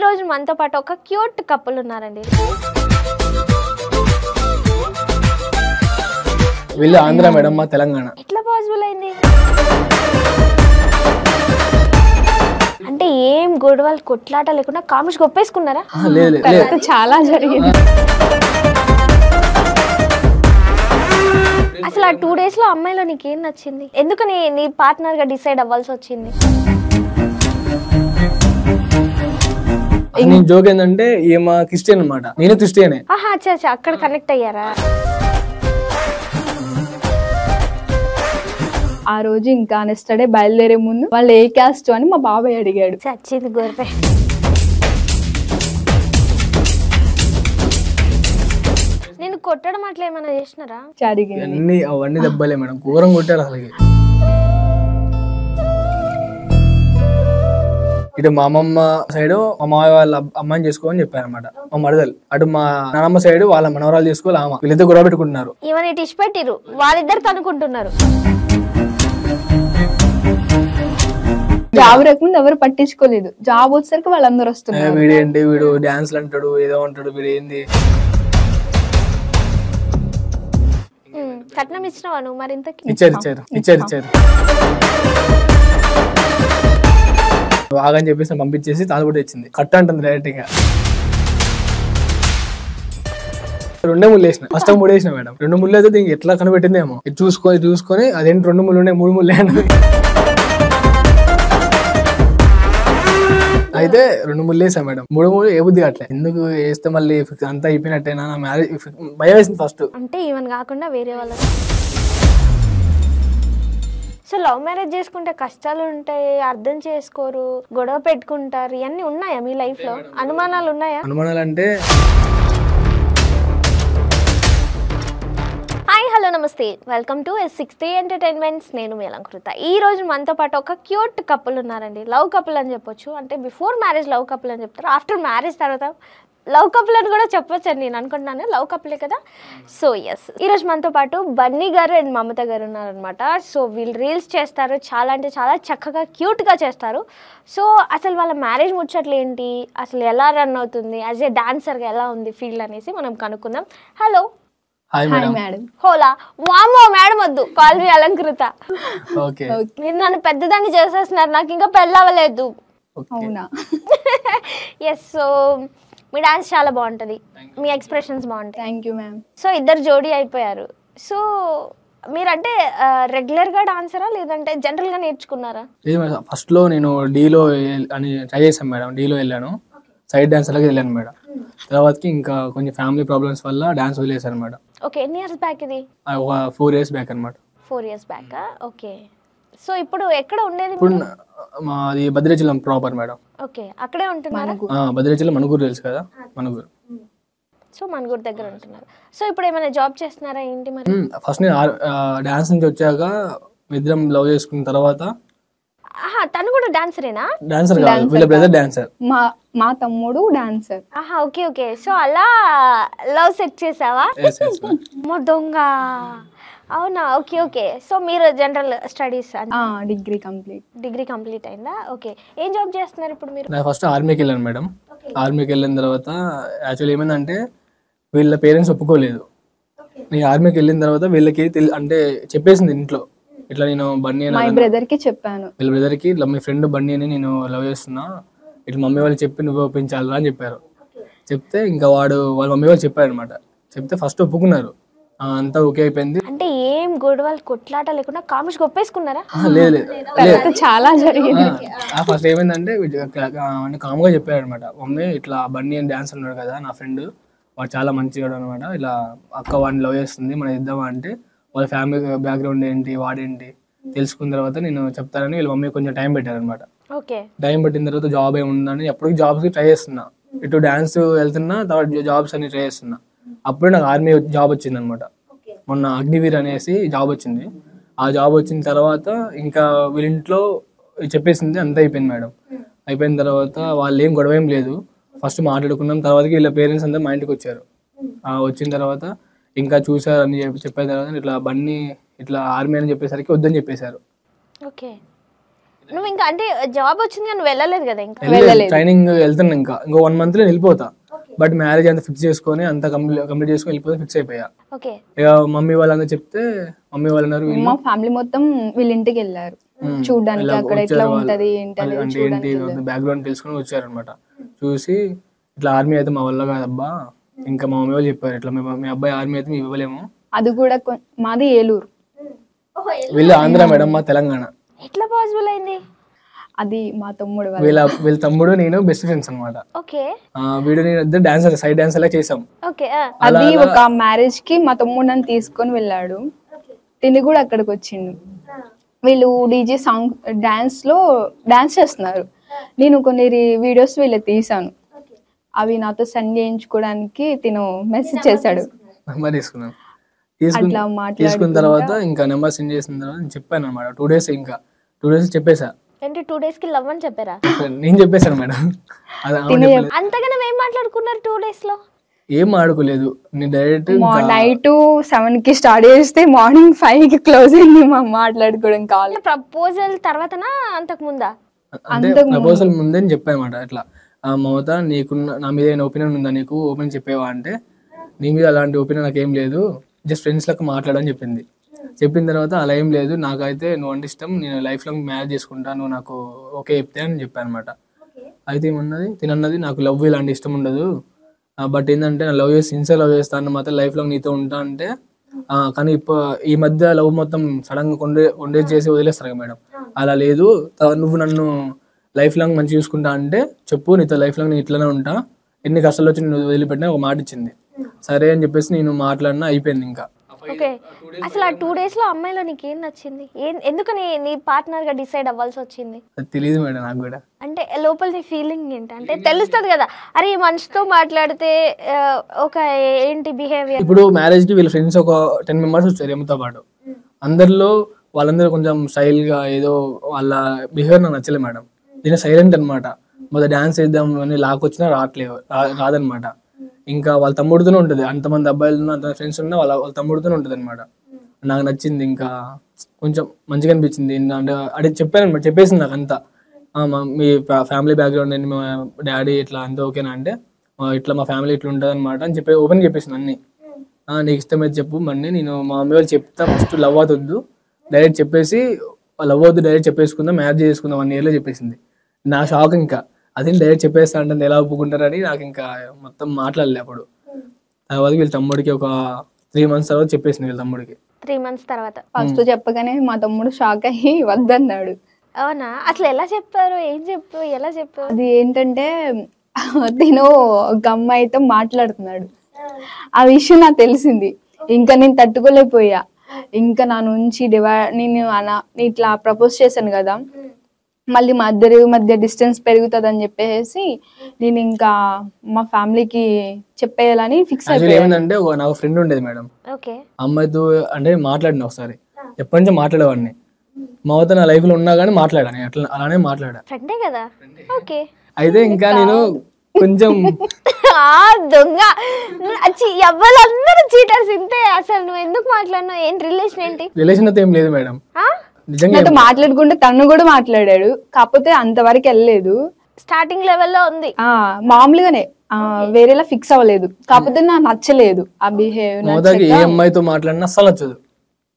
రోజు మనతో పాటు ఒక క్యూట్ కపుల్ ఉన్నారండి. వీళ్ళు ఆంధ్ర మేడం, మా తెలంగాణ. ఎట్లా పాసిబుల్ అయింది? అంటే ఏం గొడవలు కొట్లాట లేకుండా కామర్స్ గొప్పేసుకున్నారా? లేదు, చాలా జరిగింది. అసలు ఆ 2 days లో అమ్మాయిలో నీకేం నచ్చింది? ఎందుకని నీ పార్ట్నర్ గా డిసైడ్ అవ్వాల్సి వచ్చింది? నేను జోక్ ఏంటంటే ఈమె క్రిస్టియన్ అనమాట, నేను క్రిస్టియనే. ఆహా, అచ్చా అక్కడ కనెక్ట్ అయ్యారా? ఆ రోజు ఇంకా నెక్స్ట్ డే బయలుదేరే ముందు వాళ్ళు ఏ క్యాస్ట్ అని మా బాబాయ్ అడిగాడు. చచ్చింది గొర్రె. నేను కొట్టడం అట్లా ఏమైనా చేసినారా? జరిగింది. అవన్నీ దెబ్బలే మేడం, ఘోరం కొట్టారు అసలు. ఇటు మా అమ్మమ్మ సైడ్ మా మామయ్య వాళ్ళ అమ్మాయిని చేసుకోని చెప్పారు అనమాట, మా మరదలు. అటు మా నాన్నమ్మ సైడ్ వాళ్ళ మనవరాలు చేసుకోవాలి. ఆమె వీళ్ళిద్దరు గొడవ పెట్టుకుంటున్నారు. ఇవన్నీ టిష్ పెట్టిరు, వాళ్ళిద్దరు తనుకుంటున్నారు. జాబ్ రాకముందు ఎవరు పట్టించుకోలేదు. జాబ్ వచ్చేసరికి వాళ్ళందరూ వస్తున్నారు. వీడేంటి, వీడు డాన్స్లు అంటాడు, ఏదో అంటాడు, వీడు ఏంది. కట్నం ఇచ్చినావా నువ్వు? మరి ఇంతకి ఇచ్చారు బాగని చెప్పేసి పంపించేసి తాలిబొట్టు తెచ్చింది. కట్ట అంటుంది డైరెక్ట్ గా. 2 ముళ్ళు వేసిన, ఫస్ట్ 3 వేసిన మేడం. 2 ముళ్ళు అయితే దీనికి ఎట్లా కనిపెట్టిందేమో. చూసుకొని అదేంటి 2 ముళ్ళు ఉన్నాయి 3 ముళ్ళు అన్నది. అయితే 2 ముళ్ళు వేసా మేడం. 3 ముళ్ళు ఏ బుద్ధి అట్లే ఎందుకు వేస్తే మళ్ళీ అంతా అయిపోయినట్టేనా, నా మ్యారేజ్ భయం వేసింది ఫస్ట్. అంటే ఈవెన్ కాకుండా వేరే వాళ్ళ. సో లవ్ మ్యారేజ్ చేసుకుంటే కష్టాలు ఉంటాయి, అర్థం చేసుకోరు, గొడవ పెట్టుకుంటారు, ఇవన్నీ ఉన్నాయా మీ లైఫ్ లో? అనుమానాలు ఉన్నాయా? అనుమానాలు అంటే హాయ్, హలో, నమస్తే, వెల్కమ్ టు S60 ఎంటర్టైన్మెంట్స్. నేను మీ అలంకృత. ఈ రోజు మనతో పాటు ఒక క్యూట్ కపుల్ ఉన్నారండి. లవ్ కపుల్ అని చెప్పొచ్చు. అంటే బిఫోర్ మ్యారేజ్ లవ్ కపుల్ అని చెప్తారు, ఆఫ్టర్ మ్యారేజ్ తర్వాత లవ్ కపుల్ అని కూడా చెప్పొచ్చు అని నేను అనుకుంటున్నాను. లవ్ కపులే కదా. సో ఎస్, ఈరోజు మనతో పాటు బన్నీ గారు అండ్ మమత గారు ఉన్నారనమాట. సో వీళ్ళు రీల్స్ చేస్తారు, చాలా అంటే చాలా చక్కగా క్యూట్గా చేస్తారు. సో అసలు వాళ్ళ మ్యారేజ్ ముచ్చట్లు ఏంటి, అసలు ఎలా రన్ అవుతుంది, యాజ్ ఏ డాన్సర్గా ఎలా ఉంది ఫీల్డ్ అనేసి మనం కనుక్కుందాం. హలో. Hi madam. హోలా, వామ్మో మేడం వద్దు, కాల్ మీ అలంకృత. ఓకే, మీరు నన్ను పెద్దదాన్ని చేసేస్తున్నారు, నాకు ఇంకా పెళ్ళవలేదు. అవునా? ఎస్. సో మీ డాన్స్ చాలా బాగుంటుంది, మీ ఎక్స్ప్రెషన్స్ బాగుంటాయి. Thank you ma'am. సో ఇద్దరు జోడీ అయిపోయారు. సో మీరంటే రెగ్యులర్గా డాన్సరా లేదంటే జనరల్గా నేర్చుకున్నారా? ఫస్ట్ లో నేను డీలో అని ట్రై చేశాను మేడం. డీలో వెళ్ళాను, సైడ్ డాన్సర్గా వెళ్ళాను మేడం. తర్వాతకి ఇంకా కొంచెం ఫ్యామిలీ ప్రాబ్లమ్స్ వల్ల డాన్స్ వదిలేశాను మేడం. ఓకే, ఎన్ని ఇయర్స్ బ్యాక్ ఇది? ఒక 4 years బ్యాక్ అనమాట. 4 years బ్యాక్. ఓకే. సో ఇప్పుడు ఎక్కడ ఉండేది? ఇప్పుడు మాది భద్రాచలం ప్రాపర్ మేడం. ఓకే, అక్కడే ఉంటున్నారా? భద్రాచలం మనుగురు తెలుసు కదా, మనుగురు. సో మనుగురు దగ్గర ఉంటున్నారు. సో ఇప్పుడు ఏమైనా జాబ్ చేస్తున్నారా ఏంటి మరి? ఫస్ట్ నేను డాన్స్ నుంచి వచ్చాక ఇద్దరం లవ్ చేసుకున్న తర్వాత. తను కూడా డాన్సరేనా? డాన్సర్ కాదు, వీళ్ళ బ్రదర్ డాన్సర్. మా తమ్ముడు డాన్సర్. ఆహా, ఓకే ఓకే. సో అలా లవ్ సెట్ చేసావా? దొంగ. అవునా? Okay okay. సో మీరు జనరల్ స్టడీస్? డిగ్రీ కంప్లీట్ అయిందా? ఓకే. ఏం జాబ్ చేస్తున్నారు ఇప్పుడు మీరు? నేను ఫస్ట్ ఆర్మీకి వెళ్ళాను మేడం. ఆర్మీకి వెళ్ళిన తర్వాత యాక్చువల్లీ ఏమైందంటే వీళ్ళ పేరెంట్స్ ఒప్పుకోలేదు. నేను ఆర్మీకి వెళ్ళిన తర్వాత వీళ్ళకి అంటే చెప్పేసింది ఇంట్లో, ఇట్లా నేను బన్నీ మా బ్రదర్ కి చెప్పాను. వీళ్ళ బ్రదర్ కి ఇట్లా మీ ఫ్రెండ్ బన్నీ అని నేను లవ్ చేస్తున్నా, ఇట్లా మమ్మీ వాళ్ళు చెప్పి నువ్వు ఒప్పించాలా అని చెప్పారు. చెప్తే ఇంకా వాళ్ళ మమ్మీ వాళ్ళు చెప్పారు అనమాట. చెప్తే ఫస్ట్ ఒప్పుకున్నారు, అంతా ఓకే అయిపోయింది. అంటే ఏం గొడవలు కొట్లాట లేకుండా కామర్స్ గొప్పేసుకున్నారా? లేదు, చాలా జరిగింది. ఫస్ట్ ఏమైందంటే కామ్గా చెప్పారు అనమాట, మమ్మీ ఇట్లా బన్నీ అని డాన్స్ ఉన్నాడు కదా నా ఫ్రెండ్, వాడు చాలా మంచిగా అనమాట, ఇలా అక్క వాడిని లవ్ చేస్తుంది, మనం ఇద్దామా అంటే వాళ్ళ ఫ్యామిలీ బ్యాక్గ్రౌండ్ ఏంటి వాడేంటి తెలుసుకున్న తర్వాత నేను చెప్తానని వీళ్ళ మమ్మీ కొంచెం టైం పెట్టారనమాట. టైం పెట్టిన తర్వాత జాబ్ ఏముందని ఎప్పటికీ జాబ్స్కి ట్రై చేస్తున్నా, ఇటు డాన్స్ వెళ్తున్నా, తర్వాత జాబ్స్ అన్ని ట్రై చేస్తున్నా. అప్పుడే నాకు ఆర్మీ జాబ్ వచ్చింది అనమాట. మొన్న అగ్నివీర్ అనేసి జాబ్ వచ్చింది. ఆ జాబ్ వచ్చిన తర్వాత ఇంకా వీళ్ళింట్లో చెప్పేసింది అంతా అయిపోయింది మేడం. అయిపోయిన తర్వాత వాళ్ళు ఏం గొడవ ఏం లేదు, ఫస్ట్ మాట్లాడుకున్నాం. తర్వాత వీళ్ళ పేరెంట్స్ అంతా మా ఇంటికి వచ్చారు. వచ్చిన తర్వాత ఇంకా చూసారు అని చెప్పిన తర్వాత ఇట్లా బన్నీ ఇట్లా ఆర్మీ అని చెప్పేసరికి వద్దని చెప్పేశారు. నువ్వు ఇంకా అంటే జాబ్ వచ్చింది కానీ నువ్వు వెళ్ళలేదు కదా ఇంకా. ట్రైనింగ్ వెళ్తున్నా ఇంకో 1 month లో వెళ్ళిపోతా. బట్ మ్యారేజ్ అంతా ఫిక్స్ చేసుకొని అంతా కంప్లీట్ చేసుకొని వెళ్ళిపోతే ఫిక్స్ అయిపోయా. ఓకే. ఇక మమ్మీ వాళ్ళందరూ చెప్తే మమ్మీ వాళ్ళు అన్నారు మా ఫ్యామిలీ మొత్తం వీళ్ళ ఇంటికి వెళ్ళారు చూడడానికి, అక్కడ ఎట్లా ఉంటది ఏంటది అంటే ఏంటి బ్యాక్గ్రౌండ్ తెలుసుకొని వచ్చారనమాట. చూసి ఇట్లా ఆర్మీ అయితే మా వల్ల కాదబ్బా, ఇంకా మా మమ్మీ వాళ్ళు చెప్పారు ఇట్లా మీ అబ్బాయి ఆర్మీ అయితే మేము ఇవ్వలేము. అది కూడా మాది ఏలూరు, వీళ్ళు ఆంధ్ర మేడం, మా తెలంగాణ. ఎట్లా పాసిబుల్ అయింది? అది మా తమ్ముడు వీళ్ళ తమ్ముడు నేను బెస్ట్ ఫ్రెండ్స్ అనమాట. ఓకే. వీడు నేను ఇద్దరు డాన్సర్, సైడ్ డాన్స్ అలా చేసాం. ఓకే. అది ఒక మ్యారేజ్ కి మా తమ్ముడు నన్ను తీసుకొని వెళ్ళాడు, తిని కూడా అక్కడికి వచ్చిండు. వీళ్ళు డీజే సాంగ్ డాన్స్ చేస్తున్నారు. నేను కొన్ని వీడియోస్ వీళ్ళకి తీసాను, అవి నాతో సెండ్ చేయించుకోవడానికి తిను మెసేజ్ చేశాడు. నెంబర్ తీసుకున్న తర్వాత ఇంకా నెంబర్ సెండ్ చేసిన తర్వాత నేను చెప్పాను అనమాట. 2 days ఇంకా 2 days చెప్పేసా. అంటే 2 days కి లవ్ అని చెప్పారా? నేను చెప్పేశాను మేడం. అంతగానే ఏం మాట్లాడుకున్నారు 2 days లో? ఏం ఆడుకోలేదు. నేను డైరెక్ట్ నైట్ 7 కి స్టార్ట్ చేస్తే మార్నింగ్ 5 కి క్లోజ్ అయింది మా మాట్లాడుకోవడం. కాల్ ప్రపోజల్ తర్వాతనా అంతకు ముందా? అంటే ప్రపోజల్ ముందే చెప్పాను అనమాట. ఇట్లా మమత నీకున్న నా మీద ఏమైనా ఒపీనియన్ ఉందా నీకు, ఓపెన్ చెప్పేవా అంటే నీ మీద అలాంటి ఒపీనియన్ నాకు ఏం లేదు, జస్ట్ ఫ్రెండ్స్ లెక్క మాట్లాడని చెప్పింది. చెప్పిన తర్వాత అలా ఏం లేదు, నాకైతే నువ్వు అంటే ఇష్టం, నేను లైఫ్ లాంగ్ మ్యారేజ్ చేసుకుంటా, నువ్వు నాకు ఓకే చెప్తే అని చెప్పాను అనమాట. అయితే ఏమన్నది తినన్నది, నాకు లవ్ ఇలాంటి ఇష్టం ఉండదు, బట్ ఏంటంటే నా లవ్ చేసి సిన్సియర్ లవ్ చేస్తాను మాత్రం లైఫ్ లాంగ్ నీతో ఉంటా అంటే. కానీ ఈ మధ్య లవ్ మొత్తం సడన్ గా కొండేజ్ చేసి వదిలేస్తారు కదా మేడం, అలా లేదు, నువ్వు నన్ను లైఫ్ లాంగ్ మంచి చూసుకుంటా అంటే చెప్పు, నీతో లైఫ్ లాంగ్ నేను ఇట్లనే ఉంటా, ఎన్ని కష్టాలు వచ్చి నేను వదిలిపెట్టినా ఒక మాట ఇచ్చింది. సరే అని చెప్పేసి నేను మాట్లాడినా, అయిపోయింది. ఇంకా ఓకే. అసలు ఆ 2 days లో అమ్మాయిలో నీకు ఏం నచ్చింది? ఎందుకని నీ పార్ట్నర్ గా డిసైడ్ అవ్వాల్సి వచ్చింది? తెలియదు మేడం నాకు కూడా. అంటే లోపల నీ ఫీలింగ్ ఏంటి అంటే తెలుస్తుంది కదా, అరే ఈ మనిషితో మాట్లాడితే ఒక ఏంటి బిహేవియర్. ఇప్పుడు మ్యారేజ్ కి వీళ్ళ ఫ్రెండ్స్ ఒక 10 members వచ్చారు ఏమతో పాటు. అందరిలో వాళ్ళందరూ కొంచెం స్టైల్ గా ఏదో వాళ్ళ బిహేవియర్ నాకు నచ్చలేదు మేడం. దీని సైలెంట్ అనమాట. మొదటి డాన్స్ వేద్దాం అని లాక్కొచ్చినా రాదనమాట. ఇంకా వాళ్ళ తమ్ముడితోనే ఉంటుంది, అంతమంది అబ్బాయిలు అంత ఫ్రెండ్స్ ఉన్నా వాళ్ళ తమ్ముడితోనే ఉంటుంది అనమాట. నాకు నచ్చింది, ఇంకా కొంచెం మంచిగా అనిపించింది. అంటే అదే చెప్పాను అనమాట, చెప్పేసింది నాకు అంతా. మీ ఫ్యామిలీ బ్యాక్గ్రౌండ్ అండి, మా డాడీ ఇట్లా అంతా ఓకేనా అంటే ఇట్లా మా ఫ్యామిలీ ఇట్లా ఉంటుంది అనమాట అని చెప్పి ఓపెన్ చెప్పేసింది అన్ని. నీకు ఇష్టమైతే చెప్పు మళ్ళీ నేను మా మమ్మీ వాళ్ళు చెప్తా, ఫస్ట్ లవ్ అవుతుంది డైరెక్ట్ చెప్పేసి, లవ్ అవుతుంది డైరెక్ట్ చెప్పేసుకుందాం, మ్యారేజ్ చేసుకుందాం 1 year లో చెప్పేసింది. నా షాక్, ఇంకా అదే డైరెక్ట్ చెప్పేస్తా అంటే ఎలా ఒప్పుకుంటారని నాకు ఇంకా మొత్తం మాట్లాడలే అప్పుడు. తర్వాత వీళ్ళ తమ్ముడికి ఒక 3 months తర్వాత చెప్పేసింది వీళ్ళ తమ్ముడికి. 3 months తర్వాత ఫస్ట్ చెప్పగానే మా తమ్ముడు షాక్ అయ్యి వద్దన్నాడు. అవునా? అసలు ఎలా చెప్పారు, ఏం చెప్పారు, ఎలా చెప్పారు? అది ఏంటంటే తిను ఒక అమ్మాయితో మాట్లాడుతున్నాడు, ఆ విషయం నాకు తెలిసింది. ఇంకా నేను తట్టుకోలేకపోయా. ఇంకా నా నుంచి నేను ఇట్లా ప్రపోజ్ చేశాను కదా, మళ్ళీ మా ఇద్దరి మధ్య డిస్టెన్స్ పెరుగుతుంది అని చెప్పేసి నేను ఇంకా మా ఫ్యామిలీకి చెప్పేయాలని ఫిక్స్ అయిపోయాను. ఏమంటే నాకు ఫ్రెండ్ ఉండేది మేడం, అమ్మాయితో అంటే మాట్లాడిన ఒకసారి, ఎప్పటి నుంచో మాట్లాడేవాడిని. మమత నా లైఫ్ లో ఉన్నా కానీ మాట్లాడాను, అట్లా అలానే మాట్లాడా. అయితే ఇంకా నేను కొంచెం దొంగ ఎవరందరూ చీటర్స్ ఇంతే. అసలు నువ్వు ఎందుకు మాట్లాడినావు? ఏంటి రిలేషన్? ఏంటి రిలేషన్ అయితే ఏం లేదు మేడం, నాతో మాట్లాడుకుంటే తను కూడా మాట్లాడాడు, కాకపోతే అంతవరకు వెళ్ళలేదు. స్టార్టింగ్ లెవెల్లో ఉంది, మామూలుగానే వేరేలా ఫిక్స్ అవ్వలేదు. కాకపోతే నాకు నచ్చలేదు ఆ బిహేవియర్. ఏ అమ్మాయితో మాట్లాడినా అస్సలు నచ్చదు,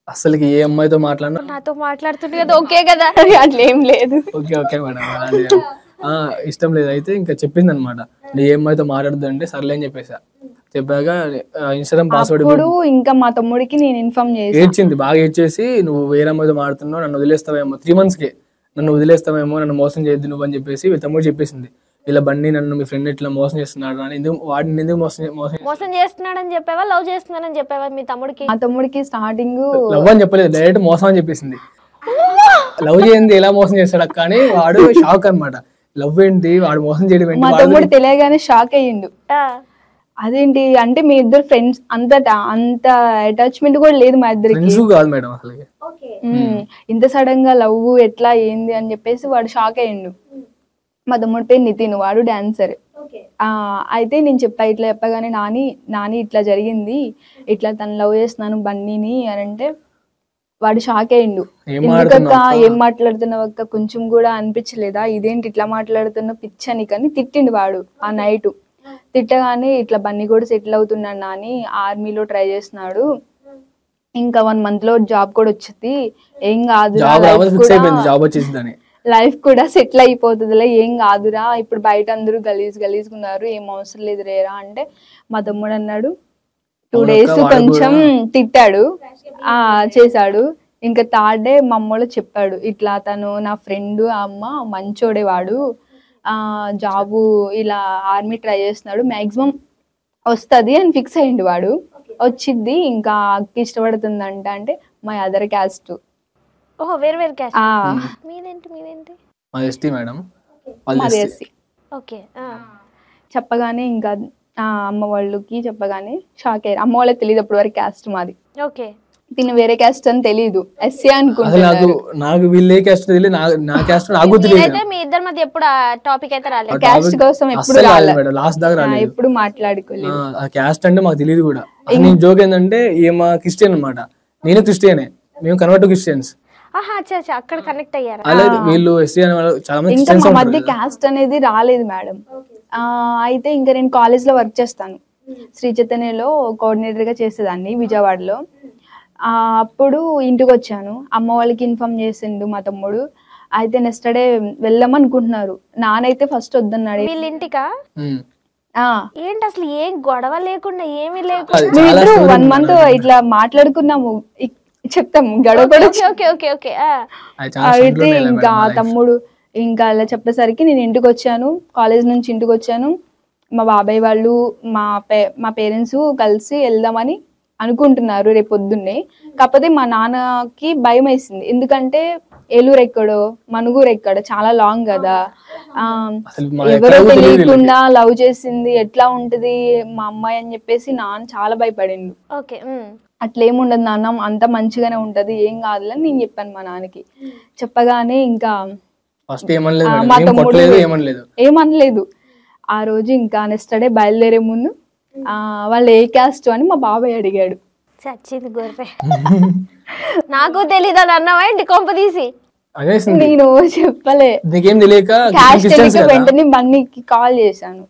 అసలుకి ఏ అమ్మాయితో మాట్లాడినా. నాతో మాట్లాడుతుంది కదా ఓకే కదా, అట్లా ఏం లేదు. ఓకే ఓకే మేడం, ఇష్టం లేదు. అయితే ఇంకా చెప్పింది అనమాట, నీ ఏ అమ్మాయితో మాట్లాడద్దు అంటే సర్లే అని చెప్పేసా. చెప్పాక ఇన్స్టాగ్రామ్ పాస్వర్డ్ ఇంకా మా తమ్ముడికి నేను ఇన్ఫార్మ్ చేసి, ఏడ్చింది బాగా, ఏడ్చేసి నువ్వు వేరే అమ్మాయితో మాడుతున్నావు, నన్ను వదిలేస్తావేమో 3 months కి, నన్ను వదిలేస్తావేమో, నన్ను మోసం చేయొద్దు నువ్వు అని చెప్పేసి వీళ్ళ తమ్ముడు చెప్పేసింది. ఇలా బండి నన్ను మీ ఫ్రెండ్ ఇట్లా మోసం చేస్తున్నాడు అని, వాడిని ఎందుకు మోసం చేస్తున్నాడని చెప్పావా, లవ్ చేస్తున్నాడని చెప్పావా మీ తమ్ముడికి? మా తమ్ముడికి స్టార్టింగ్ లవ్ అని చెప్పలేదు, డైరెక్ట్ మోసం అని చెప్పేసింది. లవ్ చేయండి ఎలా మోసం చేస్తాడు అక్క అని వాడు షాక్ అనమాట. లవ్ ఏంటి, వాడు మోసం చేయడం ఏంటి? మా తమ్ముడు తెలియగానే షాక్ అయ్యిండు. అదేంటి అంటే మీ ఇద్దరు ఫ్రెండ్స్, అంత అటాచ్మెంట్ కూడా లేదు మా ఇద్దరికి. కాదు మేడం అసలు, ఇంత సడన్ గా లవ్ ఎట్లా ఏంది అని చెప్పేసి వాడు షాక్ అయ్యిండు. మా తమ్ముడు పేరు నితిన్, వాడు డాన్సర్. అయితే నేను ఇట్లా చెప్పగానే నాని ఇట్లా జరిగింది, ఇట్లా తను లవ్ చేస్తున్నాను బండిని అని అంటే, వాడు షాక్ అయ్యిండు. ఏం ఎందుకక్క మాట్లాడుతున్నావు ఏం మాట్లాడుతున్నావు అక్క, కొంచెం కూడా అనిపించలేదా, ఇదేంటి ఇట్లా మాట్లాడుతున్నావు పిచ్చని కానీ తిట్టిండు వాడు ఆ నైట్. తిట్టగానే ఇట్లా బన్నీ కూడా సెటిల్ అవుతున్నాడు అని ఆర్మీలో ట్రై చేస్తున్నాడు, ఇంకా 1 month లో జాబ్ కూడా వచ్చింది, ఏం కాదురా జాబ్ వచ్చేసిందని, లైఫ్ కూడా సెటిల్ అయిపోతుందిలే, ఏం కాదురా, ఇప్పుడు బయట అందరూ గలీజ్గున్నారు, ఏం అవసరం లేదు రేరా అంటే మా తమ్ముడు అన్నాడు 2 days కొంచెం తిట్టాడు, చేశాడు. ఇంకా 3rd day మా అమ్మలో చెప్పాడు, ఇట్లా తను నా ఫ్రెండ్ అమ్మ మంచోడే వాడు, జాబు ఇలా ఆర్మీ ట్రై చేస్తున్నాడు, మాక్సిమం వస్తుంది అని ఫిక్స్ అయ్యిండు వాడు. వచ్చింది ఇంకా అక్క ఇష్టపడుతుందంట అంటే మా అదర్ క్యాస్ట్. ఓహో వేరే వేరే క్యాస్ట్. మీదేంటి మా ఎస్టీ మేడం. ఓకే. చెప్పగానే ఇంకా అమ్మ వాళ్ళకి చెప్పగానే షాక్ అయ్యారు. అమ్మ వాళ్ళకి తెలియదు అప్పుడు వరకు క్యాస్ట్ మాది. ఓకే. తిని వేరే క్యాస్ట్ అని తెలియదు, ఎస్సీ అనుకుంటున్నారు. నాకు వీళ్ళే క్యాస్ట్ తెలియదు, నా క్యాస్ట్ నాకు తెలియదు. మీ ఇద్దరి మధ్య ఎప్పుడు టాపిక్ అయితే రాలేదు, క్యాస్ట్ కోసం ఎప్పుడు లాస్ట్ దాకా రాలేదు, ఎప్పుడు మాట్లాడుకోలేదు. క్యాస్ట్ అంటే మాకు తెలియదు కూడా. నేను జోక్ ఏంటంటే ఈమె క్రిస్టియన్ అన్నమాట, నేను క్రిస్టియనే, మేము కన్వర్ట్ క్రిస్టియన్స్. అక్కడ కనెక్ట్ అయ్యారు. అలాగే వీళ్ళు ఎస్సీ అనే వాళ్ళు చాలా మంది. ఇంకా మా మధ్య క్యాస్ట్ అనేది రాలేదు మేడం. అయితే ఇంకా నేను కాలేజ్ లో వర్క్ చేస్తాను, శ్రీ చైతన్యలో కోఆర్డినేటర్ గా చేసేదాన్ని విజయవాడలో. అప్పుడు ఇంటికి వచ్చాను, అమ్మ వాళ్ళకి ఇన్ఫార్మ్ చేసిండు మా తమ్ముడు. అయితే నెక్స్ట్ డే వెళ్ళామనుకుంటున్నారు, నానైతే ఫస్ట్ వద్దన్నాడు. వీళ్ళ ఇంటికా? ఏంటి అసలు ఏం గొడవ లేకుండా ఏమీ లేకుండా 1 month ఇట్లా మాట్లాడుకున్నాము, చెప్తాము గొడవ కూడా. అయితే ఇంకా తమ్ముడు ఇంకా అలా చెప్పేసరికి నేను ఇంటికి వచ్చాను, కాలేజ్ నుంచి ఇంటికి వచ్చాను. మా బాబాయ్ వాళ్ళు మా పేరెంట్స్ కలిసి వెళ్దామని అనుకుంటున్నారు రేపు పొద్దున్నే. కాకపోతే మా నాన్నకి భయం వేసింది, ఎందుకంటే ఏలూరు ఎక్కడో మనుగూరు ఎక్కడో చాలా లాంగ్ కదా, ఎవరో తెలియకుండా లవ్ చేసింది ఎట్లా ఉంటది మా అమ్మాయి అని చెప్పేసి నాన్న చాలా భయపడిండు. అట్లేముండదు నాన్న, అంత మంచిగానే ఉంటది, ఏం కాదులని నేను చెప్పాను మా నాన్నకి. చెప్పగానే ఇంకా మా తమ్ముడు ఏమనలేదు. ఆ రోజు ఇంకా నెక్స్ట్ డే బయలుదేరే ముందు వాళ్ళు ఏ క్యాస్ట్ అని మా బాబాయ్ అడిగాడు. చచ్చింది గొర్రె, నాకు తెలీదు అని అన్నావా ఏంటి కొంప తీసి? నేను చెప్పలే, క్యాస్ట్ తెలియక వెంటనే బన్నీకి కాల్ చేశాను.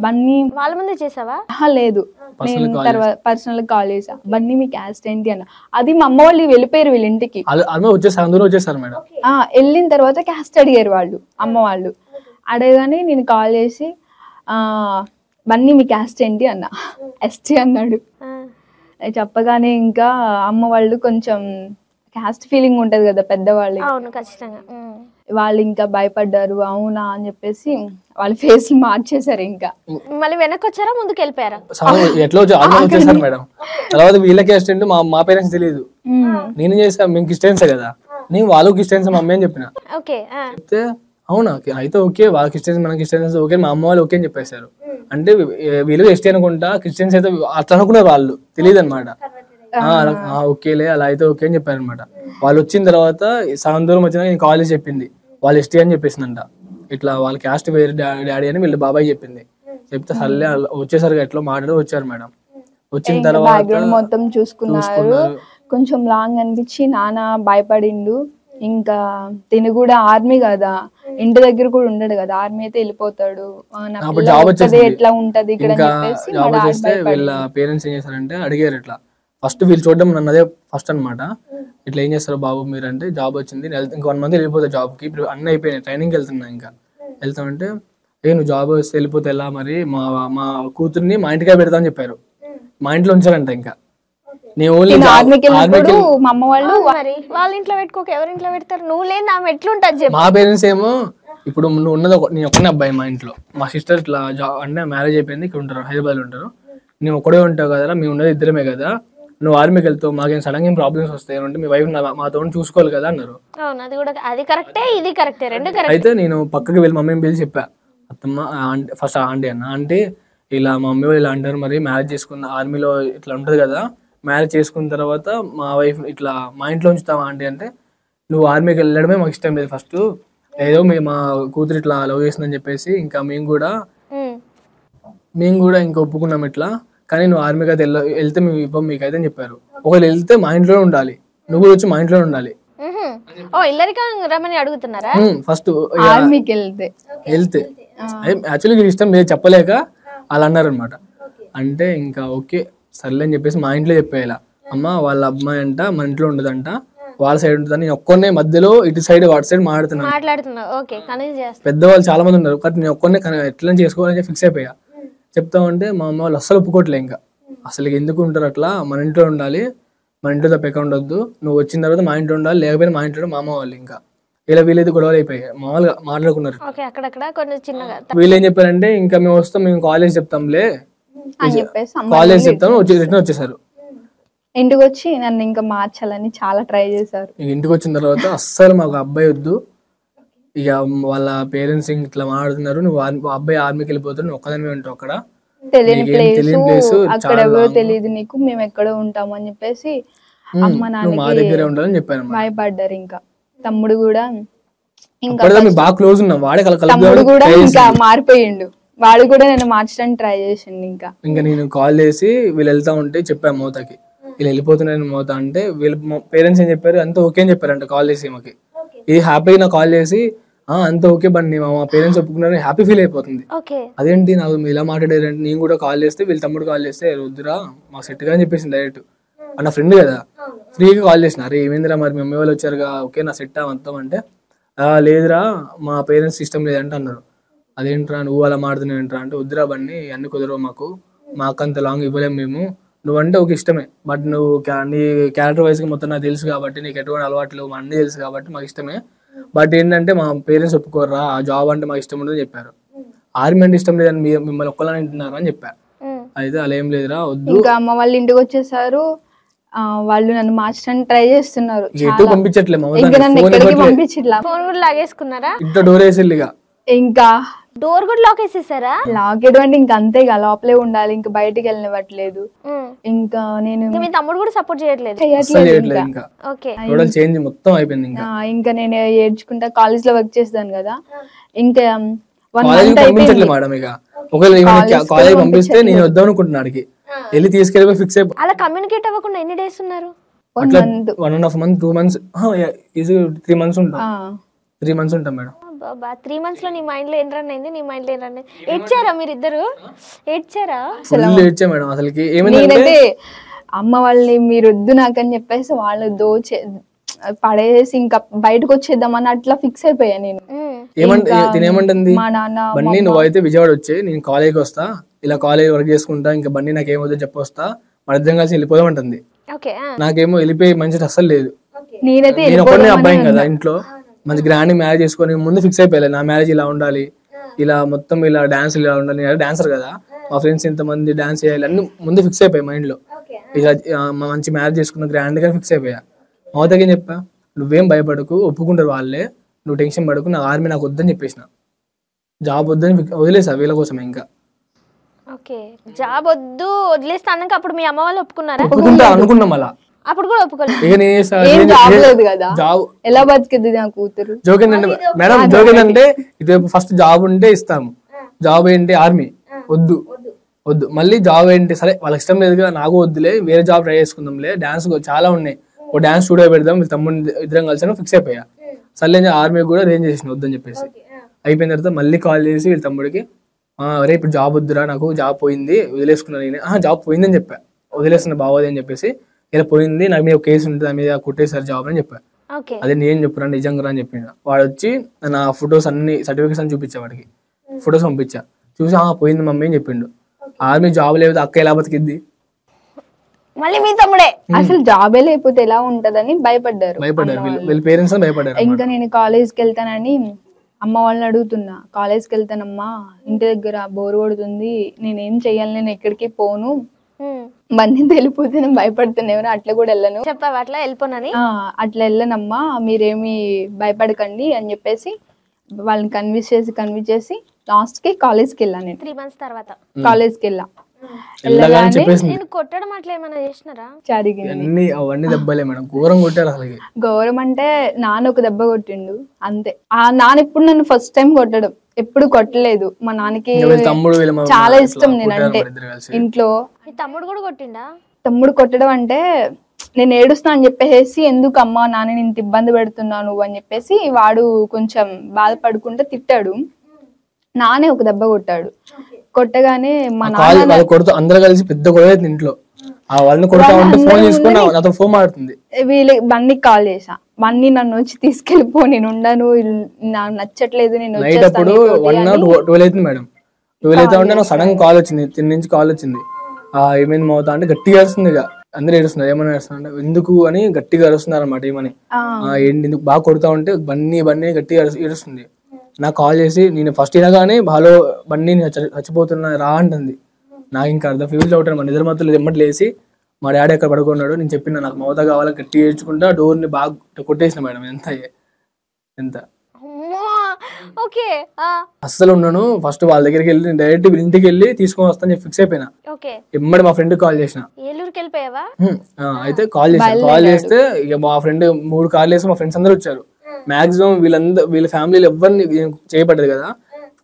బన్నీ వాళ్ళ ముందే చేసావా? లేదు, నేను తర్వాత పర్సనల్ కాల్ చేసా, బన్నీ మీ క్యాస్ట్ ఏంటి అన్న. అది మా అమ్మ వాళ్ళు వెళ్ళిపోయారు వీళ్ళ ఇంటికి. వెళ్ళిన తర్వాత క్యాస్ట్ అడిగారు వాళ్ళు, అమ్మ వాళ్ళు. అడగగానే నేను కాల్ చేసి బన్నీ మీ క్యాస్ట్ ఏంటి అన్న, ఎస్టీ అన్నాడు. చెప్పగానే ఇంకా అమ్మ వాళ్ళు కొంచెం క్యాస్ట్ ఫీలింగ్ ఉంటది కదా పెద్దవాళ్ళు, వాళ్ళు ఇంకా భయపడ్డారు. అవునా అని చెప్పేసి వాళ్ళ ఫేస్ మార్చేశారు. ఇంకా మళ్ళీ వెనక్కి వచ్చారా ముందుకు వెళ్ళిపోయారా? ఎట్లా వచ్చేసారు మేడం. తర్వాత వీళ్ళ క్యాస్ట్ ఏంటో మా పేరెంట్స్ తెలియదు, నేను చేసా, మేము క్రిస్టియన్స్ కదా, నేను వాళ్ళు క్రిస్టియన్స్ మా అమ్మ అని చెప్పిన. చెప్తే అవునా అయితే ఓకే, వాళ్ళ క్రిస్టియన్స్ మన క్రిస్టియన్స్ ఓకే, మా అమ్మ వాళ్ళు ఓకే అని చెప్పేశారు. అంటే వీళ్ళు ఎస్టీ అనుకుంటా, క్రిస్టియన్స్ అయితే అట్లా అనుకున్నారు, వాళ్ళు తెలియదు అనమాట. ఓకేలే అలా అయితే ఓకే అని చెప్పారు అనమాట. వాళ్ళు వచ్చిన తర్వాత సగం దూరం వచ్చినా నేను కాలేజ్ చెప్పింది వాళ్ళు ఎస్టీ అని చెప్పేసిందంట. ఇట్లా వాళ్ళ క్యాస్ట్ వేరే డాడీ అని వీళ్ళు బాబాయ్ చెప్పింది. చెప్తే సర్లే వచ్చేసరికి ఎట్లా మాట్లాడి వచ్చారు మేడం. వచ్చిన తర్వాత మొత్తం చూసుకున్నారు. కొంచెం లాంగ్ అనిపించి నాన్న భయపడిండు. ఇంకా తిని కూడా ఆర్మీ కదా, ఇంటి దగ్గర కూడా ఉండడు కదా, ఆర్మీ అయితే వెళ్ళిపోతాడు, ఎట్లా ఉంటది ఇక్కడ చెప్పేసి వీళ్ళ పేరెంట్స్ ఏం చేశారంటే అడిగారు. ఇట్లా ఫస్ట్ వీళ్ళు చూడడం నన్నదే ఫస్ట్ అనమాట. ఇట్లా ఏం చేస్తారు బాబు మీరు అంటే, జాబ్ వచ్చింది ఇంకా 1 month వెళ్ళిపోతా జాబ్ కి, ఇప్పుడు అన్నీ అయిపోయినాయి, ట్రైనింగ్కి వెళ్తున్నా, ఇంకా వెళ్తామంటే నువ్వు జాబ్ వస్తే వెళ్ళిపోతే ఎలా మరి, మా కూతుర్ని మా ఇంటికే పెడతా అని చెప్పారు. మా ఇంట్లో ఉంచారంట. ఇంకా మా పేరెంట్స్ ఏమో ఇప్పుడు నువ్వు ఉన్నది నేను ఒక్కనే అబ్బాయి మా ఇంట్లో, మా సిస్టర్ ఇట్లా అంటే మ్యారేజ్ అయిపోయింది, ఇక్కడ ఉంటారు, హైదరాబాద్ లో ఉంటారు, నువ్వు ఒక్కడే ఉంటావు కదా, మేము ఉన్నది ఇద్దరమే కదా, నువ్వు ఆర్మీకి వెళ్తావు, మాకేం సడన్ గా ప్రాబ్లమ్స్ వస్తాయి అంటే మీ వైఫ్ మాతో చూసుకోవాలి కదా అన్నారు. అయితే నేను పక్కకి వెళ్ళి మమ్మీని పిలిచి చెప్పా, అత్తమ్మ ఫస్ట్ ఆంటీ అన్న, ఆంటీ ఇలా మా మమ్మీ వాళ్ళు ఇలా అంటారు, మరి మ్యారేజ్ చేసుకున్న ఆర్మీలో ఇట్లా ఉంటది కదా, మ్యారేజ్ చేసుకున్న తర్వాత మా వైఫ్ ఇట్లా మా ఇంట్లో ఉంచుతావా ఆంటీ అంటే, నువ్వు ఆర్మీకి వెళ్ళడమే మాకు ఇష్టం లేదు, ఫస్ట్ ఏదో మా కూతురు ఇట్లా లవ్ చేసిందని చెప్పేసి ఇంకా మేము కూడా ఇంకా ఒప్పుకున్నాం ఇట్లా, కానీ నువ్వు ఆర్మీకి అయితే వెళ్తే మేము ఇవ్వం మీకు అయితే అని చెప్పారు. ఒకవేళ వెళ్తే మా ఇంట్లోనే ఉండాలి, నువ్వు కూడా వచ్చి మా ఇంట్లో ఉండాలి. ఓ ఇల్లరిక రమని అడుగుతున్నారా? ఫస్ట్ ఆర్మీకి వెళ్తే యాక్చువల్లీ ఇష్టం లేదు చెప్పలేక అలా అన్నారు అనమాట. అంటే ఇంకా ఓకే సర్లే అని చెప్పేసి మా ఇంట్లో చెప్పేయాల, అమ్మ వాళ్ళ అమ్మాయి అంట మన ఇంట్లో ఉండదంట, వాళ్ళ సైడ్ ఉంటుందని నేను ఒక్కనే మధ్యలో ఇటు సైడ్ వాటి సైడ్ మాట్లాడుతున్నాను. పెద్దవాళ్ళు చాలా మంది ఉన్నారు కానీ నేను ఒక్కనే ఎట్లా చేసుకోవాలని ఫిక్స్ అయిపోయా. చెప్తామంటే మా అమ్మ వాళ్ళు అస్సలు ఒప్పుకోవట్లే. ఇంకా అసలు ఎందుకు ఉంటారు అట్లా, మన ఇంట్లో ఉండాలి, మన ఇంట్లో తప్ప ఎక్కడ ఉండొద్దు, నువ్వు వచ్చిన తర్వాత మా ఇంట్లో ఉండాలి, లేకపోతే మా ఇంట్లో మా అమ్మ వాళ్ళు. ఇంకా ఇలా వీళ్ళైతే గొడవలు అయిపోయాయి, మామూలుగా మాట్లాడుకున్నారు. వీళ్ళు ఏం చెప్పారంటే ఇంకా మేము వస్తాం, మేము కాలేజ్ చెప్తాంలే కాలేజ్ చెప్తాం రిటర్న్ వచ్చేసారు. ఇంటికి వచ్చి నన్ను ఇంకా మార్చాలని చాలా ట్రై చేశారు. ఇంటికి వచ్చిన తర్వాత అస్సలు మాకు అబ్బాయి వద్దు, ఇక వాళ్ళ పేరెంట్స్ ఇట్లా మాట్లాడుతున్నారు, నువ్వు అబ్బాయి ఆర్మీకి వెళ్ళిపోతాడు, నువ్వు ఒక్కదానివే ఉంటావు అక్కడ, తెలియని ప్లేస్ అక్కడ ఎవరో తెలియదు నీకు, మేము ఎక్కడో ఉంటాము అని చెప్పేసి అమ్మ మా దగ్గరే ఉండాలని చెప్పారు. భయపడ్డారు. ఇంకా తమ్ముడు కూడా బాగా క్లోజ్ ఉన్నాం, వాడే తమ్ముడు కూడా ఇంకా మారిపోయిండు, వాడు కూడా నేను మార్చడానికి ట్రై చేసిండు. ఇంకా నేను కాల్ చేసి వీళ్ళు వెళ్తా ఉంటే చెప్పాను మోతకి, వీళ్ళు వెళ్ళిపోతున్నాను మోత అంటే వీళ్ళ పేరెంట్స్ ఏం చెప్పారు, అంతా ఓకే అని చెప్పారంట. కాల్ చేసి మాకి ఇది హ్యాపీగా నాకు కాల్ చేసి అంత ఓకే బండి మా పేరెంట్స్ ఒప్పుకున్నారని హ్యాపీ ఫీల్ అయిపోతుంది. అదేంటి నాకు ఇలా మాట్లాడారంటే నేను కూడా కాల్ చేస్తే వీళ్ళ తమ్ముడు కాల్ చేస్తే వద్దురా మాకు సెట్ గా అని చెప్పేసి డైరెక్ట్ నా ఫ్రెండ్ కదా ఫ్రీగా కాల్ చేసిన, అరే ఏమైందిరా మరి మీ అమ్మాయి వాళ్ళు వచ్చారుగా ఓకే నా సెట్ మొత్తం అంటే లేదురా మా పేరెంట్స్ ఇష్టం లేదంటే అన్నారు. అదేంట్రా నువ్వు అలా మాడుతున్నావు అంటే వద్దురా బండి అన్ని కుదరవు మాకు అంత లాంగ్ ఇవ్వలేము మేము, నువ్వంటే ఒక ఇష్టమే బట్ నువ్వు నీ క్యారెక్టర్ వైజ్ గా మొత్తం నాకు తెలుసు కాబట్టి నీకు ఎటువంటి అలవాట్లు అన్నీ తెలుసు కాబట్టి మాకు ఇష్టమే, బట్ ఏంటంటే మా పేరెంట్స్ ఒప్పుకోర్రా ఆ జాబ్ అంటే మాకు ఇష్టం ఉండదు చెప్పారు. ఆర్మీ అంటే ఇష్టం లేదని మిమ్మల్ని ఒక్కలని వింటున్నారు అని చెప్పారు. అయితే అలా ఏం లేదురా వద్దు. ఇంకా అమ్మ వాళ్ళు ఇంటికి వచ్చేసారు, వాళ్ళు నన్ను మార్చడానికి ట్రై చేస్తున్నారు, పంపించట్లే ఇంట్లో డోర్ వేసి ఇంకా డోర్ కూడా లాక్ వేసేసారా? లాక్ ఎటువంటి ఇంకా అంతే లోపలే ఉండాలి, ఇంకా బయటికి వెళ్ళనివ్వట్లేదు. ఇంకా నేను మీ తమ్ముడు కూడా సపోర్ట్ చేయట్లేదు. ఇంకా నేను ఏడ్చుకుంటా కాలేజ్ లో వర్క్ చేస్తాను కదా, ఇంకా పంపిస్తే నేను వద్దాం అనుకుంటున్నాడికి వెళ్ళి తీసుకెళ్ళి ఫిక్స్ అయిపోయి అలా కమ్యూనికేట్ అవ్వకుండా ఎన్ని డేస్ ఉన్నారు? 1.5 month 2 months 3 months ఉంటాం. 3 months ఉంటాం మేడం. 3 months లో నీ మైండ్ లో ఏం రన్ అయింది? నీ మైండ్ లో ఏం రన్ అయింది? ఏడ్చారా మీరిద్దరు? ఏడ్చారా? ఏడ్చా మేడం. అసలుకి నేనైతే అమ్మ వాళ్ళని మీరు వద్దు నాకని చెప్పేసి వాళ్ళు పడేసి ఇంకా బయటకు వచ్చేద్దామని అట్లా ఫిక్స్ అయిపోయా నేను. ఏమంటుంది బండి నువ్వైతే విజయవాడ వచ్చే నేను కాలేజ్కి వస్తా, ఇలా కాలేజ్ వర్క్ చేసుకుంటా, ఇంకా బండి నాకేమవుతుందో చెప్పొస్తా, మన ఇద్దరం కలిసి వెళ్ళిపోదామంటుంది. నాకేమో వెళ్ళిపోయి మంచిది అస్సలు లేదు. నేను ఒక్కనే అబ్బాయి కదా ఇంట్లో, మంచి గ్రాండ్ మ్యారేజ్ చేసుకొని ముందు ఫిక్స్ అయిపోయాలి నా మ్యారేజ్ ఇలా ఉండాలి, ఇలా మొత్తం ఇలా డాన్స్ ఇలా ఉండాలి. నేను డాన్సర్ కదా, మా ఫ్రెండ్స్ ఇంతమంది డాన్స్ చేయాలి అన్ని ముందు ఫిక్స్ అయిపోయాయి మైండ్ లో. ఇలా మంచి మ్యారేజ్ చేసుకున్న గ్రాండ్ గా ఫిక్స్ అయిపోయా. మమతకి ఏం చెప్పా, నువ్వేం భయపడకు ఒప్పుకుంటారు వాళ్ళే, నువ్వు టెన్షన్ పడకు, నా ఆర్మీ నాకు వద్దని చెప్పేసిన, జాబ్ వద్దని వదిలేసా వీళ్ళ కోసమే. ఇంకా జాబ్ వద్దు వదిలేస్తా అన్నాక అప్పుడు మీ అమ్మ వాళ్ళు ఒప్పుకున్నారా? అనుకున్నాం అలా, అప్పుడు కూడా ఒప్పుకోలేదు. ఎలా బతికింది నా కూతురు? జోక్ ఏంటంటే మేడం, జోక్ ఏంటంటే ఇది ఫస్ట్ జాబ్ ఉంటే ఇస్తాము, జాబ్ ఏంటి ఆర్మీ వద్దు, మళ్ళీ జాబ్ ఏంటి సరే వాళ్ళకి ఇష్టం లేదు కదా, నాకు వద్దులే వేరే జాబ్ ట్రై చేసుకుందాంలే, డాన్స్ చాలా ఉన్నాయి, ఓ డాన్స్ స్టూడియో పెడదాం, వీళ్ళ తమ్ముడు ఇద్దరం కలిసి ఫిక్స్ అయిపోయా. సర్లే ఆర్మీ కూడా రేంజ్ చేసిన వద్దని చెప్పేసి. అయిపోయిన తర్వాత మళ్ళీ కాల్ చేసి వీళ్ళ తమ్ముడికి అరే ఇప్పుడు జాబ్ వద్దురా, నాకు జాబ్ పోయింది వదిలేసుకున్నా, నేను జాబ్ పోయిందని చెప్పా, వదిలేస్తున్నా బాగోదు అని చెప్పేసి, ఇలా పోయింది నా మీద కేసు ఉంటుంది, నా మీద కొట్టేసారు జాబ్ అని చెప్పా. అదే నేను చెప్పురా నిజంగా అని చెప్పిండు. వాడు వచ్చి నా ఫొటోస్ అన్ని సర్టిఫికేట్స్ అని చూపించా, వాడికి ఫొటోస్ పంపించా, చూసి పోయింది మమ్మీ అని చెప్పిండు. ఆర్మీ జాబ్ లేకపోతే అక్క ఎలా బతికిద్ది? మళ్ళీ మీ తమ్ముడే అసలు జాబే లేకపోతే ఎలా ఉంటదని భయపడ్డారు. వీళ్ళ పేరెంట్స్ భయపడ్డారు. ఇంకా నేను కాలేజ్కి వెళ్తానని అమ్మ వాళ్ళని అడుగుతున్నా, కాలేజ్కి వెళ్తానమ్మా, ఇంటి దగ్గర బోర్ కొడుతుంది, నేనేం చెయ్యాలి, నేను ఎక్కడికి పోను, బండి వెళ్ళిపోతే నేను భయపడుతున్నా, ఎవరు అట్లా కూడా వెళ్ళను, చెప్పావా అట్లా వెళ్ళిపోనని? అట్లా వెళ్ళనమ్మా మీరేమి భయపడకండి అని చెప్పేసి వాళ్ళని కన్విన్స్ చేసి లాస్ట్ కి కాలేజ్కి వెళ్ళా. నేను 3 months తర్వాత కాలేజ్కి వెళ్ళా. కొట్టడం అట్లా ఏమైనా చేసినారా? గౌరవం అంటే నాన్న ఒక దెబ్బ కొట్టిండు అంతే. ఆ నాన్న ఎప్పుడు నన్ను ఫస్ట్ టైం కొట్టడం, ఎప్పుడు కొట్టలేదు. మా నాన్నకి చాలా ఇష్టం నేనంటే ఇంట్లో. తమ్ముడు కూడా కొట్టిండా? తమ్ముడు కొట్టడం అంటే నేను ఏడుస్తా అని చెప్పేసి ఎందుకు అమ్మా నాన్న ఇంత ఇబ్బంది పెడుతున్నావు నువ్వు అని చెప్పేసి వాడు కొంచెం బాధపడుకుంటే తిట్టాడు. నానే ఒక దెబ్బ కొట్టాడు. కొట్టగానే మా నాన్న కొడుతూ అందరూ కలిసి పెద్ద గొడవ ఇంట్లో. వాళ్ళని కొడుతూ ఉంటే ఫోన్ తీసుకుని నాతో ఫోన్ మాట్లాడుతుంది. బన్నీకి కాల్ చేసా, బన్నీ నన్ను వచ్చి తీసుకెళ్ళిపో, నేను ఉండను, నాకు నచ్చట్లేదు, నేను నైట్ అప్పుడు 1 అవుతుంది మేడం. 12 అవుతా ఉంటే నాకు సడన్ కాల్ వచ్చింది, 10 నుంచి కాల్ వచ్చింది. ఏమైంది మమత అంటే గట్టిగా అరుస్తుంది. ఇక అందరూ ఏడుస్తున్నారు. ఏమన్నా ఏడుస్తున్నా ఎందుకు అని గట్టిగా అరుస్తున్నారు అనమాట. ఏమని ఏంటి ఎందుకు బాగా కొడుతా ఉంటే బన్నీ గట్టిగా ఏడుస్తుంది. నాకు కాల్ చేసి నేను ఫస్ట్ ఇలాగానే బాలో బన్నీ చచ్చిపోతున్నా రా అంటుంది. నాకు ఇంకా అర్థం ఫ్యూజ్ అవుతాను. మా నిద్ర మాత్రం ఎమ్మటి లేసి మా డాడీ ఎక్కడ పడుకున్నాడు, నేను చెప్పిన నాకు మమత కావాలని గట్టిగా ఏడ్చుకుంటా డోర్ని బాగా కొట్టేసిన మేడం. ఎంత అస్సలు ఉన్నాను. ఫస్ట్ వాళ్ళ దగ్గరికి వెళ్ళి డైరెక్ట్ ఇంటికి వెళ్ళి తీసుకొని వస్తాను ఫిక్స్ అయిపోయినా. ఎమ్మడి మా ఫ్రెండ్ కాల్ చేసిన. అయితే కాల్ చేస్తే ఇక మా ఫ్రెండ్ 3 కార్లు వేసి మా ఫ్రెండ్స్ అందరూ వచ్చారు. మాక్సిమం వీళ్ళ ఫ్యామిలీలో ఎవరిని చేయబడ్డది కదా.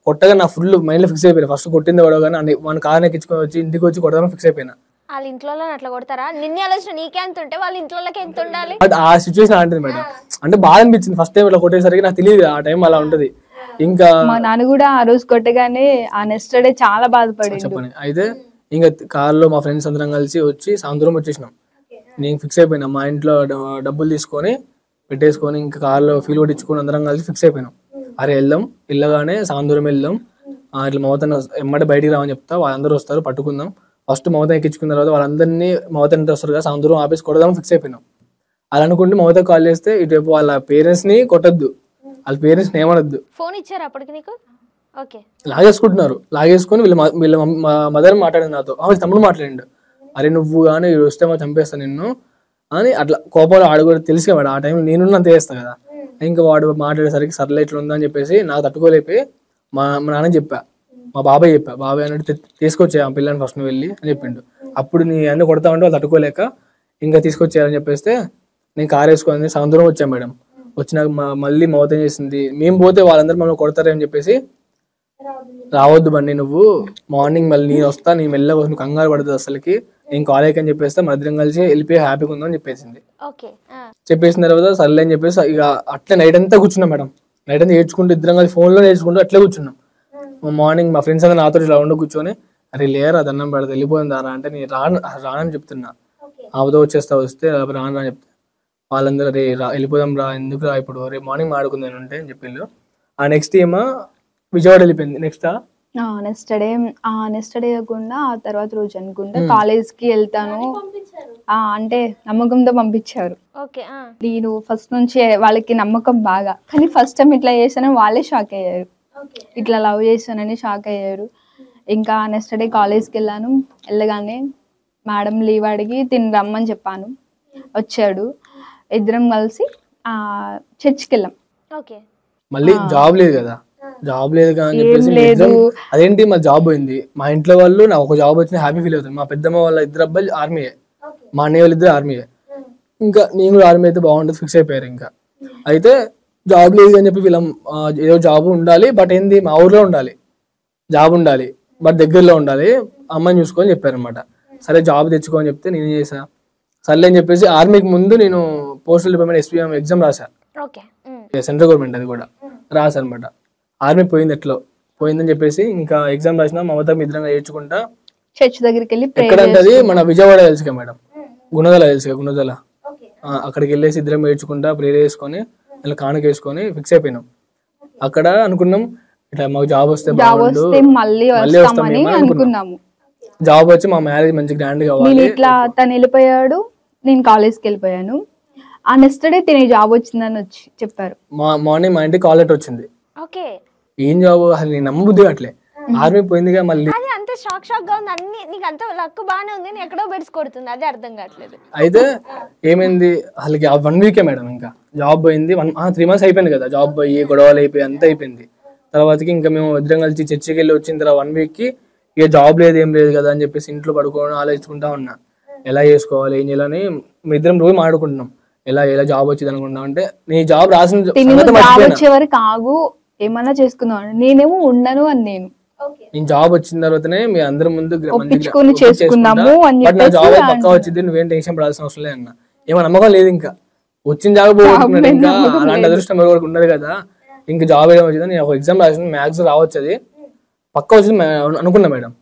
కొట్టగా నా ఫుల్ మైండ్ లో ఫిక్స్ అయిపోయినా. ఫస్ట్ కొట్టింది కొడగానే మన కార్ ఎక్కించుకొని వచ్చి ఇంటికి వచ్చి కొడదామని ఫిక్స్ అయిపోయినా. వాళ్ళ ఇంట్లో అట్లా కొడతారా? నిన్నే ఆలోచన నీకే ఎంత ఉంటే వాళ్ళ ఇంట్లోకి ఎంత ఉండాలి? ఆ సిచ్యువేషన్ అంటే మేడం అంటే బాధ అనిపించింది. ఫస్ట్ టైం ఇట్లా కొట్టేసరికి నాకు తెలియదు ఆ టైం అలా ఉంటది. ఇంకా మా నాన్న కూడా ఆ రోజు కొట్టగానే ఆ నెక్స్ట్ డే చాలా బాధపడి చెప్పండి. అయితే ఇంకా కార్ లో మా ఫ్రెండ్స్ అందరం కలిసి వచ్చి సాయంత్రం వచ్చేసినాం. నేను ఫిక్స్ అయిపోయినా మా ఇంట్లో డబ్బులు తీసుకొని పెట్టేసుకొని ఇంకా కార్లో ఫీల్ కొట్టించుకొని అందరం కలిసి ఫిక్స్ అయిపోయినాం. అరే వెళ్దాం, వెళ్ళగానే సాయంత్రం వెళ్దాం, ఇట్లా మమతను ఎమ్మటే బయటికి రావని చెప్తా, వాళ్ళందరూ వస్తారు పట్టుకుందాం. ఫస్ట్ మమత ఎక్కించుకున్న తర్వాత వాళ్ళందరినీ మమత ఎంత వస్తారు కదా సాయంత్రం ఆఫీస్ కొడదామని ఫిక్స్ అయిపోయినాం. అలా అనుకుంటే మమత కాల్ చేస్తే ఇటువైపు వాళ్ళ పేరెంట్స్ ని కొట్టద్దు, వాళ్ళ పేరెంట్స్ ని ఏమనొద్దు. ఫోన్ ఇచ్చారు అప్పటికి నీకు? లాగేసుకుంటున్నారు. లాగేసుకొని వీళ్ళ మదర్ మాట్లాడింది నాతో. తమ్ముడు మాట్లాడిండు, అరే నువ్వు కానీ వస్తే మా చంపేస్తా నిన్ను అని అట్లా కోపంలో ఆడు కూడా తెలుసు కదా ఆ టైం నేను అంత చేస్తా కదా. ఇంకా వాడు మాట్లాడేసరికి సర్లే ఇట్లా ఉందని చెప్పేసి నాకు తట్టుకోలేపి మా నాన్న చెప్పా, మా బాబాయ్ చెప్పా. బాబాయ్ అన్నట్టు తీసుకొచ్చే ఆ పిల్లని ఫస్ట్ నువ్వు వెళ్ళి అని చెప్పిండు. అప్పుడు నీ అన్ని కొడతా ఉంటే వాళ్ళు తట్టుకోలేక ఇంకా తీసుకొచ్చేయాలని చెప్పేస్తే నేను కార్ వేసుకొని సాయంత్రం వచ్చాను మేడం. వచ్చినాక మళ్ళీ మౌతం చేసింది. మేము పోతే వాళ్ళందరూ మనం కొడతారని చెప్పేసి రావద్దు బండి నువ్వు, మార్నింగ్ మళ్ళీ నేను వస్తా, నీ మెల్లగా నువ్వు కంగారు పడుతుంది అసలుకి, నేను కాలేజ్ అని చెప్పేస్తే మన ఇద్దరం కలిసి వెళ్ళిపోయి హ్యాపీగా ఉందని చెప్పేసింది. చెప్పేసిన తర్వాత సర్లే అని చెప్పేసి ఇక అట్లా నైట్ అంతా కూర్చున్నాం మేడం. నైట్ అంతా ఏడ్చుకుంటూ ఇద్దరం కలిసి ఫోన్లో నేర్చుకుంటూ అట్లే కూర్చున్నాం. మార్నింగ్ మా ఫ్రెండ్స్ అందరూ నాతో ఇలా ఉండి కూర్చొని అరే లేరా దండం పెడతా వెళ్ళిపోయింది రా అంటే నేను రానని చెప్తున్నా. ఆవుతో వచ్చేస్తా, వస్తే రాను రా చెప్తా. వాళ్ళందరూ రే వెళ్ళిపోదాం రా, ఎందుకు రా ఇప్పుడు, రేపు మార్నింగ్ మాడుకుందాని ఉంటే అని చెప్పిండు. ఆ నెక్స్ట్ ఏమో విజయవాడ వెళ్ళిపోయింది. నెక్స్ట్ డే కాకుండా ఆ తర్వాత రోజు అనుకుంటా కాలేజ్ కి వెళ్తాను అంటే నమ్మకంతో పంపించారు. నేను ఫస్ట్ నుంచి వాళ్ళకి నమ్మకం బాగా, కానీ ఫస్ట్ టైం ఇట్లా చేశానని వాళ్ళే షాక్ అయ్యారు. ఇట్లా లవ్ చేశానని షాక్ అయ్యారు. ఇంకా నెక్స్ట్ డే కాలేజ్కి వెళ్ళాను. వెళ్ళగానే మేడం లీవ్ అడిగి తిని రమ్మని చెప్పాను. వచ్చాడు. ఇద్దరం కలిసి చర్చ్కి వెళ్ళాం. మళ్ళీ జాబ్ లేదు కదా, జాబ్ లేదు అని చెప్పేసి అదేంటి మా జాబ్ పోయింది. మా ఇంట్లో వాళ్ళు నాకు ఒక జాబ్ వచ్చిన హ్యాపీ ఫీల్ అవుతుంది. మా పెద్దమ్మ వాళ్ళ 2 అబ్బాయిలు ఆర్మీయే, మా అన్నయ్య వాళ్ళు 2 ఆర్మీయే. ఇంకా నేను కూడా ఆర్మీ అయితే బాగుంటుంది ఫిక్స్ అయిపోయారు. ఇంకా అయితే జాబ్ లేదు అని చెప్పి వీళ్ళ ఏదో జాబ్ ఉండాలి, బట్ ఏంది మా ఊర్లో ఉండాలి, జాబ్ ఉండాలి, బట్ దగ్గరలో ఉండాలి, అమ్మని చూసుకొని చెప్పారు అనమాట. సరే జాబ్ తెచ్చుకోని చెప్తే నేను చేసా. సర్లే అని చెప్పేసి ఆర్మీకి ముందు నేను పోస్టల్ డిపార్ట్మెంట్ SPM ఎగ్జామ్ రాసా, సెంట్రల్ గవర్నమెంట్ అది కూడా రాసా అనమాట. ఆర్మీ పోయింది ఎట్లో పోయిందని చెప్పేసి ఇంకా ఎగ్జామ్ రాసిన మమత ఇద్దరంగా ఏడ్చుకుంటా చర్చ్ దగ్గరికి వెళ్ళి, ఎక్కడంటే అది మన విజయవాడ తెలుసుగా మేడం, గుణదల తెలుసుగా, గుణదల అక్కడికి వెళ్ళేసి ఇద్దరం ఏడ్చుకుంటా ప్రేర్ చేసుకొని ఇలా కానుక వేసుకొని ఫిక్స్ అయిపోయినాం. అక్కడ అనుకున్నాం ఇట్లా మాకు జాబ్ వస్తే మళ్ళీ వస్తామని అనుకున్నాము. జాబ్ వచ్చి మా మ్యారేజ్ మంచి గ్రాండ్ కావాలి. ఇట్లా తను వెళ్ళిపోయాడు, నేను కాలేజ్కి వెళ్ళిపోయాను. ఆ నెక్స్ట్ డే తినే జాబ్ వచ్చిందని వచ్చి చెప్పారు. మార్నింగ్ మా ఇంటికి కాల్ లెటర్ వచ్చింది. ఏం జాబ్ అసలు నేను నమ్మబుద్ధి అట్లే, ఆర్మీ పోయిందిగా మళ్ళీ అంతే షాక్ గా ఉంది. అన్ని నీకు అంత లక్ బానే ఉంది, నేను ఎక్కడో బెడ్స్ కొడుతుంది, అదే అర్థం కావట్లేదు. అయితే ఏమైంది అసలుకి 1 వీకే మేడం, ఇంకా జాబ్ పోయింది. 3 months అయిపోయింది కదా, జాబ్ పోయి గొడవలు అయిపోయి అంతా అయిపోయింది. తర్వాతకి ఇంకా మేము ఇద్దరం కలిసి చర్చికి వెళ్ళి వచ్చిన తర్వాత 1 week కి ఇక జాబ్ లేదు ఏం లేదు కదా అని చెప్పేసి ఇంట్లో పడుకోవడం ఆలోచించుకుంటా ఉన్నా, ఎలా చేసుకోవాలి ఏం చేయాలని. మీ ఇద్దరం రోజు మాట్లాడుకుంటున్నాం ఎలా జాబ్ వచ్చింది అనుకుంటున్నాం. అంటే నీ జాబ్ రాసిన వచ్చేవరకు ఆగు ఏమన్నా చేసుకుందాం, నేనేమో ఉండను అని నేను జాబ్ వచ్చిన తర్వాతనే మీ అందరి ముందు చేసుకున్నాము. జాబ్ పక్కా వచ్చింది, నువ్వేం టెన్షన్ పడాల్సిన అవసరం లేదు అన్న. ఏమో నమ్మకం లేదు ఇంకా. వచ్చిన జాబ్ పోగొట్టుకున్నాడు, ఇంకా అలాంటి అదృష్టం ఎవరికి ఉండదు కదా. ఇంకా జాబ్ ఏమో వచ్చింది, నేను ఒక ఎగ్జామ్ రాసిన, మ్యాథ్స్ రావచ్చు, అది పక్క వచ్చింది అనుకున్నా మేడం.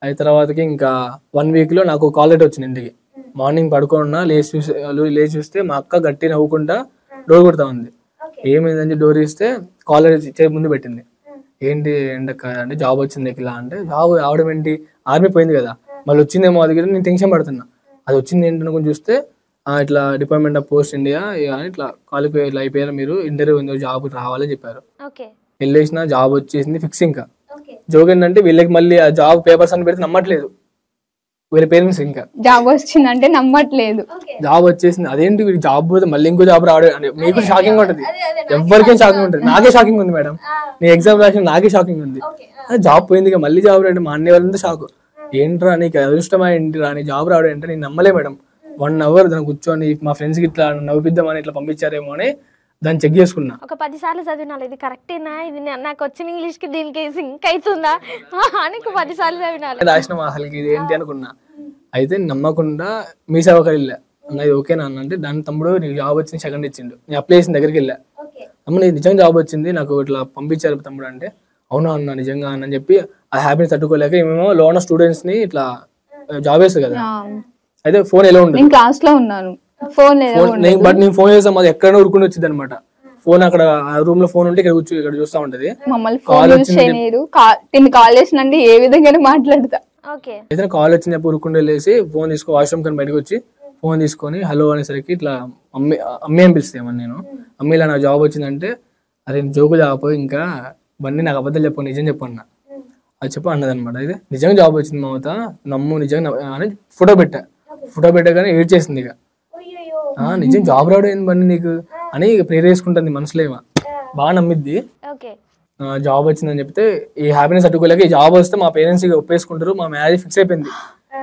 అయిన తర్వాతకి ఇంకా 1 week లో నాకు కాల్ లెటర్ వచ్చింది ఇంటికి. మార్నింగ్ పడుకున్నా, లేచి చూస్తే మా అక్క గట్టి నవ్వుకుంటా డోర్ కొడతా ఉంది. ఏమైందని డోర్ ఇస్తే కాల్ లెటర్ ముందు పెట్టింది. ఏంటి ఎండక్క అంటే జాబ్ వచ్చింది ఇలా అంటే, జాబ్ రావడం ఏంటి, ఆర్మీ పోయింది కదా, మళ్ళీ వచ్చిందేమో అది నేను టెన్షన్ పడుతున్నా. అది వచ్చింది ఏంటనుకుని చూస్తే ఇట్లా డిపార్ట్మెంట్ ఆఫ్ పోస్ట్ ఇండియా ఇట్లా క్వాలిఫై ఇట్లా అయిపోయారు మీరు, ఇంటర్వ్యూ ఉంది, జాబ్ రావాలని చెప్పారు. వెళ్ళేసిన జాబ్ వచ్చేసింది ఫిక్స్. ఇంకా జోక్ ఏంటంటే వీళ్ళకి మళ్ళీ ఆ జాబ్ పేపర్స్ అని పెడితే నమ్మట్లేదు వీళ్ళ పేరెంట్స్. ఇంకా జాబ్ వచ్చిందంటే నమ్మట్లేదు. జాబ్ వచ్చేసింది, అదేంటి వీడికి జాబ్ పోతే మళ్ళీ ఇంకో జాబ్ రావడం అంటే మీకు షాకింగ్ ఉంటుంది, ఎవరికేం షాకింగ్ ఉంటుంది. నాకే షాకింగ్ ఉంది మేడం, నేను ఎగ్జామ్ రాసిన నాకే షాకింగ్ ఉంది. జాబ్ పోయింది ఇక మళ్ళీ జాబ్ రావడం, మా అన్నయ్య వాళ్ళంతా షాక్. ఏంట్రా నీకు అదృష్టమా ఏంటి రాని జాబ్ రావడం అంటే, నేను నమ్మలే మేడం. 1 hour దాన్ని కూర్చొని మా ఫ్రెండ్స్కి ఇట్లా నవ్విద్దామని ఇట్లా పంపించారేమో అని దాన్ని చెక్ చేసుకున్నా. ఒక 10 సార్లు చదివినాలి, ఇది కరెక్టేనా, ఇది నాకు వచ్చిన ఇంగ్లీష్కి దీనికి సింక్ అవుతుందా అని 10 సార్లు చదివినాలి. రాసిన అసలుకి ఇది ఏంటి అనుకున్నా. అయితే నమ్మకుండా మీ సేవకి వెళ్ళా, అన్నది ఓకేనా అన్న అంటే, దాని తమ్ముడు నీకు జాబ్ వచ్చింది సెకండ్ ఇచ్చిండు. నేను అప్లై చేసిన దగ్గరికి వెళ్ళా, అమ్మ నీకు నిజంగా జాబ్ వచ్చింది, నాకు ఇట్లా పంపించారు తమ్ముడు అంటే, అవునా అన్న నిజంగా అని చెప్పి ఆ హ్యాపీని తట్టుకోలేక మేము లోన స్టూడెంట్స్ ని ఇట్లా జాబ్ వేస్తుంది కదా, అయితే ఫోన్ ఎలా ఉంటుంది, నేను క్లాస్ లో ఉన్నాను, ఫోన్ బట్ నేను ఫోన్ చేస్తాం అది ఎక్కడైనా ఉరుకుని వచ్చింది అనమాట. ఫోన్ అక్కడ రూమ్ లో ఫోన్ ఉంటే ఇక్కడ కూర్చో ఇక్కడ చూస్తా ఉంటది. మమ్మల్ని ఫోన్ కాల్ చేసినండి ఏ విధంగా మాట్లాడతా. అయితే కాల్ వచ్చిన ఉరుకుండి వెళ్ళేసి ఫోన్ తీసుకో వాష్రూమ్ కానీ బయటకు వచ్చి ఫోన్ తీసుకొని హలో అనేసరికి ఇట్లా అమ్మే అని పిలుస్తామని నేను, అమ్మ ఇలా నాకు జాబ్ వచ్చిందంటే, అరే జోకు జాబ్ ఇంకా బండి నాకు అబద్ధాలు చెప్పు నిజం చెప్పన్నా అది చెప్పు అన్నది అనమాట. అయితే నిజంగా జాబ్ వచ్చింది మమత నమ్ము నిజంగా అని ఫోటో పెట్టగానే ఏడ్ చేసింది. ఇక నిజం జాబ్ రావడం ఏంది బండి నీకు అని ప్రేర్ చేసుకుంటుంది మనసులో, ఏమో బాగా నమ్మిద్ది. జాబ్ వచ్చిందని చెప్తే ఈ హ్యాపీనెస్ తట్టుకోలేక, ఈ జాబ్ వస్తే మా పేరెంట్స్ ఒప్పేసుకుంటారు, మా మ్యారేజ్ ఫిక్స్ అయిపోయింది.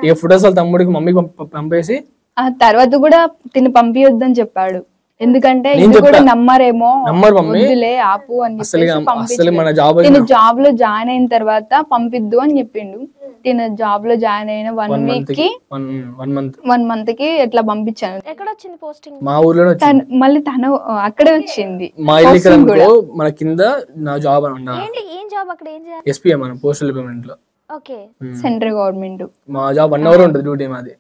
ఈ ఫొటోస్ వాళ్ళ తమ్ముడికి మమ్మీకి పంపేసి ఆ తర్వాత కూడా తిని పంపించొద్దని చెప్పాడు, ఎందుకంటే ఇది కూడా నమ్మరేమో, వద్దులే ఆపు అని చెప్పి తిని జాబ్ లో జాయిన్ అయిన తర్వాత పంపిద్దు అని చెప్పిండు. తిన జాబ్ లో జాయిన్ అయిన 1 week కి 1 month కి ఎట్లా పంపించాను. ఎక్కడ వచ్చింది పోస్టింగ్? మా ఊర్లో. మళ్ళీ తను అక్కడే వచ్చింది. మా ఇల్లు మన కింద నా జాబ్ ఏం జాబ్ అక్కడ ఏం చేయాలి? ఎస్పీఎం మన పోస్టల్ డిపార్ట్మెంట్ లో. Okay, central government. మా జాబ్ 1 hour ఉంటుంది డ్యూటీ మాది.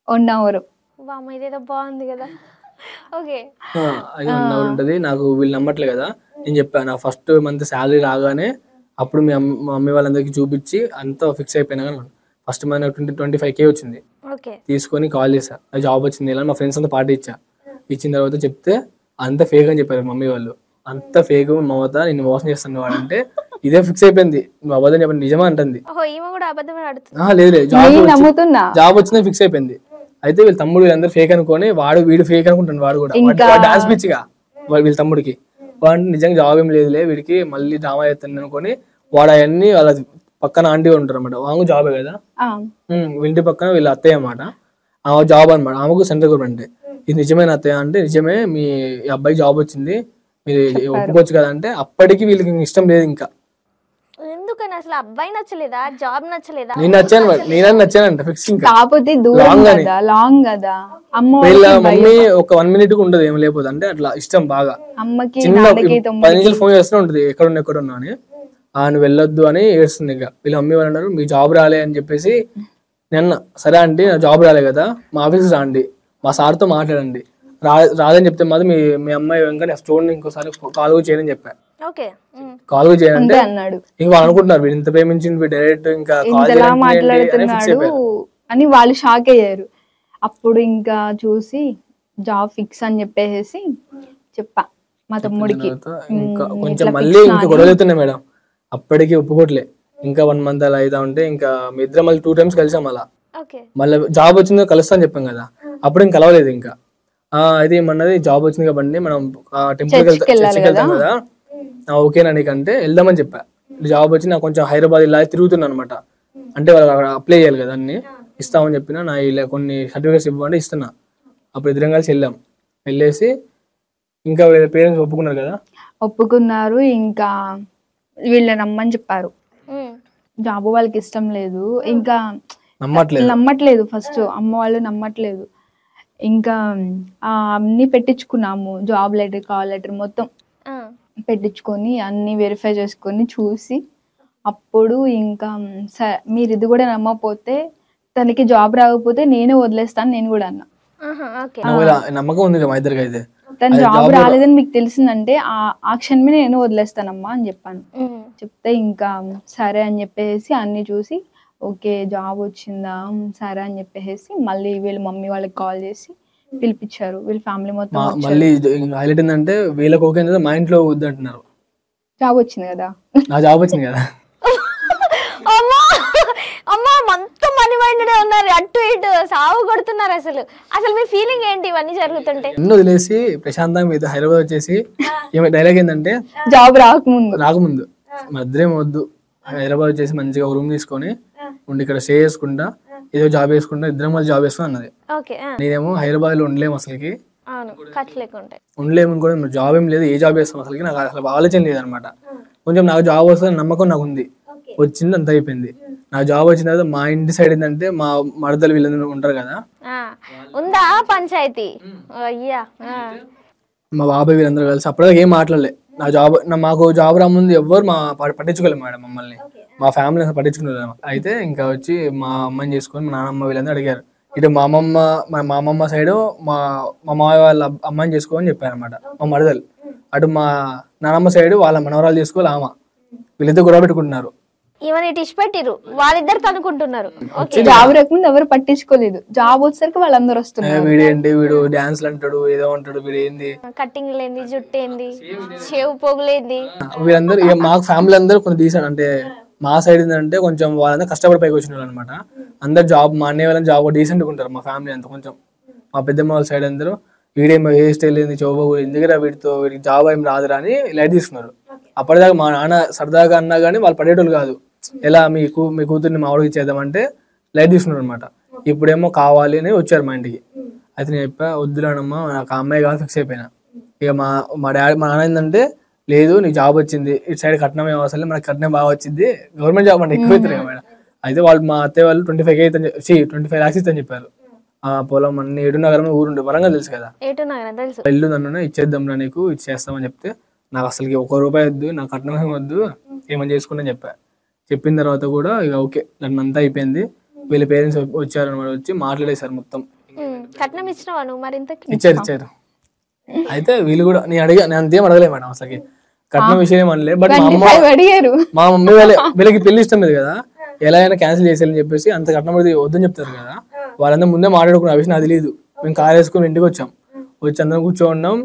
1 hour. వామ్మో ఇదేదో బాగుంది కదా. ఓకే, అది 1 hour ఉంటుంది. నాకు వీళ్ళు నమ్మట్లే కదా, నేను చెప్పాను నా ఫస్ట్ మంత్ శాలరీ రాగానే అప్పుడు మా మమ్మీ వాళ్ళందరికి చూపించి అంతా ఫిక్స్ అయిపోయినా కానీ ఫస్ట్ మంత్ 25K వచ్చింది. తీసుకొని కాల్ చేశా, అది జాబ్ వచ్చింది ఇలా మా ఫ్రెండ్స్ అంతా పార్టీ ఇచ్చిన తర్వాత చెప్తే అంత ఫేక్ అని చెప్పారు మమ్మీ వాళ్ళు. అంత ఫేక్ మమత నిన్ను మోసం చేస్తాను వాడు అంటే, ఇదే ఫిక్స్ అయిపోయింది, నువ్వు అబద్ధం చెప్పండి నిజమా అంటుంది. లేదు జాబ్ వచ్చిందని ఫిక్స్ అయిపోయింది. అయితే వీళ్ళ తమ్ముడు వీళ్ళందరూ ఫేక్ అనుకొని వీడు ఫేక్ అనుకుంటాను, వాడు కూడా డాన్స్ పిచ్చిగా వీళ్ళ తమ్ముడికి. వాడు నిజంగా జాబ్ ఏం లేదులే వీడికి మళ్ళీ డ్రామా చేస్తాను అనుకొని వాడు అవన్నీ వాళ్ళ పక్కన ఆంటీ ఉంటారు అనమాట, ఆమె జాబే కదా, ఇంటి పక్కన వీళ్ళ అత్తయ్య అన్నమాట, ఆమె జాబ్ అనమాట, ఆమెకు సెంట్రల్ గవర్నమెంట్. ఇది నిజమైన అత్తయ్య అంటే, నిజమే మీ అబ్బాయికి జాబ్ వచ్చింది మీరు ఒప్పుకోవచ్చు కదా అంటే, అప్పటికి వీళ్ళకి ఇష్టం లేదు. ఇంకా ఎందుకని అసలు అబ్బాయి నచ్చలేదా, జాబ్ నచ్చలేదా? నేను నచ్చానంట ఫిక్స్. ఇంకా కాకపోతే లాంగ్ కదా, మమ్మీ ఒక 1 minute ఉండదు ఏం లేకపోతే, అంటే అట్లా ఇష్టం బాగా. చిన్న 10 నిమిషాలు ఫోన్ చేస్తూనే ఉంటది ఎక్కడున్నా అని, నువ్వు వెళ్ళొద్దు అని ఏడుస్తుంది. ఇక వీళ్ళ మమ్మీ వాళ్ళు అన్నారు మీ జాబ్ రాలే అని చెప్పేసి, నిన్న సరే అంటే నా జాబ్ రాలే కదా మా ఆఫీస్కి రాండి, మా సార్తో మాట్లాడండి, రాదని చెప్తే మాత్రం మీ అమ్మాయి వెంకట చూడండి ఇంకోసారి కాల్ కూడా చేయని చెప్పా. కాల్ కూడా చేయాలంటే ఇంకా వాళ్ళు అనుకుంటున్నారు వీడు ఇంత ప్రేమించింది డైరెక్ట్ ఇంకా మాట్లాడుతున్నాడు అని వాళ్ళు షాక్ అయ్యారు. అప్పుడు ఇంకా చూసి జాబ్ ఫిక్స్ అని చెప్పేసి చెప్పా మా తమ్ముడికి. ఇంకా కొంచెం మళ్ళీ ఇంకా గొడవలు అవుతున్నాయి మేడం, అప్పటికి ఒప్పుకోట్లే. ఇంకా 1 month అలా అవుతా ఉంటే ఇంకా మీ ఇద్దరం మళ్ళీ 2 times కలిసాం. అలా మళ్ళీ జాబ్ వచ్చిందో కలుస్తా అని చెప్పాం కదా, అప్పుడు ఇంకా కలవలేదు. ఇంకా అయితే ఏమన్నది జాబ్ వచ్చింది కాబట్టి మనం టెంపుల్కి వెళ్తాం కదా, ఓకేనా నీకంటే వెళ్దామని చెప్పా. జాబ్ వచ్చి నాకు కొంచెం హైదరాబాద్ ఇలా తిరుగుతున్నా అనమాట, అంటే వాళ్ళు అప్లై చేయాలి కదా అన్ని ఇస్తామని చెప్పిన, నా ఇలా కొన్ని సర్టిఫికేట్స్ ఇవ్వండి ఇస్తున్నా. అప్పుడు ఇద్దరం కలిసి వెళ్ళేసి ఇంకా పేరెంట్స్ ఒప్పుకున్నారు కదా, ఒప్పుకున్నారు. ఇంకా వీళ్ళని నమ్మని చెప్పారు, జాబ్ వాళ్ళకి ఇష్టం లేదు, ఇంకా నమ్మట్లేదు. ఫస్ట్ అమ్మ వాళ్ళు నమ్మట్లేదు. ఇంకా అన్నీ పెట్టించుకున్నాము, జాబ్ లెటర్, కాల్ లెటర్ మొత్తం పెట్టించుకొని అన్నీ వెరిఫై చేసుకొని చూసి అప్పుడు ఇంకా మీరు ఇది కూడా నమ్మకపోతే తనకి జాబ్ రాకపోతే నేనే వదిలేస్తాను నేను కూడా అన్నా. నమ్మకం ఉంది మా ఇద్దరికి. అయితే తన జాబ్ రాలేదని మీకు తెలిసిందంటే ఆ క్షణమే నేను వదిలేస్తానమ్మా అని చెప్పాను. చెప్తే ఇంకా సరే అని చెప్పేసి అన్ని చూసి ఓకే జాబ్ వచ్చిందా సరే అని చెప్పేసి మళ్ళీ వీళ్ళ మమ్మీ వాళ్ళకి కాల్ చేసి పిలిపించారు. వీళ్ళ ఫ్యామిలీ మొత్తం మళ్ళీ హైలైట్ ఏంటంటే వీళ్ళకి ఓకే మా ఇంట్లో వద్దు అంటున్నారు. జాబ్ వచ్చింది కదా, నా జాబ్ వచ్చింది కదా. అమ్మా మొత్తం మనీ మైండెడ్ ఉన్నారు, అటు ఇటు సాగు కొడుతున్నారు. అసలు అసలు మీ ఫీలింగ్ ఏంటి ఇవన్నీ జరుగుతుంటే? ఎన్నో వదిలేసి ప్రశాంతంగా మీద హైదరాబాద్ వచ్చేసి డైలాగ్ ఏంటంటే జాబ్ రాకముందు మా ఇద్దరేం వద్దు, హైదరాబాద్ వచ్చేసి మంచిగా రూమ్ తీసుకొని ఉండి ఇక్కడ స్టే చేసుకుంటా, ఏదో జాబ్ వేసుకుంటా, ఇద్దరం మళ్ళీ జాబ్ వేసుకుని అన్నది. నేనేమో హైదరాబాద్ లో ఉండలేము అసలుకి, ఉండలేము కూడా, జాబ్ ఏం లేదు, ఏ జాబ్ చేస్తాం అసలుకి నాకు అసలు ఆలోచన లేదనమాట. కొంచెం నాకు జాబ్ వస్తుంది నమ్మకం నాకు ఉంది, వచ్చింది అంత అయిపోయింది. నాకు జాబ్ వచ్చిన తర్వాత మా ఇంటి సైడ్ ఏంటంటే మా మరదలు వీళ్ళందరూ ఉంటారు కదా, ఉందా పంచాయతీ, మా బాబాయ్ వీళ్ళందరూ కలిసి అప్పటిదాకా ఏం మాట్లాడలే. నా జాబ్ మాకు జాబ్ రాముందు ఎవ్వరు పట్టించుకోలేదు మేడం మమ్మల్ని, మా ఫ్యామిలీ అసలు పట్టించుకునేది. అయితే ఇంకా వచ్చి మా అమ్మని చేసుకొని మా నాన్నమ్మ వీళ్ళందరూ అడిగారు. ఇటు మా అమ్మమ్మ సైడ్ మా మామయ్య వాళ్ళ అమ్మని చేసుకోమని చెప్పారు అనమాట మా మరదలు. అటు మా నాన్నమ్మ సైడ్ వాళ్ళ మనవరాలు చేసుకోవాలి ఆమె, వీళ్ళిద్దరు గొడవ పెట్టుకుంటున్నారు. వాళ్ళిద్దరు అనుకుంటున్నారు. జాబ్ రాకముందు ఎవరు పట్టించుకోలేదు, జాబ్ వచ్చేసరికి వాళ్ళందరూ వస్తున్నారు. వీడేంటి వీడు డాన్స్ అంటాడు, ఏదో అంటాడు, వీడు ఏంది కట్టింగ్ లేంది, జుట్టు ఏంది, చెవు పోగులేంది. వీళ్ళందరూ మాకు ఫ్యామిలీ అందరూ కొంచెం తీసాడు. అంటే మా సైడ్ ఏంటంటే కొంచెం వాళ్ళందరూ కష్టపడి పైకి వచ్చిన వాళ్ళు అనమాట. అందరు జాబ్, మా అన్నయ్య వాళ్ళని జాబ్ డీసెంట్ గా ఉంటారు మా ఫ్యామిలీ అంతా. కొంచెం మా పెద్దమ్మ వాళ్ళ సైడ్ అందరూ వీడేమో హెయిర్ స్టైల్ ఏంది, చౌబగు ఎందుకు వీడికి జాబ్ ఏం రాదురా అని లైట్ తీసుకున్నారు. అప్పటిదాకా మా నాన్న సరదాగా అన్నా కానీ వాళ్ళు పడేటోళ్ళు కాదు. ఎలా మీ కూతుర్ని మా వాడికి ఇచ్చేద్దామంటే లైట్ తీసుకున్నారు అనమాట. ఇప్పుడేమో కావాలి అని వచ్చారు మా ఇంటికి. అయితే నేను చెప్పా వద్దురానమ్మా నాకు ఆ అమ్మాయి కాదు ఫిక్స్ అయిపోయినా. ఇక మా నాన్న ఏంటంటే లేదు నీకు జాబ్ వచ్చింది, ఇటు సైడ్ కట్నం ఏం అవసరం లేదు, మనకి కట్నం బాగా వచ్చింది, గవర్నమెంట్ జాబ్ అంటే ఎక్కువ అవుతుంది మేడం. అయితే వాళ్ళు మా అత్తయ్య వాళ్ళు 25 lakhs ఇస్తని చెప్పారు. ఆ పొలం అన్ని 7 నగరం ఊరుండే వరంగల్ తెలుసు కదా, ఇల్లు నన్ను ఇచ్చేద్దాంరా నీకు ఇచ్చేస్తామని చెప్తే నాకు అసలుకి ₹1 వద్దు, నాకు కట్నం ఏం వద్దు, ఏమని చేసుకుంటని చెప్పా. చెప్పిన తర్వాత కూడా ఇక ఓకే నన్ను అంతా అయిపోయింది. వీళ్ళ పేరెంట్స్ వచ్చారు అనమాట, వచ్చి మాట్లాడేశారు మొత్తం. ఇచ్చారు. అయితే వీళ్ళు కూడా నేను అంతేం అడగలే మేడం అసలుకి, కట్నం విషయం ఏం అనలే. బట్ మా మమ్మీ వీళ్ళకి పెళ్లి ఇష్టం లేదు కదా, ఎలా అయినా క్యాన్సిల్ చేసేయాలని చెప్పేసి అంత కట్నం వద్దని చెప్తారు కదా, వాళ్ళందరూ ముందే మాట్లాడుకున్న విషయం నాకు తెలియదు. మేము కార్ వేసుకుని ఇంటికి వచ్చాం, వచ్చి అందరం కూర్చోన్నాం.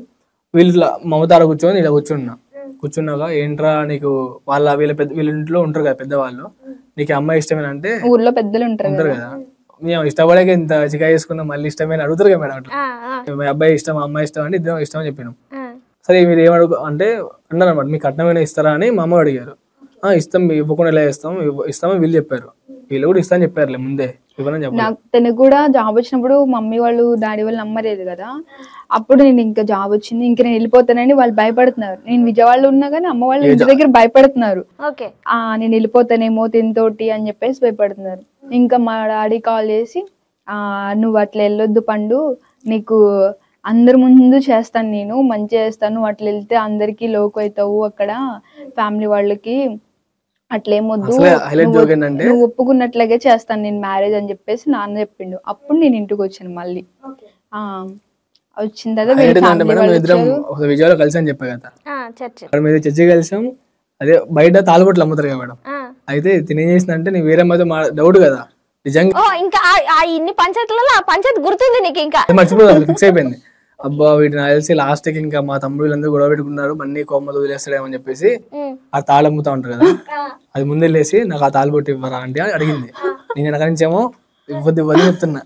వీళ్ళు మమతార కూర్చొని ఇలా కూర్చున్నాక ఏంట్రా నీకు వీళ్ళ ఇంట్లో ఉంటారు కదా పెద్దవాళ్ళు, నీకు అమ్మాయి ఇష్టమేనంటే ఊర్లో పెద్దలు ఉంటారు కదా, మేము ఇష్టపడాక ఇంత చికా చేసుకున్నాం మళ్ళీ ఇష్టమైన అడుగుతారు కదా మేడం. అట్లా మీ అబ్బాయి ఇష్టం అమ్మాయి ఇష్టం అంటే ఇద్దరం ఇష్టం అని చెప్పినాం. సరే మీరు ఏమడుగు అంటే అన్నారు అనమాట, మీకు కట్నమైనా ఇస్తారా అని మా అమ్మ అడిగారు. ఇస్తాం, ఇవ్వకుండా ఎలా ఇస్తామని వీళ్ళు చెప్పారు. వీళ్ళు కూడా ఇస్తామని చెప్పారులే ముందే, ఇవ్వనని చెప్పారు. తనకు కూడా జాబ్ వచ్చినప్పుడు మమ్మీ వాళ్ళు డాడీ వాళ్ళు నమ్మలేదు కదా, అప్పుడు నేను ఇంకా జాబ్ వచ్చింది ఇంకా నేను వెళ్ళిపోతానని వాళ్ళు భయపడుతున్నారు. నేను విజయవాడలో ఉన్నా కానీ అమ్మ వాళ్ళు ఇంటి దగ్గర భయపడుతున్నారు, నేను వెళ్ళిపోతానేమో తినతోటి అని చెప్పేసి భయపడుతున్నారు. ఇంకా మా డాడీ కాల్ చేసి నువ్వు అట్లా వెళ్ళొద్దు పండు, నీకు అందరి ముందు చేస్తాను, నేను మంచి చేస్తాను, అట్లా వెళ్తే అందరికి లోకు అవుతావు అక్కడ ఫ్యామిలీ వాళ్ళకి, అట్లేమొద్దు, నువ్వు ఒప్పుకున్నట్లాగే చేస్తాను నేను మ్యారేజ్ అని చెప్పేసి నాన్న చెప్పిండు. అప్పుడు నేను ఇంటికి వచ్చాను మళ్ళీ. వచ్చిన తర్వాత విజయవాడలో కలిసి అని చెప్పా కదా, చర్చి కలిసాం. అదే బయట తాళబొట్లు అమ్ముతారు కదా మేడం, అయితే తినేం చేసిందంటే నీ వేరే మధ్య డౌట్ కదా నిజంగా, ఇంకా ఇన్ని పంచాయతీలలో ఆ పంచాయతీ గుర్తుంది నీకు, ఇంకా మర్చిపోదు ఫిక్స్ అయిపోయింది. అబ్బా వీటిని నాకు తెలిసి లాస్ట్ కి ఇంకా మా తమ్ముడు వీళ్ళందరూ గొడవ పెట్టుకున్నారు, మన్ని కోమలు వదిలేస్తాడేమని చెప్పేసి ఆ తాళ అమ్ముతా ఉంటారు కదా, అది ముందు వెళ్ళేసి నాకు ఆ తాళబొట్టు ఇవ్వరా అంటే అడిగింది. నేను వెనక నుంచేమో ఇవ్వద్దని చెప్తున్నా,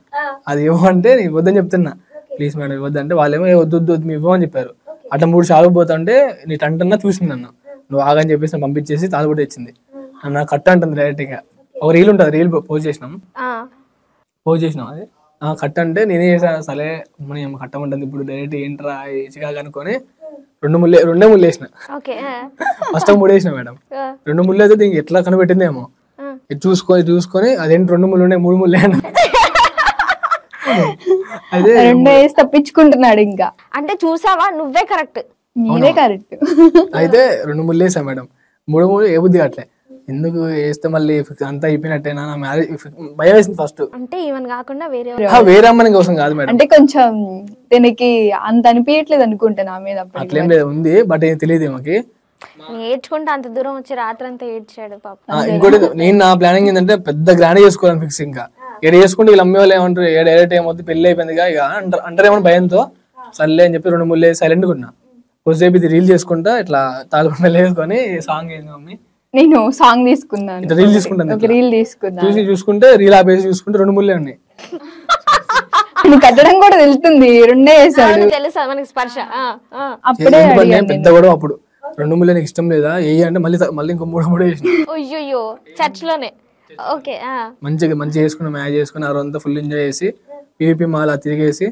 అది ఇవ్వమంటే నేను ఇవ్వద్దని చెప్తున్నా, ప్లీజ్ మేడం ఇవ్వద్దంటే వాళ్ళేమో వద్దు మీ ఇవ్వమని చెప్పారు. అట్లా 3 షాపులు పోతుంటే నీ టంటన్నా చూసింది నన్ను, నువ్వు ఆగని చెప్పేసి పంపించేసి తాళబొట్టు ఇచ్చింది. నాకు కట్ట అంటుంది డైరెక్ట్ గా, ఒక రీల్ ఉంటుంది, రీల్ పోస్ట్ చేసినాం అది కట్ట అంటే నేనే చేసాను. సరే మనం కట్టమంటుంది ఇప్పుడు డైరెక్ట్ ఏంట్రా చికాకు అనుకొని 2 ముళ్ళు వేసిన, ఫస్ట్ 3 వేసిన మేడం. 2 ముళ్ళు అయితే దీనికి ఎట్లా కనిపెట్టిందేమో, చూసుకొని అదేంటి 2 ముళ్ళు ఉన్నాయి 3 ముళ్ళు అయితే 2 వేసి తప్పించుకుంటున్నాడు ఇంకా. అంటే చూసావా, నువ్వే కరెక్ట్. మీరే కరెక్ట్. అయితే 2 ముళ్ళు వేసాం మేడం. 3 ఏ బుద్ధి అట్లే ఎందుకు వేస్తే మళ్ళీ అంతా అయిపోయినట్టేనా నా మ్యారేజ్ భయం వేసింది ఫస్ట్. అంటే ఈవెన్ కాకుండా వేరే వేరే అమ్మని కోసం కాదు మేడం, అంటే కొంచెం దీనికి అంత అనిపించట్లేదు అనుకుంటా నా మీద అప్పుడు. అట్లేం లేదు, ఉంది బట్ ఏం తెలియదు మాకి. నేర్చుకుంటే అంత దూరం వచ్చి రాత్రి అంతా ఏడ్చాడు పాప. ఇంకోటి నేను నా ప్లానింగ్ ఏంటంటే పెద్ద గ్రాండ్ చేసుకోవాలని ఫిక్స్. ఇంకా ఏడు చేసుకుంటే వీళ్ళు అమ్మే వాళ్ళు ఏమంటారు, డైరెక్ట్ ఏమవుతుంది పెళ్లి అయిపోయింది ఇక అంటారేమో భయంతో సర్లే అని చెప్పి 2 ముళ్ళు సైలెంట్గా ఉన్నా. కొద్దిసేపు ఇది రీల్ చేసుకుంటా ఇట్లా తాళపండ వేసుకొని సాంగ్ ఏంది మమ్మీ నేను సాంగ్ తీసుకున్నాను, రీల్ తీసుకుంటాను. ఒక రీల్ తీసుకున్నాను. చూసుకుంటే రీల్ ఆపేసి చూసుకుంటే 2 ముళ్ళే ఉన్నాయి. నీకు కట్టడం కూడా తెలుస్తుంది, 2 వేసాడు. తెలుసా మనకి స్పర్శ. అప్పుడే పెద్ద గొడవ అప్పుడు. 2 ముళ్ళు నీకు ఇష్టం లేదా ఏ అంటే మళ్ళీ ఇంకో 3 వేసిన. అయ్యో చర్చ్ లోనే. ఓకే మంచిగా చేసుకుని మ్యాచ్ చేసుకుని ఆ రోజంతా ఫుల్ ఎంజాయ్ చేసి పీవీపీ మాల్ తిరిగేసి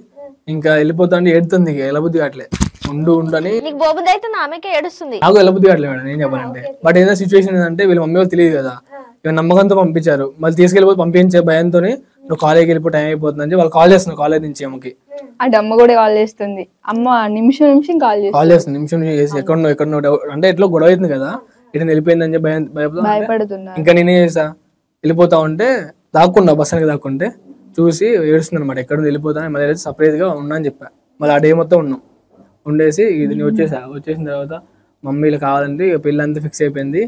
ఇంకా వెళ్ళిపోతా అంటే ఏడుతుంది. ఇక ఎలబుద్ధి కావట్లే ఉండు అని. నీకు బోబుద్ది అయితే ఆమెకే ఏడుస్తుంది. నాకు ఎలబుద్ధి కావట్లేదు మేడం నేను చెప్పాలంటే. బట్ ఏదైనా సిచ్యువేషన్ ఏంటంటే వీళ్ళ మమ్మీ వాళ్ళు తెలియదు కదా, ఇక నమ్మకంతో పంపించారు. మళ్ళీ తీసుకెళ్ళిపోతే పంపించే భయంతో నువ్వు కాలేజ్కి వెళ్ళిపోయి టైం అయిపోతుంది అని వాళ్ళు కాల్ చేస్తున్నారు కాలేజ్ నుంచి అమ్మకి. అటు అమ్మ కూడా కాల్ చేస్తుంది, అమ్మ నిమిషం కాల్ చేస్తుంది. నిమిషం చేసి ఎక్కడో డౌట్ అంటే ఎట్లా గొడవ అవుతుంది కదా, ఇటు వెళ్ళిపోయిందని చెప్పి భయపడుతున్నా. ఇంకా నేనే చేసా వెళ్ళిపోతా ఉంటే దాక్కున్నా బస్సానికి దాక్కుంటే చూసి ఏడుస్తుంది అనమాట. ఎక్కడ వెళ్ళిపోతాను మళ్ళీ సపరేట్ గా ఉన్నా అని చెప్పా. మళ్ళీ ఆ డే మొత్తం ఉన్నాం. ఉండేసి ఇది వచ్చేసిన తర్వాత మమ్మీలు కావాలంటే ఇక పెళ్ళి అంతా ఫిక్స్ అయిపోయింది.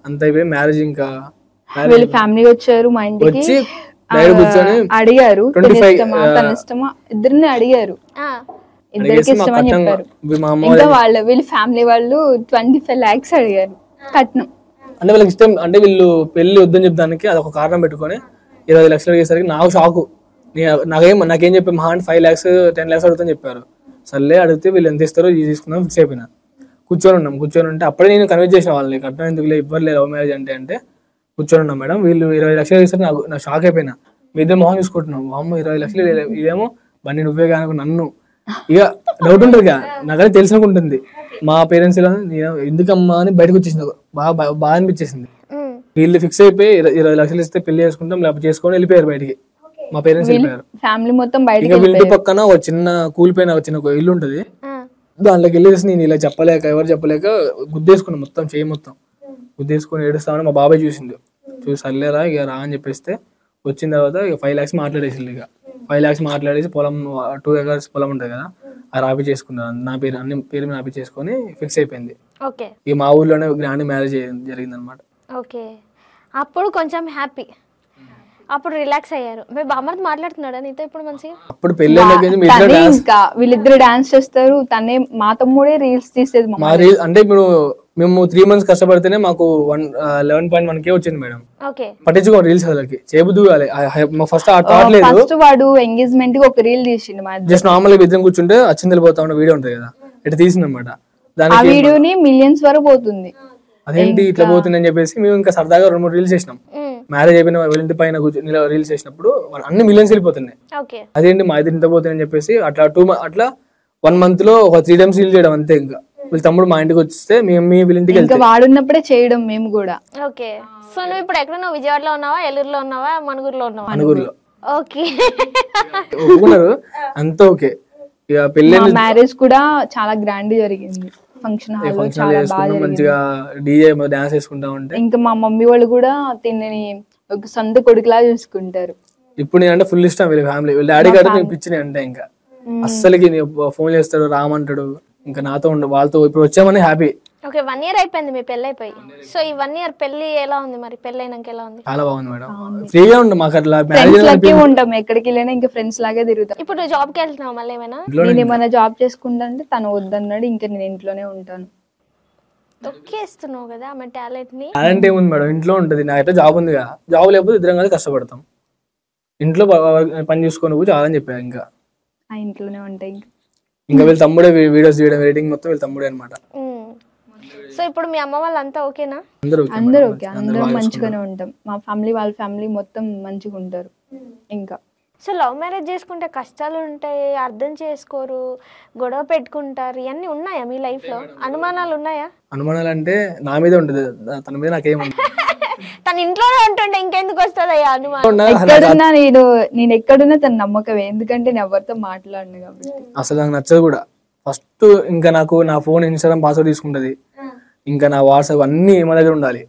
అంత అయిపోయి మ్యారేజ్ ఇంకా వీళ్ళు ఫ్యామిలీ వచ్చారు మా ఇంటికి, వచ్చి కూర్చొని అడిగారు తన ఇష్టమా ఇద్దరిని అడిగారు, ఇద్దరికి ఇష్టమని చెప్పారు. ఇంకా వీళ్ళ ఫ్యామిలీ వాళ్ళు 25 lakhs అడిగారు కట్నం. అంటే వాళ్ళకి ఇష్టం అంటే వీళ్ళు పెళ్లి వద్దని చెప్పడానికి అదొక కారణం పెట్టుకొని 20 లక్షలు అడిగేసరికి నాకు షాకు. నాకేం చెప్పి మహా అంటే 5 lakhs 10 lakhs అడుగుతాని చెప్పారు. సర్లే అడిగితే వీళ్ళు ఎంత ఇస్తారో ఇది తీసుకుందాం ఫిక్స్ అయిపోయినా. కూర్చొని ఉంటే అప్పుడే నేను కన్విన్స్ చేసిన వాళ్ళని కట్నం ఎందుకు ఇవ్వలేదు లవ్ మ్యారేజ్ అంటే కూర్చొని ఉన్నాం మేడం. వీళ్ళు 20 లక్షలు ఇస్తారు. నాకు షాక్ అయిపోయినా. మీ ఇద్దరు మొహం చూసుకుంటున్నాం, అమ్మ 20 లక్షలు ఇదేమో బండి నువ్వే కానీ నన్ను ఇక డౌట్ ఉంటుంది కదా నాకని తెలిసినకుంటుంది. మా పేరెంట్స్ ఎందుకమ్మా అని బయటకు వచ్చేసింది. బాగా అనిపించేసింది. వీళ్ళు ఫిక్స్ అయిపోయి 20 లక్షలు ఇస్తే పెళ్లి చేసుకుంటాం లేకపోతే చేసుకొని వెళ్ళిపోయారు బయటికి. మా పేరెంట్స్ వెళ్ళిపోయారు. ఫ్యామిలీ మొత్తం బయట. ఇంకా ఇంటి పక్కన ఒక చిన్న కూలిపోయిన ఒక చిన్న ఇల్లు ఉంటది, దాంట్లోకి వెళ్ళేసి నేను ఇలా చెప్పలేక ఎవరు చెప్పలేక గుద్దేసుకున్నా మొత్తం చేయి మొత్తం గుద్దేసుకొని ఏడుస్తామని మా బాబాయ్ చూసి సర్లేరా ఇక రా అని చెప్పేస్తే వచ్చిన తర్వాత ఇక 5 lakhs మాట్లాడేసి ఇక 5 lakhs మాట్లాడేసి పొలం 2 acres పొలం ఉంటుంది కదా అది రాపి చేసుకున్నాను. నా పేరు అన్ని పేరు రాపి చేసుకొని ఫిక్స్ అయిపోయింది. ఇక మా ఊర్లోనే గ్రాండ్ మ్యారేజ్ జరిగింది అనమాట. ఓకే అప్పుడు కొంచెం హ్యాపీ, అప్పుడు రిలాక్స్ అయ్యారు. మీ బామ్మర్ది మాట్లాడుతున్నాడా నీతో ఇప్పుడు మంచిగా? అప్పుడు పెళ్లి ఇంకా వీళ్ళిద్దరు డాన్స్ చేస్తారు. తనే మా తమ్ముడే రీల్స్ తీసేది. అంటే ఇప్పుడు మేము 3 months కష్టపడితేనే మాకు 11.1K వచ్చింది మేడం. పట్టించుకో రీల్స్ అసలుకి చేయబుద్దు ఫస్ట్ ఆ థాట్ లేదు. ఫస్ట్ వాడు ఎంగేజ్మెంట్ కి ఒక రీల్ తీసిండు. జస్ట్ నార్మల్ గా ఇద్దరం కూర్చుంటే అచ్చింది వెళ్ళిపోతా ఉన్న వీడియో ఉంటుంది కదా ఇట్లా తీసిందన్నమాట. ఆ వీడియోని మిలియన్స్ వరకు పోతుంది. అదేంటి ఇట్లా పోతుంది అని చెప్పేసి మేము ఇంకా సరదాగా 2-3 రీల్స్ చేసినాం. మ్యారేజ్ అయిపోయిన ఇంటి పైన కూర్చొని రీల్స్ చేసినప్పుడు అన్ని మిలియన్స్ వెళ్ళిపోతున్నాయి. అదేంటి మా ఇద్దరు ఇంత పోతుంది అని చెప్పేసి అట్లా 1 month లో ఒక 3 times రీల్ చేయడం అంతే. ఇంకా వీళ్ళ తమ్ముడు మా ఇంటికి వస్తే మేము వీళ్ళ ఇంటికి వెళ్తే వాడున్నప్పుడే చేయడం మేము కూడా. ఓకే సో నువ్వు ఇప్పుడు ఎక్కడ ఉన్నావు? విజయవాడలో ఉన్నావా, ఏలూరులో ఉన్నావా, మనుగురులో ఉన్నావా? మనుగురులో. ఓకే ఒప్పుకున్నారు అంతా ఓకే. ఇక పెళ్లి మ్యారేజ్ కూడా చాలా గ్రాండ్ జరిగింది. ఫంక్షన్ హాల్ చాలా బాగా మంచిగా డీజే డాన్స్ చేసుకుంటా ఉంటే ఇంకా మా మమ్మీ వాళ్ళు కూడా తిన్నని ఒక సొంత కొడుకులా చూసుకుంటారు. ఇప్పుడు నేను అంటే ఫుల్ ఇష్టం వీళ్ళ ఫ్యామిలీ. వీళ్ళ డాడీ గారు నేను పిచ్చిని అంటే ఇంకా అస్సలకి ఫోన్ చేస్తాడు రామంటాడు. ఇంకా నాతో వాళ్ళతో ఇప్పుడు వచ్చామని హ్యాపీ. ఓకే 1 year అయిపోయింది మీ పెళ్లి అయిపోయి. సో ఈ 1 year పెళ్లి ఎలా ఉంది మరి? పెళ్లి అయినాక ఎలా ఉంది? చాలా బాగుంది మేడం. ఫ్రీగా ఉంటాం మాకు అట్లా ఉంటాం ఎక్కడికి వెళ్ళినా ఇంకా ఫ్రెండ్స్ లాగే తిరుగుతాం. ఇప్పుడు నువ్వు జాబ్ కి వెళ్తున్నావు మళ్ళీ ఏమైనా? నేను ఏమైనా జాబ్ చేసుకుంటా అంటే తను వద్దన్నాడు. ఇంకా నేను ఇంట్లోనే ఉంటాను. తొక్కేస్తున్నావు కదా ఆమె టాలెంట్ ని. టాలెంట్ ఏముంది మేడం ఇంట్లో ఉంటది. నాకైతే జాబ్ ఉంది కదా, జాబ్ లేకపోతే ఇద్దరం కలిసి కష్టపడతాం. ఇంట్లో పని చూసుకొని చాలా అని చెప్పా. ఇంకా ఆ ఇంట్లోనే ఉంటాయి. ఇంకా వీళ్ళ తమ్ముడే వీడియోస్ చేయడం ఎడిటింగ్ మొత్తం వీళ్ళ తమ్ముడే అనమాట. సో ఇప్పుడు మీ అమ్మ వాళ్ళంతా ఓకేనా? అందరూ ఓకే, అందరూ మంచిగానే ఉంటాం. మా ఫ్యామిలీ వాళ్ళ ఫ్యామిలీ మొత్తం మంచిగా ఉంటారు. ఇంకా సో లవ్ మ్యారేజ్ చేసుకుంటే కష్టాలు ఉంటాయి, అర్థం చేసుకోరు, గొడవ పెట్టుకుంటారు, ఇవన్నీ ఉన్నాయా మీ లైఫ్ లో? అనుమానాలు ఉన్నాయా? అనుమానాలు అంటే నా మీద ఉంటుంది, తన మీద నాకేముంది. తన ఇంట్లోనే ఉంటుండే ఇంకెందుకు వస్తుందయ్యా అనుమానం. ఎక్కడున్నా నేను ఎక్కడున్నా తన నమ్మకమే, ఎందుకంటే నేను ఎవరితో మాట్లాడను కాబట్టి. అసలు నాకు నచ్చదు కూడా. ఫస్ట్ ఇంకా నాకు నా ఫోన్ ఇన్స్టాగ్రామ్ పాస్వర్డ్ తీసుకుంటది, ఇంకా నా వాట్సాప్ అన్ని మా దగ్గర ఉండాలి.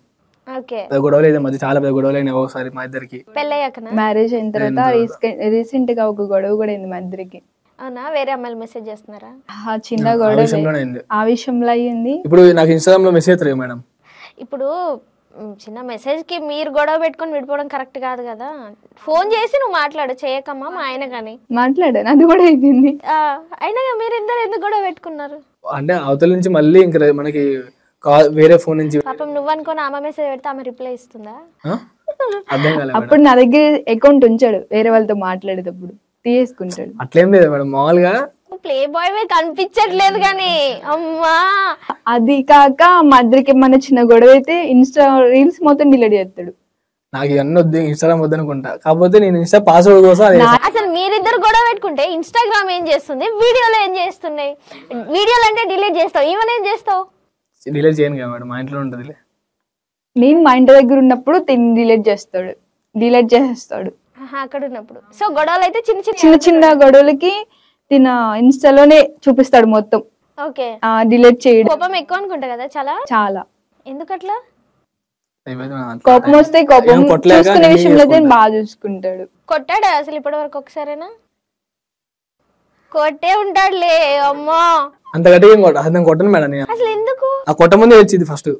ఓకే. గొడవలు అయితే మధ్య చాలా పెద్ద గొడవలు అయినాయి ఒకసారి మా ఇద్దరికి. పెళ్ళయ్యాకనా? మ్యారేజ్ అయిన తర్వాత రీసెంట్ గా ఒక గొడవ కూడా అయింది మా ఇద్దరికి. అవునా? వేరే అమ్మాయిలు మెసేజ్ చేస్తున్నారా? చిన్న ఆ గొడవ విషయంలోనే అయింది. ఆ విషయంలో అయ్యింది. ఇప్పుడు నాకు ఇన్స్టాగ్రామ్ లో మెసేజ్ అవుతారు మేడం. ఇప్పుడు చిన్న మెసేజ్ కి మీరు గొడవ పెట్టుకొని విడిపోవడం కరెక్ట్ కాదు కదా. ఫోన్ చేసి నువ్వు మాట్లాడు, చేయకమ్మా మా ఆయన గాని మాట్లాడాను, అది కూడా అయిపోయింది. అయినా మీరిద్దరు ఎందుకు గొడవ పెట్టుకున్నారు? అంటే అవతల నుంచి మళ్ళీ ఇంకా మనకి వేరే ఫోన్ నుంచి పాపం నువ్వు అనుకోని ఆమె మెసేజ్ పెడితే ఆమె రిప్లై ఇస్తుందా? అర్థం కాలేదు. అప్పుడు నా దగ్గర అకౌంట్ ఉంచాడు, వేరే వాళ్ళతో మాట్లాడేటప్పుడు తీసేసుకుంటాడు. అట్లేం లేదు మేడం, మామూలుగా ప్లే బాయ్ వే కనిపించట్లేదు కానీ అమ్మా. అది కాక మా ఇద్దరికి ఏమన్నా చిన్న గొడవ అయితే ఇన్స్టా రీల్స్ మొత్తం డిలీట్ చేస్తాడు. నాకు ఇవన్నీ వద్దు, ఇన్స్టాగ్రామ్ వద్దనుకుంటా. కాకపోతే నేను ఇన్స్టా పాస్వర్డ్ కోసం అసలు మీరిద్దరు గొడవ పెట్టుకుంటే ఇన్స్టాగ్రామ్ ఏం చేస్తుంది, వీడియోలో ఏం చేస్తున్నాయి? వీడియోలు అంటే డిలీట్ చేస్తావు, ఈవెన్ ఏం చేస్తావు? డిలీట్ చేయను కదా మేడం, మా ఇంట్లో ఉంటది. నేను మా ఇంటి దగ్గర ఉన్నప్పుడు తిని డిలీట్ చేస్తాడు అక్కడ ఉన్నప్పుడు. సో గొడవలు అయితే చిన్న చిన్న చిన్న చిన్న గొడవలకి తిన ఇన్స్టాలోనే చూపిస్తాడు మొత్తం. ఓకే. డిలీట్ చేయడం. కోపం ఎక్కువ అనుకుంటా కదా చాలా చాలా. ఎందుకట్లా? కోపం వస్తే కోపం చూసుకునే విషయంలో బాగా చూసుకుంటాడు. కొట్టాడా అసలు ఇప్పటి వరకు ఒకసారైనా? కొట్టే ఉంటాడులే. అమ్మా అంత గట్టిగా కొట్టను మేడం. అసలు ఎందుకు? ఆ కొట్ట ముందే వచ్చింది ఫస్ట్.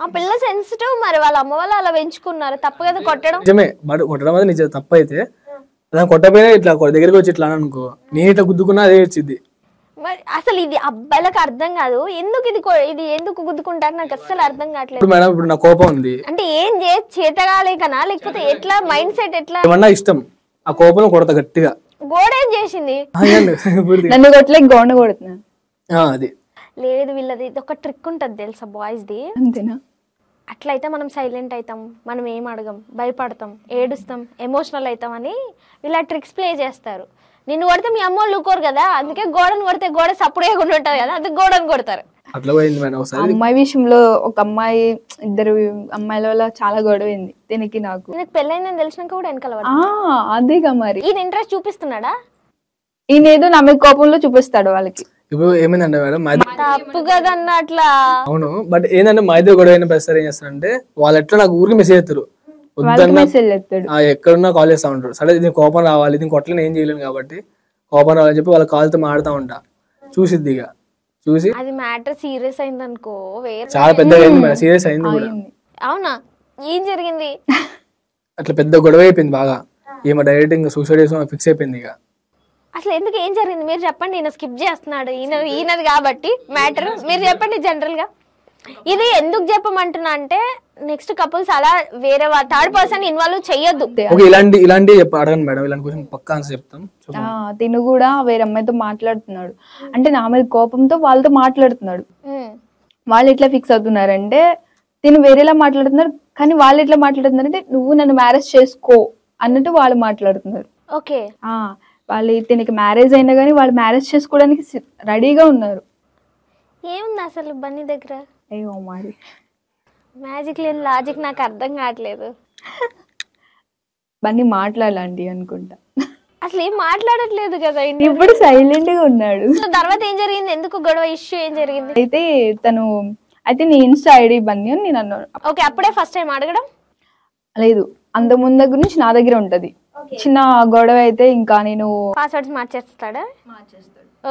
ఆ పిల్ల సెన్సిటివ్, మరి వాళ్ళ అమ్మ వాళ్ళు అలా పెంచుకున్నారు, తప్పు కదా కొట్టడం. నిజమే, బట్ కొట్టడం అనేది నిజం, తప్పు అయితే. దాన్ని కొట్టపోయినా ఇట్లా దగ్గరికి వచ్చి ఇట్లా అనుకో, నేను ఇట్లా గుద్దుకున్నా అదే వచ్చింది. మరి అసలు ఇది అబ్బాయిలకు అర్థం కాదు, ఎందుకు ఇది ఎందుకు గుద్దుకుంటారు నాకు అసలు అర్థం కావట్లేదు. మేడం ఇప్పుడు నా కోపం ఉంది అంటే ఏం చేతగాలేకనా, లేకపోతే ఎట్లా మైండ్ సెట్ ఎట్లా? ఏమన్నా ఇష్టం, ఆ కోపం కొడతా గట్టిగా. గోడ ఏం చేసింది? నన్ను కొట్టలేక గోడ కొడుతున్నా. అది లేదు, వీళ్ళది ఒక ట్రిక్ ఉంటది తెలుసా బాయ్స్ ది. అంతేనా? అట్లయితే మనం సైలెంట్ అవుతాం, మనం ఏం అడగం, భయపడతాం, ఏడుస్తాం, ఎమోషనల్ అవుతాం అని వీళ్ళ ట్రిక్స్ ప్లే చేస్తారు. నిన్ను కొడితే మీ అమ్మ వాళ్ళు ఊకోరు కదా, అందుకే గోడను కొడితే గోడ సప్పుడు వేయకుండా ఉంటది కదా, అందుకే గోడను కొడతారు. అట్లా పోయింది మేడం ఒకసారి. అమ్మాయి విషయంలో ఒక అమ్మాయి, ఇద్దరు అమ్మాయిల వల్ల చాలా గొడవైంది దీనికి నాకు. పెళ్ళైందని తెలిసినాక కూడా వెనకాల అదేగా మరి. ఈయన ఇంట్రెస్ట్ చూపిస్తున్నాడా? ఈయన ఏదో నా మీద కోపంలో చూపిస్తాడు వాళ్ళకి. ఇప్పుడు ఏమైందంటే మేడం, తప్పు కదన్న అట్లా. అవును, బట్ ఏంటంటే మా ఇద్దరు గొడవ అయిన ప్రస్తుతం ఏం చేస్తారంటే వాళ్ళు ఎట్లా నాకు ఊరికి మెసేజ్ చేస్తారు, ఎక్కడున్నా కాల్ చేస్తా ఉంటారు. సరే ఇది కోపం రావాలి, ఇది కొట్టలేని ఏం చేయలేను కాబట్టి కోపం రావాలని చెప్పి వాళ్ళ కాల్తో మాడుతూ ఉంటా. చూసిద్ది ఇక చూసి అది మ్యాటర్ సీరియస్ అయింది అనుకో, చాలా పెద్దగా అయింది మేడం, సీరియస్ అయింది కూడా. అవునా? ఏం జరిగింది? అట్లా పెద్ద గొడవ అయిపోయింది బాగా. ఏమో డైరెక్ట్ ఇంకా సూసైడ్ చేసుకుని ఫిక్స్ అయిపోయింది ఇక. అసలు ఎందుకు, ఏం జరిగింది మీరు చెప్పండి. ఈయన స్కిప్ చేస్తున్నాడు, ఈయనది కాబట్టి మ్యాటర్ మీరు చెప్పండి జనరల్ గా. ఇది ఎందుకు చెప్పమంటున్నా అంటే నెక్స్ట్ కపుల్స్ అలా వేరే థర్డ్ పర్సన్ ఇన్వాల్వ్ చెయ్యొద్దు. ఇలాంటి అడగండి మేడం, ఇలాంటి క్వశ్చన్ పక్కా ఆన్సర్ చెప్తాం. తిను కూడా వేరే అమ్మాయితో మాట్లాడుతున్నాడు అంటే నా మీద కోపంతో వాళ్ళతో మాట్లాడుతున్నాడు. వాళ్ళు ఎట్లా ఫిక్స్ అవుతున్నారంటే తిను వేరేలా మాట్లాడుతున్నారు, కానీ వాళ్ళు ఎట్లా మాట్లాడుతున్నారు అంటే నువ్వు నన్ను మ్యారేజ్ చేసుకో అన్నట్టు వాళ్ళు మాట్లాడుతున్నారు. ఓకే. వాళ్ళు తినకి మ్యారేజ్ అయినా కానీ వాళ్ళు మ్యారేజ్ చేసుకోవడానికి రెడీగా ఉన్నారు. ఏముంది అసలు బన్నీ దగ్గర? అయ్యో మరి మ్యాజిక్ లేని లాజిక్ నాకు అర్థం కావట్లేదు. బన్నీ మాట్లాడాలండి అనుకుంటా. అసలు ఏం మాట్లాడట్లేదు కదా, ఇప్పుడు సైలెంట్ గా ఉన్నాడు. తర్వాత ఏం జరిగింది, ఎందుకు గొడవ, ఇష్యూ ఏం జరిగింది? అయితే నీ ఇన్స్టా ఐడి బన్నీ అని నేను అన్నాను. ఓకే, అప్పుడే ఫస్ట్ టైం అడగడం? లేదు, అంత ముందు దగ్గర నుంచి నా దగ్గర ఉంటది. చిన్న గొడవ అయితే ఇంకా నేను పాస్వర్డ్స్ మార్చేస్తాడా?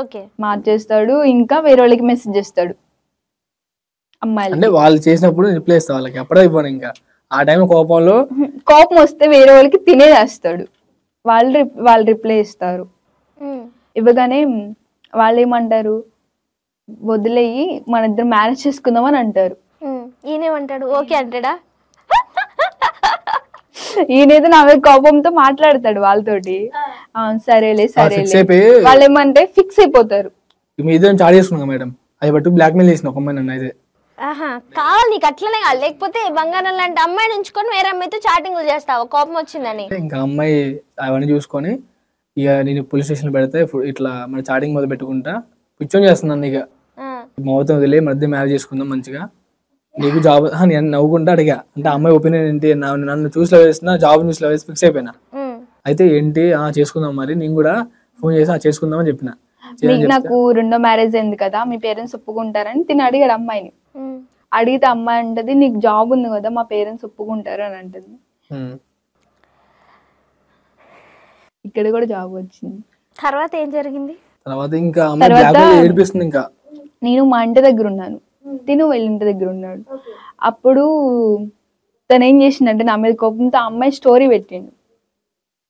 ఓకే, మార్చేస్తాడు. ఇంకా వేరే వాళ్ళకి మెసేజ్ చేస్తాడు అమ్మాయిలు. అంటే వాళ్ళు చేసినప్పుడు రిప్లై ఇస్తా వాళ్ళకి, అప్పుడే ఇవ్వను. ఇంకా ఆ టైం కోపం వస్తే వేరే వాళ్ళకి తినేస్తాడు. వాళ్ళు రిప్లై ఇస్తారు. ఇవ్వగానే వాళ్ళు ఏమంటారు, వదిలేయి మన ఇద్దరు మ్యారేజ్ చేసుకుందాం అని అంటారు. ఈయనేమంటాడు? ఓకే అంటాడా? ఈయనేదో నా మీద కోపంతో మాట్లాడతాడు వాళ్ళతోటి. సరేలే వాళ్ళు ఏమంటే ఫిక్స్ అయిపోతారు. మేడం అది బట్టి బ్లాక్ మెయిల్ చేసిన ఒక అమ్మాయి నన్ను అయితే. కావాలి నీకు అట్లనే కాదు, లేకపోతే బంగారం లాంటి అమ్మాయిని ఉంచుకొని వేరే అమ్మాయితో చాటింగ్లు చేస్తావు కోపం వచ్చిందని. ఇంకా అమ్మాయి అవన్నీ చూసుకొని ఇక నేను పోలీస్ స్టేషన్ పెడితే ఇట్లా మన చాటింగ్ మొదలు పెట్టుకుంటా కూర్చొని చేస్తున్నాను. ఇక మొత్తం వదిలే మధ్య మ్యారేజ్ చేసుకుందాం మంచిగా, నీకు జాబ్ నేను నవ్వుకుంటా అడిగా, అంటే అమ్మాయి ఒపీనియన్ ఏంటి, నన్ను చూసి లవ్ చేస్తున్నా, జాబ్ చూసి లవ్ చేసి ఫిక్స్ అయిపోయినా. అయితే ఏంటి చేసుకుందాం మరి, నేను కూడా ఫోన్ చేసి చేసుకుందామని చెప్పిన. నాకు రెండో మ్యారేజ్ అయింది కదా, మీ పేరెంట్స్ ఒప్పుకుంటారని తిని అడిగాడు అమ్మాయిని. అడిగితే అమ్మాయి అంటది, నీకు జాబ్ ఉంది కదా, మా పేరెంట్స్ ఒప్పుకుంటారు అని అంటది. ఇక్కడ కూడా జాబ్ వచ్చింది. తర్వాత ఏం జరిగింది? తర్వాత ఇంకా అమ్మాయి ఏడిపిస్తుంది. ఇంకా నేను మా ఇంటి దగ్గర ఉన్నాను, తిను వాళ్ళ ఇంటి దగ్గర ఉన్నాడు. అప్పుడు తను ఏం చేసిందంటే నా మీద కోపంతో అమ్మాయి స్టోరీ పెట్టిండు.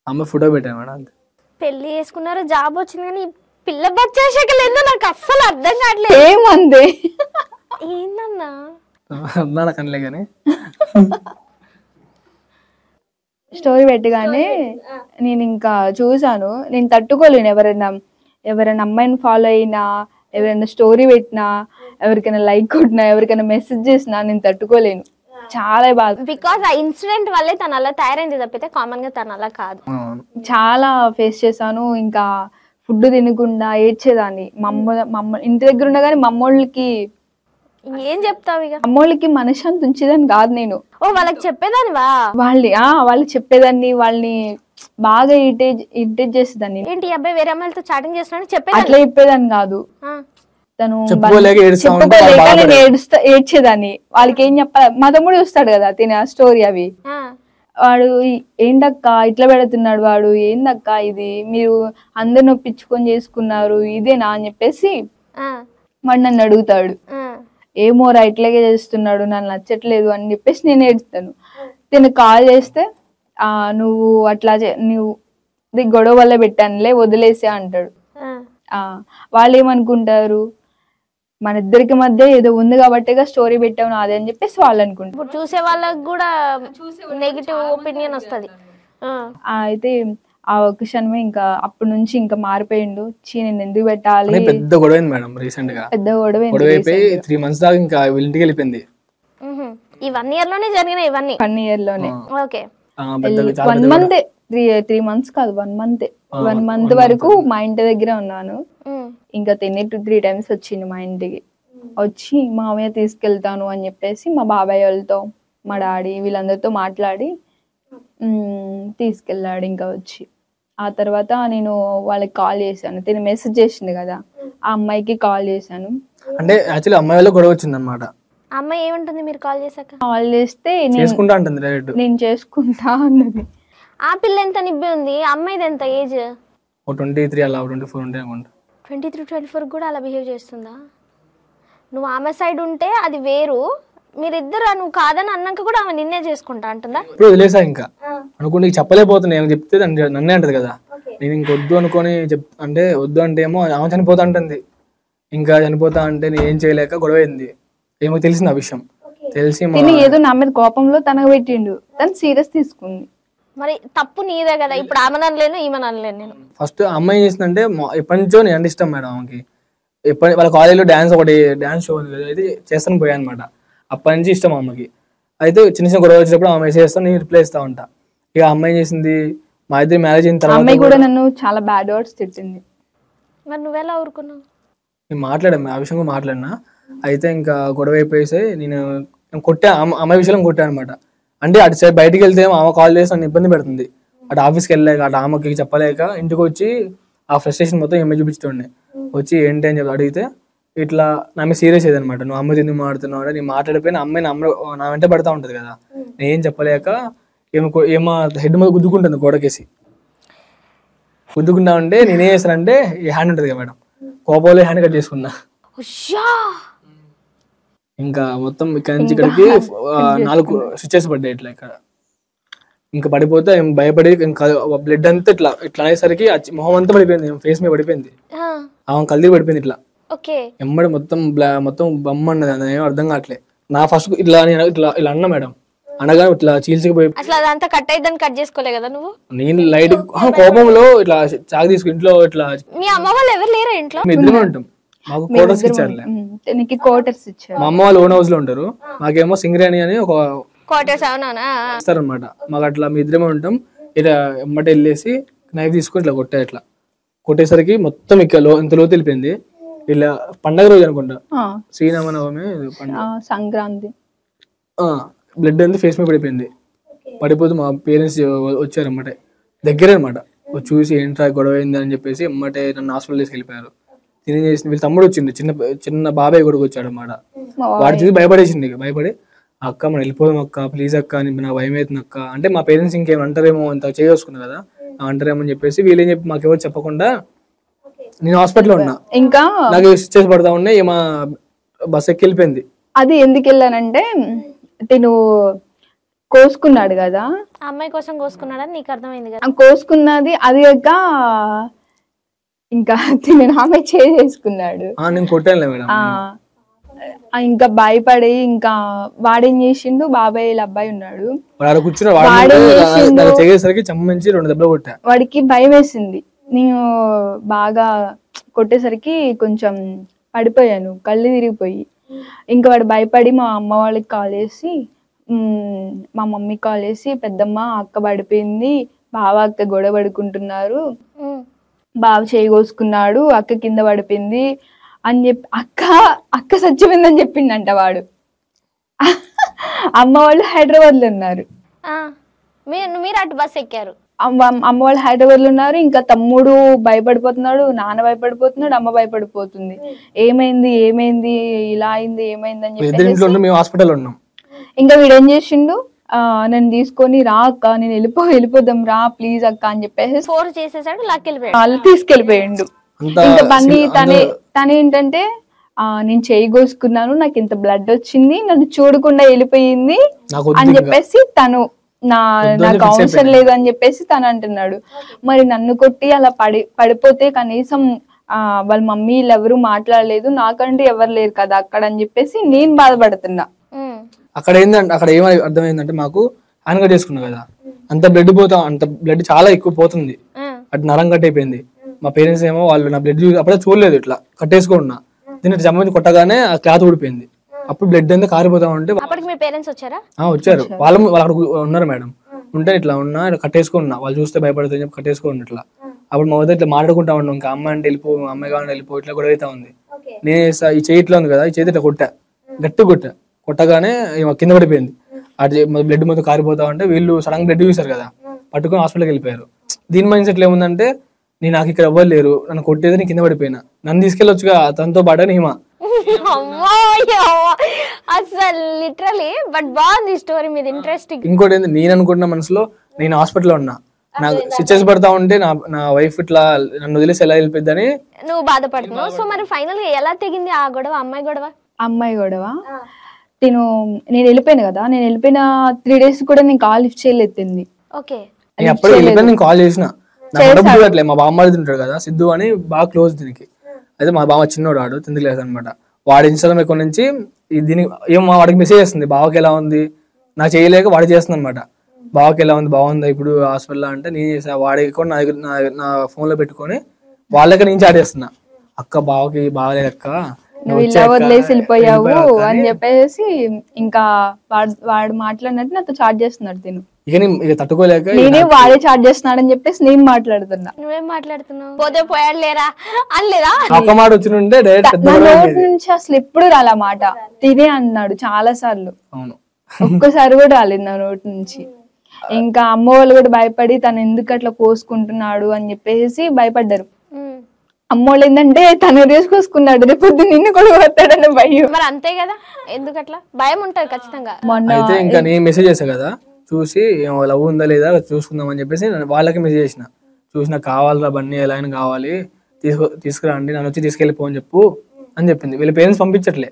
అమ్మాయి ఫోటో పెట్టాను మేడం. అంతే, పెళ్లి చేసుకున్నారు, జాబ్ వచ్చింది, కానీ పిల్ల బచ్చేసాకలేదో నాకు అస్సలు అర్థం కావట్లేదు. ఏమంది ఏందన్నా అన్నా కనలే కానీ స్టోరీ పెట్టగానే నేను ఇంకా చూసాను, నేను తట్టుకోలేను. ఎవరైనా అమ్మాయిని ఫాలో అయినా, ఎవరైనా స్టోరీ పెట్టినా, ఎవరికైనా లైక్ కొట్టినా, ఎవరికైనా మెసేజ్ చేసినా నేను తట్టుకోలేను. చాలా బాధ. బికాస్ ఆ ఇన్సిడెంట్ వల్లే తను అలా తయారైంది తప్పితే కామన్ గా తను అలా కాదు. చాలా ఫేస్ చేశాను. ఇంకా ఫుడ్ తినకుండా ఏడ్చేదాన్ని. ఇంటి దగ్గర ఉన్నా కానీ మమ్మోళ్ళకి ఏం చెప్తావు? ఇక అమ్మోళ్ళకి మనశ్శాంతి ఉంచేదాన్ని కాదు నేను. ఓ వాళ్ళకి చెప్పేదానివా? వాళ్ళకి చెప్పేదాన్ని, వాళ్ళని బాగా ఇరిటేట్ చేసేదాన్ని. ఏంటి అబ్బాయి వేరే అమ్మాయిలతో చాటింగ్ చేస్తున్నాడు చెప్పేది? అట్లా చెప్పేదాన్ని కాదు. తను చెప్పుకోలేక నేను ఏడ్చేదాన్ని. వాళ్ళకి ఏం చెప్పాలి, మా తమ్ముడు చూస్తాడు కదా తిన స్టోరీ అవి. వాడు ఏంటక్క ఇట్లా పెడుతున్నాడు, వాడు ఏందక్క ఇది, మీరు అందరిని ఒప్పించుకొని చేసుకున్నారు ఇదేనా అని చెప్పేసి వాడు నన్ను అడుగుతాడు. ఏమోరా ఇట్లాగే చేస్తున్నాడు, నన్ను నచ్చట్లేదు అని చెప్పేసి నేను ఏడుస్తాను. తిను కాల్ చేస్తే నువ్వు అట్లా నువ్వు గొడవ వల్ల పెట్టానులే వదిలేసా అంటాడు. వాళ్ళు ఏమనుకుంటారు, మన ఇద్దరికి మధ్య ఏదో ఉంది కాబట్టిగా స్టోరీ పెట్టావు నాదే అని చెప్పేసి వాళ్ళు అనుకుంటారు. చూసే వాళ్ళకి కూడా నెగిటివ్ ఒపీనియన్ వస్తుంది. అయితే ఆ ఒక్కసారి ఇంకా అప్పటి నుంచి ఇంకా మారిపోయిండు. నేను ఎందుకు పెట్టాలి, పెద్ద గొడవ మేడం. రీసెంట్ గా పెద్ద గొడవ 3 months దాకా ఇంకా ఇంటికి వెళ్ళిపోయింది. ఈ 1 year లోనే జరిగిన ఇవన్నీ? 1 year లోనే. ఓకే, 1 month 3 months కాదు 1 month. 1 month వరకు మా ఇంటి దగ్గర ఉన్నాను. ఇంకా 3 times వచ్చింది మా ఇంటికి. వచ్చి మామయ్య తీసుకెళ్తాను అని చెప్పేసి మా బాబాయ్ వాళ్ళతో, మా డాడీ వీళ్ళందరితో మాట్లాడి తీసుకెళ్ళాడు. ఇంకా వచ్చి ఆ తర్వాత నేను వాళ్ళకి కాల్ చేశాను. తిని మెసేజ్ చేసింది కదా, ఆ అమ్మాయికి కాల్ చేశాను. అంటే యాక్చువల్లీ అమ్మాయి వాళ్ళ గొడవ వచ్చింది అన్నమాట. అమ్మాయి ఏమంటుంది మీరు కాల్ చేశాక? కాల్ చేస్తే నేను చేసుకుంటా అన్నది. ఆ పిల్ల ఎంత నిబ్బి ఉంది, అమ్మాయిది ఎంత ఏజ్? 23 అలా 24 ఉంటే అనుకుంటా. 23-24 కూడా అలా బిహేవ్ చేస్తుందా? నువ్వు ఆమె సైడ్ ఉంటే అది వేరు, మీరిద్దరు నువ్వు కాదని అన్నాక కూడా ఆమె నిన్నే చేసుకుంటా అంటుందా? ఇప్పుడు వదిలేసా ఇంకా అనుకుంటే చెప్పలేకపోతున్నా. ఏమో చెప్తే నన్నే అంటది కదా. నేను ఇంకొద్దు అనుకొని అంటే వద్దు అంటే ఏమో ఆమె చనిపోతా అంటుంది. ఇంకా చనిపోతా అంటే నేను ఏం చేయలేక గొడవ అయింది. ఏమో తెలిసింది ఆ విషయం. తెలిసి ఏదో నా మీద కోపంలో తనకు పెట్టిండు, తను సీరియస్ తీసుకుంది. మరి తప్పు నీదే కదా. ఇప్పుడు ఆమె అనలేను ఈమె అనలేను నేను. ఫస్ట్ అమ్మాయి చేసిందంటే ఎప్పటి నుంచో నేను అంటే ఇష్టం మేడం ఆమెకి. వాళ్ళ కాలేజీలో డాన్స్ షో అయితే చేస్తాను పోయా అనమాట. అప్పటి నుంచి ఇష్టం అమ్మకి. అయితే చిన్న చిన్న గొడవ వచ్చినప్పుడు ఆమె మెసేజ్ చేస్తాను, నేను రిప్లై ఇస్తా ఉంటా. ఇక అమ్మాయి చేసింది, మా ఇద్దరు మ్యారేజ్ అయిన తర్వాత అమ్మాయి కూడా నన్ను చాలా బ్యాడ్ వర్డ్స్ తిట్టింది. మరి నువ్వెలా ఊరుకున్నావు? నేను మాట్లాడాను, ఆ విషయం మాట్లాడినా. అయితే ఇంకా గొడవ అయిపోయేసి నేను కొట్టా, అమ్మాయి విషయంలో కొట్టా అనమాట. అంటే అటు సైడ్ బయటికి వెళ్తే ఆమె కాల్ చేసి నన్ను ఇబ్బంది పెడుతుంది. అటు ఆఫీస్కి వెళ్ళలేక, అటు ఆమెకి చెప్పలేక ఇంటికి వచ్చి ఆ ఫ్రస్ట్రేషన్ మొత్తం ఏమై చూపించుతుండే. వచ్చి ఏంటి అని చెప్పి అడిగితే ఇట్లా నా మీద సీరియస్ అయ్యేది అనమాట. నువ్వు అమ్మాయి ఎందుకు మాట్లాడుతున్నావు అంటే, నేను మాట్లాడిపోయిన అమ్మాయి నా వెంట పడతా ఉంటది కదా. నేనేం చెప్పలేక ఏమో హెడ్ మీద గుద్దుకుంటుంది గోడకేసి. గుద్దుకుంటా ఉంటే నేనేం చేస్తానంటే ఈ హ్యాండ్ ఉంటుంది కదా మేడం, కోపంలో హ్యాండ్ కట్ చేసుకున్నా. ఇంకా మొత్తం ఇక్కడ నుంచి ఇక్కడికి 4 స్టిచెస్ పడ్డాయి ఇట్లా ఇక్కడ. ఇంకా పడిపోతే భయపడి ఇంకా బ్లడ్ అంతా ఇట్లా అనేసరికి మొహం అంతా పడిపోయింది, ఫేస్ మీద పడిపోయింది. ఆమె కల్దీ పడిపోయింది ఇట్లా. ఎమ్మడి మొత్తం బొమ్మ అన్నది, ఏమో అర్థం కావట్లేదు. నా ఫస్ట్ ఇట్లా ఇలా అన్నా మేడం, అనగా ఇట్లా చీల్చుకుపోయి కట్ చేసుకోలే కదా నువ్వు. నేను లైట్ కోపంలో ఇట్లా చాకు తీసుకుని ఇంట్లో ఇట్లా. మీ అమ్మ వాళ్ళు ఎవరు లేరా ఇంట్లో? మేము ఇద్దరమే ఉంటాం. మాకు క్వార్టర్స్ ఇచ్చారులే. మా అమ్మ వాళ్ళు ఓన్ హౌస్ లో ఉంటారు, మాకేమో సింగరేణి అని ఒక ఇస్తారనమాట. మాకు అట్లా మీ ఇద్దరమే ఉంటాం. ఇలా ఎమ్మట వెళ్ళేసి నైఫ్ తీసుకుని ఇట్లా ఇట్లా కొట్టేసరికి మొత్తం ఇక్కడ ఇంత లోతు వెళ్ళిపోయింది. ఇలా పండగ రోజు అనుకుంటా, శ్రీరామనవమి సంక్రాంతి బ్లడ్ అంతా ఫేస్ మీద పడిపోయింది. పడిపోతే మా పేరెంట్స్ వచ్చారన్నమాట, దగ్గరే అనమాట. చూసి ఏంట్రా గొడవ అయింది అని చెప్పేసి అమ్మటే నన్ను హాస్పిటల్ తీసుకెళ్ళిపోయారు. తినేసి వీళ్ళ తమ్ముడు వచ్చిండు, చిన్న చిన్న బాబాయ్ కొడుకు వచ్చాడు అన్నమాట. వాడు చూసి భయపడేసింది, భయపడి అక్క మనం వెళ్ళిపోదాం అక్క ప్లీజ్ అక్క అని నాకు భయం అవుతుంది అక్క అంటే, మా పేరెంట్స్ ఇంకేమంటారేమో అంత చేసుకున్నారు కదా అంటారేమో అని చెప్పేసి వీళ్ళేం చెప్పి మాకెవరు చెప్పకుండా నేను హాస్పిటల్లో ఉన్నా. ఇంకా నాకు స్టిచెస్ పడతా ఉన్నాయి, మా బస్ ఎక్కి వెళ్ళిపోయింది. అది ఎందుకు వెళ్ళానంటే తిను కోసుకున్నాడు కదా, అమ్మాయి కోసం కోసుకున్నాడని నీకు అర్థమైంది కదా. కోసుకున్నది అది కాక ఇంకా తిను ఆమె చేసుకున్నాడు. నేను కొట్టానులే మేడం. ఇంకా భయపడి ఇంకా వాడేం చేసిండు, బాబాయ్ అబ్బాయి ఉన్నాడు, వాడికి భయం వేసింది. నేను బాగా కొట్టేసరికి కొంచెం పడిపోయాను, కళ్ళు తిరిగిపోయి. ఇంకా వాడు భయపడి మా అమ్మ వాళ్ళకి కాల్ చేసి, మా మమ్మీకి కాల్ చేసి, పెద్దమ్మ అక్క పడిపోయింది, బావ అక్క గొడవ పడుకుంటున్నారు, బావ చేయి కోసుకున్నాడు, అక్క కింద పడిపోయింది అని చెప్పి అక్క చచ్చిపోయిందని చెప్పిండంట వాడు. అమ్మ వాళ్ళు హైదరాబాద్ లో ఉన్నారు, మీరు అటు బస్ ఎక్కారు. అమ్మ వాళ్ళు హైదరాబాద్ లో ఉన్నారు. ఇంకా తమ్ముడు భయపడిపోతున్నాడు, నాన్న భయపడిపోతున్నాడు, అమ్మ భయపడిపోతుంది. ఏమైంది ఏమైంది ఇలా అయింది ఏమైంది అని చెప్పి ఇంకా వీడేం చేసిండు, నన్ను తీసుకొని రా అక్క నేను వెళ్ళిపోదాం రా ప్లీజ్ అక్క అని చెప్పేసి ఫోర్స్ చేసేసాడు, వాళ్ళు తీసుకెళ్ళిపోయిండు. ఇంకా బండి తనేంటంటే నేను చేయి కోసుకున్నాను, నాకు ఇంత బ్లడ్ వచ్చింది, నన్ను చూడకుండా వెళ్ళిపోయింది అని చెప్పేసి తను నాకు అవసరం లేదు అని చెప్పేసి తను అంటున్నాడు. మరి నన్ను కొట్టి అలా పడిపోతే కనీసం వాళ్ళ మమ్మీ ఎవరు మాట్లాడలేదు, నాకంటే ఎవరు లేరు కదా అక్కడ అని చెప్పేసి నేను బాధపడుతున్నా. అక్కడ ఏంటంటే అక్కడ ఏమని అర్థమైందంటే, మాకు హ్యాండ్ కట్ చేసుకున్నా కదా, అంత బ్లడ్ చాలా ఎక్కువ పోతుంది, అటు నరం కట్ అయిపోయింది. మా పేరెంట్స్ ఏమో వాళ్ళు నా బ్లడ్ అప్పుడే చూడలేదు, ఇట్లా కట్టేసుకున్నా, దీన్ని జమ్మించి కొట్టగానే ఆ క్లాత్ ఊడిపోయింది. అప్పుడు బ్లడ్ అంతా కారిపోతా ఉంటే వచ్చారు వాళ్ళు అక్కడ ఉన్నారు మేడం. ఉంటే ఇట్లా ఉన్నా కట్టేసుకున్నా, వాళ్ళు చూస్తే భయపడుతుంది చెప్పి కట్టేసుకుని ఇట్లా. అప్పుడు మా వద్ద ఇట్లా మాట్లాడుకుంటా ఉన్నాం, ఇంకా అమ్మాయి అంటే వెళ్ళిపో, అమ్మాయి కావాలంటే వెళ్ళిపో, ఇట్లా గొడవ అవుతా ఉంది. నేను ఈ చేయి ఇట్లా ఉంది కదా, ఈ చేతి ఇట్లా గట్టి కొట్టగానే కింద పడిపోయింది. అది బ్లడ్ మొత్తం కారిపోతా ఉంటే వీళ్ళు సడన్ బ్లడ్ చూసారు కదా, పట్టుకుని హాస్పిటల్కి వెళ్ళిపోయారు. దీని మైండ్ సెట్ ఏముందంటే, నాకు ఇక్కడ ఎవ్వరు లేరు, నన్ను కొట్టేది నేను కింద పడిపోయినా, నన్ను తీసుకెళ్ళొచ్చుగా తనతో పాటు హిమ. అసలు లిటరలీ బట్ బాగుంది స్టోరీ మీద, ఇంట్రెస్టింగ్. ఇంకోటి ఏంది, నేను అనుకుంటున్న మనసులో నేను హాస్పిటల్లో ఉన్నా, నాకు స్టిచెస్ పడతా ఉంటే నా వైఫ్ ఇట్లా నన్ను వదిలేసి ఎలా వెళ్ళిపోద్దని నువ్వు బాధపడుతున్నావు. సో మరి ఫైనల్ గా ఎలా తెగింది ఆ గొడవ, అమ్మాయి గొడవ? నేను వెళ్ళిపోయాను కదా, నేను వెళ్ళిపోయిన 3 days కూడా నేను కాల్ లిఫ్ట్ చేయలేదు. ఓకే, నేను కాల్ చేసిన, మా బామ్మది ఉంటాడు కదా సిద్ధు అని, బాగా క్లోజ్ దీనికి. అయితే మా బావ చిన్నోడు, వాడు 10th class అనమాట. వాడి ఇన్స్టాగ్రామ్ అకౌంట్ నుంచి దీనికి ఏమో వాడికి మెసేజ్ చేస్తుంది, బావకి ఎలా ఉంది, నాకు చేయలేక వాడు చేస్తుంది అనమాట. బావకి ఎలా ఉంది, బాగుందా ఇప్పుడు హాస్పిటల్ అంటే, నేను చేసిన వాడి అకౌంట్ నా దగ్గర నా ఫోన్ లో పెట్టుకొని వాళ్ళకి నేను చాట్ చేస్తున్నా, అక్క బావకి బాగలేదక్క, నువ్వు ఇలా వదిలేసి వెళ్ళిపోయావు అని చెప్పేసి ఇంకా వాడు మాట్లాడినట్టు నాతో చాట్ చేస్తున్నాడు. తిను ఇక తట్టుకోలేక నేనే వాడే చాట్ చేస్తున్నాడు అని చెప్పేసి నేను మాట్లాడుతున్నా. నువ్వేం మాట్లాడుతున్నావు? పోతే పోయాడు లేరా అనలేదా? ఒక మాట వచ్చి ఉంటే నా నోటి నుంచి అసలు ఎప్పుడు రాలా మాట, తినే అన్నాడు చాలా సార్లు, ఒక్కసారి కూడా రాలేదు నా నోటి నుంచి. ఇంకా అమ్మ వాళ్ళు కూడా భయపడి తను ఎందుకు అట్లా కోసుకుంటున్నాడు అని చెప్పేసి భయపడ్డారు. అమ్మోళ్ళు ఏంటంటే తను కోసుకున్నాడు, రేపు నిన్ను కూడా కొడతాడని భయం. మరి అంతే కదా, ఎందుకు అట్లా భయం ఉంటది ఖచ్చితంగా. అయితే ఇంకా నేను మెసేజ్ చేసా కదా, చూసి లవ్ ఉందా లేదా చూసుకుందాం అని చెప్పేసి వాళ్ళకి మెసేజ్ చేసిన, చూసిన కావాలరా బన్నీ ఎలా అయినా కావాలి, తీసుకురండి, నన్ను వచ్చి తీసుకెళ్ళిపో అని అని చెప్పింది. వీళ్ళ పేరెంట్స్ పంపించట్లే,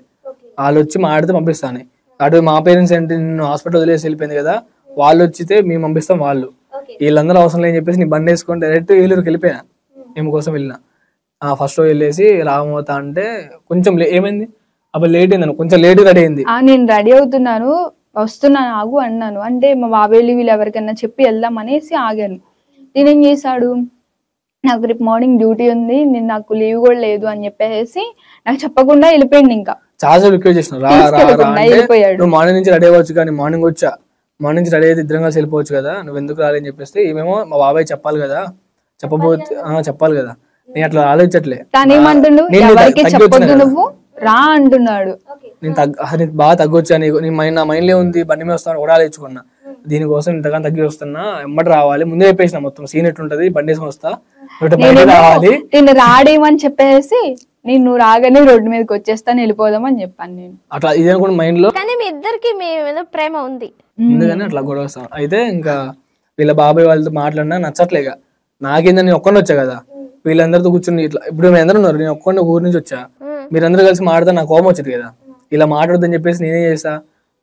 వాళ్ళు వచ్చి మాట్లాడితే పంపిస్తాను. అటు మా పేరెంట్స్ ఏంటి, నిన్ను హాస్పిటల్ వదిలేసి వెళ్ళిపోయింది కదా, వాళ్ళు వచ్చితే మేము పంపిస్తాం, వాళ్ళు వీళ్ళందరూ అవసరం లేని చెప్పేసి నీ బండి వేసుకొని డైరెక్ట్ ఏలూరుకి వెళ్ళిపోయినా. మేము కోసం వెళ్ళిన ఫస్ట్ రోజు వెళ్ళేసి రామవుతా అంటే కొంచెం ఏమైంది, అప్పుడు లేట్ అయింది, కొంచెం లేట్ రెడీ అయింది. నేను రెడీ అవుతున్నాను, వస్తున్నాను ఆగు అన్నాను. అంటే మా బాబాయ్ వీళ్ళు ఎవరికైనా చెప్పి వెళ్దాం అనేసి ఆగాను. నేనేం చేశాడు, నాకు రేపు మార్నింగ్ డ్యూటీ ఉంది, నేను నాకు లీవ్ కూడా లేదు అని చెప్పేసి నాకు చెప్పకుండా వెళ్ళిపోయింది. ఇంకా చాలా రిక్వెస్ట్ చేసిన, నువ్వు మార్నింగ్ నుంచి రెడీ అవ్వచ్చు కానీ, మార్నింగ్ నుంచి రెడీ అయితే ఇద్దరం కలిసి వెళ్ళిపోవచ్చు కదా, నువ్వు ఎందుకు రాలేని చెప్పేస్తే ఏమేమో మా బాబాయ్ చెప్పాలి కదా, చెప్పాలి కదా, నేను అట్లా ఆలోచించట్లే. తనేమంటుండు, ఎవరికి చెప్పొద్దు నువ్వు రా అంటున్నాడు. నేను నీకు బాగా తగ్గొచ్చా, నీ మైండ్ నా మైండ్లో ఉంది బండి మీద వస్తాను కూడా ఆలోచించుకున్నా, దీనికోసం ఇంతగానో తగ్గి వస్తున్నా, ఎమ్మటి రావాలి ముందే చెప్పేసిన మొత్తం సీన్ ఎట్లుంటది, బండి వేసుకొని వస్తా రావాలి, నేను రాడేమని చెప్పేసి నేను రాగానే రోడ్డు మీదకి వచ్చేస్తాను వెళ్ళిపోదాం అని చెప్పాను నేను. అట్లా ఇది అనుకున్న మైండ్ లో. కానీ మీ ఇద్దరికి మీ మీద ప్రేమ ఉంది ఎందుకని అట్లా గొడవ వస్తాం. అయితే ఇంకా వీళ్ళ బాబాయ్ వాళ్ళతో మాట్లాడినా నచ్చట్లేక, నాకేందని నేను ఒక్కడిని వచ్చా కదా, వీళ్ళందరితో కూర్చుని ఇట్లా ఇప్పుడు మీ అందరూ ఉన్నారు, నేను ఒక్కడిని ఊరి నుంచి వచ్చా, మీరందరూ కలిసి మాట్లాడితే నాకు కోపం వచ్చింది కదా, ఇలా మాట్లాడొద్దని చెప్పేసి నేనే చేసా,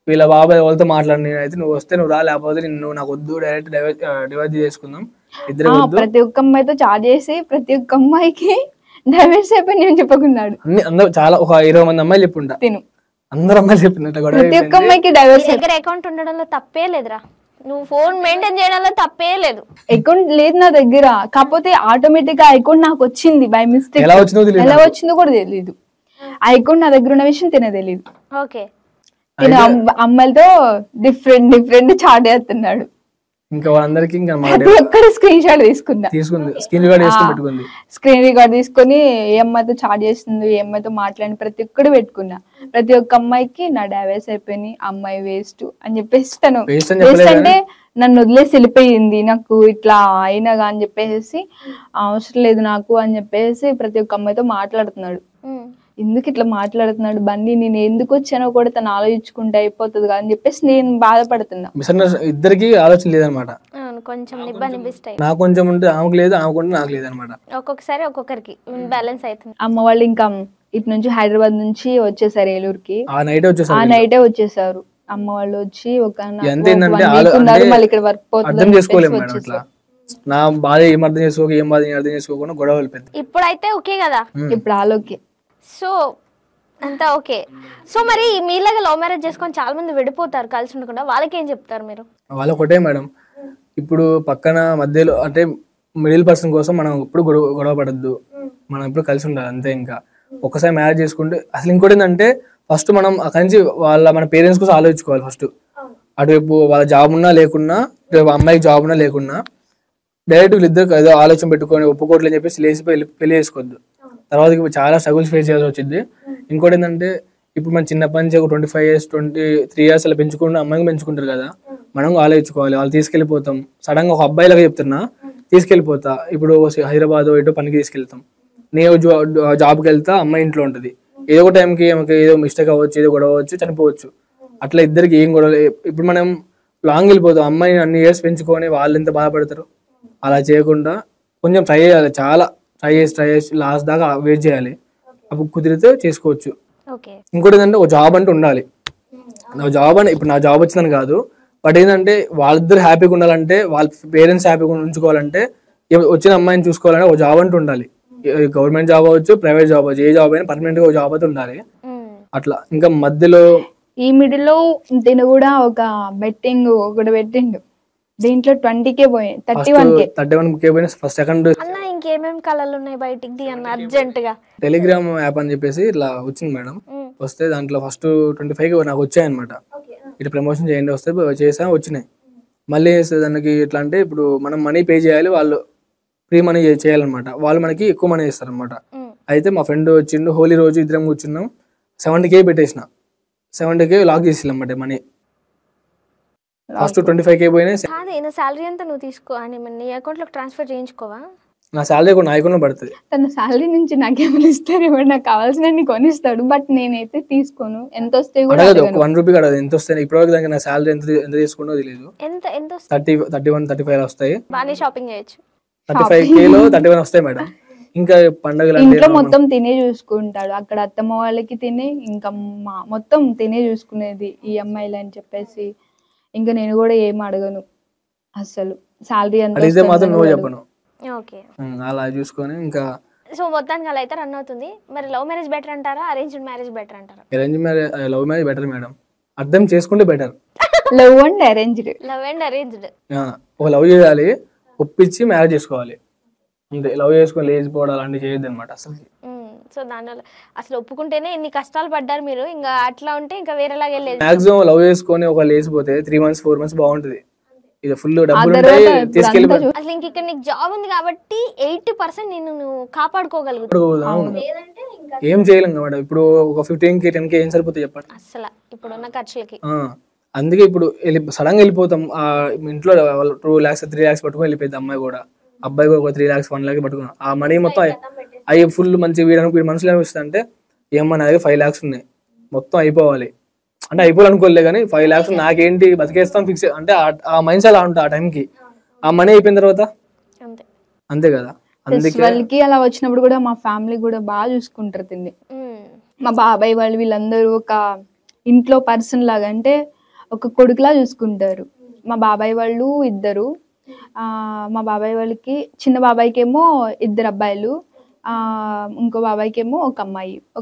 వీళ్ళ బాబాయ్ వాళ్ళతో మాట్లాడి, నేనైతే నువ్వు వస్తే నువ్వు రా, లేకపోతే నువ్వు నాకు వద్దు, డైరెక్ట్ డివైడ్ చేసుకుందాం ఇద్దరు. ప్రతి ఒక్క అమ్మాయితో చాట్ చేసి ప్రతి ఒక్క అమ్మాయికి డైవర్స్ అయిపోయి నేను చెప్పుకున్నాడు. అందరూ చాలా ఒక 20 మంది అమ్మాయిలు చెప్పుంటా, అందరు అమ్మాయిలు చెప్పిందట గొడవ. ప్రతి ఒక్క అమ్మాయికి డైవర్స్. దగ్గర అకౌంట్ ఉండడంలో తప్పే లేదురా, నువ్వు ఫోన్ మెయింటైన్ చేయడంలో తప్పే లేదు. అకౌంట్ లేదు నా దగ్గర, కాకపోతే ఆటోమేటిక్ గా అకౌంట్ నాకు వచ్చింది బై మిస్టేక్. ఎలా వచ్చిందో కూడా తెలియదు. ఆ అకౌంట్ నా దగ్గర ఉన్న విషయం తినే తెలియదు. ఓకే, అమ్మాయిలతో డిఫరెంట్ చాట్ చేస్తున్నాడు. ఇంకా వాళ్ళందరికి ఇంకా స్క్రీన్ షాట్ స్క్రీన్ రికార్డ్ తీసుకొని ఏ అమ్మాయితో చాట్ చేస్తుంది, ఏ అమ్మాయితో మాట్లాడి ప్రతి ఒక్కటి పెట్టుకున్నా. ప్రతి ఒక్క అమ్మాయికి నా డైవర్స్ అయిపోయింది, అమ్మాయి వేస్ట్ అని చెప్పేసి తను వేస్ట్ అంటే నన్ను వదిలేసి వెళ్ళిపోయింది, నాకు ఇట్లా అయినగా అని చెప్పేసి అవసరం లేదు నాకు అని చెప్పేసి ప్రతి ఒక్క అమ్మాయితో మాట్లాడుతున్నాడు. ఎందుకు ఇట్లా మాట్లాడుతున్నాడు బండి, నేను ఎందుకు వచ్చానో కూడా తను ఆలోచించుకుంటే అయిపోతుంది కదా అని చెప్పేసి నేను బాధపడుతున్నా. ఇద్దరికి ఆలోచన లేదనమాట, కొంచెం నాకు కొంచెం ఉంటే ఆమెకు లేదు, ఆమెకుంటే నాకు లేదనమాట. ఒక్కొక్కసారి ఒక్కొక్కరికి బ్యాలెన్స్ అవుతుంది. అమ్మ వాళ్ళు ఇంకా ఇటు నుంచి హైదరాబాద్ నుంచి వచ్చేసారు ఏలూరుకి, ఆ నైటే వచ్చేసారు. అమ్మ వాళ్ళు వచ్చి ఒక మళ్ళీ ఇక్కడ వర్క్ అర్థం చేసుకోలేము అట్లా. నా బాధ ఏం అర్థం చేసుకోకుండా గొడవ వెళ్ళిపోయింది. ఇప్పుడైతే ఓకే కదా, ఇప్పుడు ఆలోకే. సో అంతా ఓకే. సో మరి మీలాగా లవ్ మ్యారేజ్ చేసుకొని చాలా మంది విడిపోతారు కలిసి ఉండకుండా, వాళ్ళకి ఏం చెప్తారు మీరు? వాళ్ళకి ఒకటే మేడం, ఇప్పుడు పక్కన మధ్యలో అంటే మిడిల్ పర్సన్ కోసం మనం ఎప్పుడు గొడవ పడద్దు, మనం ఎప్పుడు కలిసి ఉండాలి అంతే. ఇంకా ఒక్కసారి మ్యారేజ్ చేసుకుంటే అసలు ఇంకోటి ఏంటంటే ఫస్ట్ మనం అక్కడి నుంచి మన పేరెంట్స్ కోసం ఆలోచించుకోవాలి ఫస్ట్. అటువైపు వాళ్ళ జాబ్ ఉన్నా లేకున్నా, అమ్మాయికి జాబ్ ఉన్నా లేకున్నా, డైరెక్ట్ వీళ్ళిద్దరు ఏదో ఆలోచన పెట్టుకొని ఒప్పుకోవట్లని చెప్పేసి లేచిపోయి పెళ్లి చేసుకోవద్దు. తర్వాత చాలా స్ట్రగుల్స్ ఫేస్ చేయాల్సి వచ్చింది. ఇంకోటి ఏంటంటే ఇప్పుడు మనం చిన్నప్పటి నుంచి ఒక 25 years 23 years అలా పెంచుకుంటూ అమ్మాయిని పెంచుకుంటారు కదా, మనం ఆలోచించుకోవాలి. వాళ్ళు తీసుకెళ్ళిపోతాం సడన్ గా, ఒక అబ్బాయి లాగా చెప్తున్నా తీసుకెళ్ళిపోతా, ఇప్పుడు హైదరాబాద్ ఎటో పనికి తీసుకెళ్తాం, నేను జాబ్కి వెళ్తా, అమ్మాయి ఇంట్లో ఉంటుంది, ఏదో ఒక టైంకి ఆమెకి ఏదో మిస్టేక్ అవ్వచ్చు, ఏదో గొడవ అవ్వచ్చు, చనిపోవచ్చు. అట్లా ఇద్దరికి ఏం గొడవ. ఇప్పుడు మనం లాంగ్ వెళ్ళిపోతాం, అమ్మాయిని అన్ని ఇయర్స్ పెంచుకొని వాళ్ళు ఎంత బాధపడతారు. అలా చేయకుండా కొంచెం ట్రై చేయాలి, చాలా ట్రై చేసి లాస్ట్ దాకా వెయిట్ చేయాలి, అప్పుడు కుదిరితే చేసుకోవచ్చు. ఇంకోటి ఏంటంటే ఒక జాబ్ అంటే ఉండాలి. నా జాబ్ అని ఇప్పుడు నా జాబ్ వచ్చిందని కాదు, బట్ ఏంటంటే వాళ్ళిద్దరు హ్యాపీగా ఉండాలంటే, వాళ్ళ పేరెంట్స్ హ్యాపీగా ఉంచుకోవాలంటే, వచ్చిన అమ్మాయిని చూసుకోవాలంటే ఒక జాబ్ అంటూ ఉండాలి. గవర్నమెంట్ జాబ్ అవ్వచ్చు, ప్రైవేట్ జాబ్ అవ్వచ్చు, ఏ జాబ్ అయినా పర్మనెంట్ గా ఒక జాబ్ అయితే ఉండాలి. అట్లా ఇంకా మధ్యలో ఈ మిడిల్ లో తిను కూడా ఒక బెట్టింగ్ ఒకటి పెట్టిండు, దీంట్లో 20K పోయి 31K పోయిన ఫస్ట్ సెకండ్. ఇంకేమేం కళలు ఉన్నాయి బయటికి అన్న అర్జెంట్ గా. టెలిగ్రామ్ యాప్ అని చెప్పేసి ఇట్లా వచ్చింది మేడం, వస్తే దాంట్లో ఫస్ట్ 25K నాకు వచ్చాయన్నమాట. ఇట్లా ప్రమోషన్ చేయండి వస్తే చేసా, వచ్చినాయి. మళ్ళీ దానికి ఎట్లా అంటే ఇప్పుడు మనం మనీ పే చేయాలి, వాళ్ళు ఫ్రీ మనీ చేయాలన్నమాట, వాళ్ళు మనకి ఎక్కువ మనీ ఇస్తారు అనమాట. అయితే మా ఫ్రెండ్ వచ్చిండు, హోలీ రోజు ఇద్దరం కూర్చున్నాం, 70K పెట్టేసిన, 70K లాక్ చేసి అన్నమాట మనీ. ఫస్ట్ 25K పోయినాయి. సాలరీ అంతా నువ్వు తీసుకో అని నీ అకౌంట్ లో ట్రాన్స్ఫర్ చేయించుకోవా? నా సాలరీ కూడా నా అకౌంట్ లో పడుతుంది. తన సాలరీ నుంచి నాకేమైనా ఇస్తారు, ఎవరు నాకు కావాల్సిన కొనిస్తాడు, బట్ నేనైతే తీసుకోను. ఎంత వస్తే కూడా 1 రూపీ కదా, ఎంత వస్తాయి ఇప్పటివరకు దానికి నా సాలరీ ఎంత తీసుకుంటో తెలియదు. 31-35 వస్తాయి. బాగా షాపింగ్ చేయొచ్చు. 35K లో 31 వస్తాయి మేడం. ఇంకా పండుగలు ఇంట్లో మొత్తం తినే చూసుకుంటాడు, అక్కడ అత్తమ్మ వాళ్ళకి తినే, ఇంకా మొత్తం తినే చూసుకునేది ఈ అమ్మాయిలు అని చెప్పేసి. ఇంకా నేను కూడా ఏం అడగను అసలు, సాలరీ అంత మాత్రం నువ్వు చెప్పను. ఓకే, అలా చూసుకొని ఇంకా సో మొత్తానికి అలా అయితే రన్ అవుతుంది. మరి లవ్ మ్యారేజ్ బెటర్ అంటారా, అరేంజ్డ్ మ్యారేజ్ బెటర్ అంటారా? లవ్ మ్యారేజ్ బెటర్ మేడం, అర్థం చేసుకుంటే బెటర్. లవ్ అండ్ అరేంజ్డ్ ఒక లవ్ చేయాలి, ఒప్పించి మ్యారేజ్ చేసుకోవాలి అంతే. లవ్ చేసుకొని లేచిపోవడం అలాంటివి చేయొద్దు అనమాట అసలు. సో దానివల్ల అసలు ఒప్పుకుంటేనే ఇన్ని కష్టాలు పడ్డారు మీరు, ఇంకా అట్లా ఉంటే ఇంకా వేరేలాగా వెళ్ళేది. మాక్సిమం లవ్ చేసుకొని ఒక లేచిపోతే 3 months 4 months బాగుంటుంది, ఇది ఫుల్ డబ్బులు ఉంటాయి తీసుకెళ్ళిపోయి అసలు ఇంక ఇక్కడ నీకు జాబ్ ఉంది కాబట్టి 80% నేను నువ్వు కాపాడుకోగలుగుతావు. లేదంటే ఇంకా ఏం చేయలేం కదా మేడం. ఇప్పుడు ఒక 15K 10K ఏం సరిపోతుంది చెప్పండి. అసలు ఇప్పుడున్న ఖర్చులకి. అందుకే ఇప్పుడు సడన్ గా వెళ్ళిపోతాం. ఇంట్లో 2 lakhs 3 lakhs పట్టుకొని వెళ్ళిపోయింది అమ్మాయి కూడా, అబ్బాయి కూడా ఒక 3 lakhs 1 lakh పట్టుకున్నాం. ఆ మనీ మొత్తం అవి ఫుల్ మంచి వీడి మనసులో ఏమిస్తుంది అంటే ఏమన్నా నా దగ్గర 5 lakhs ఉన్నాయి మొత్తం అయిపోవాలి అంటే అయిపోవాలనుకోలే కానీ 5 lakhs నాకేంటి బతికేస్తాం ఫిక్స్ అంటే ఆ మైండ్ సెట్ అలా ఉంటుంది. ఆ టైంకి ఆ మనీ అయిపోయిన తర్వాత అంతే కదా. వాళ్ళకి అలా వచ్చినప్పుడు కూడా మా ఫ్యామిలీ కూడా బాగా చూసుకుంటారు తిండి. మా బాబాయ్ వాళ్ళు వీళ్ళందరూ ఒక ఇంట్లో పర్సన్ లాగా అంటే ఒక కొడుకులా చూసుకుంటారు. మా బాబాయ్ వాళ్ళు 2, మా బాబాయ్ వాళ్ళకి చిన్న బాబాయ్కి ఏమో 2 అబ్బాయిలు, ఇంకో బాబాయ్కి ఏమో ఒక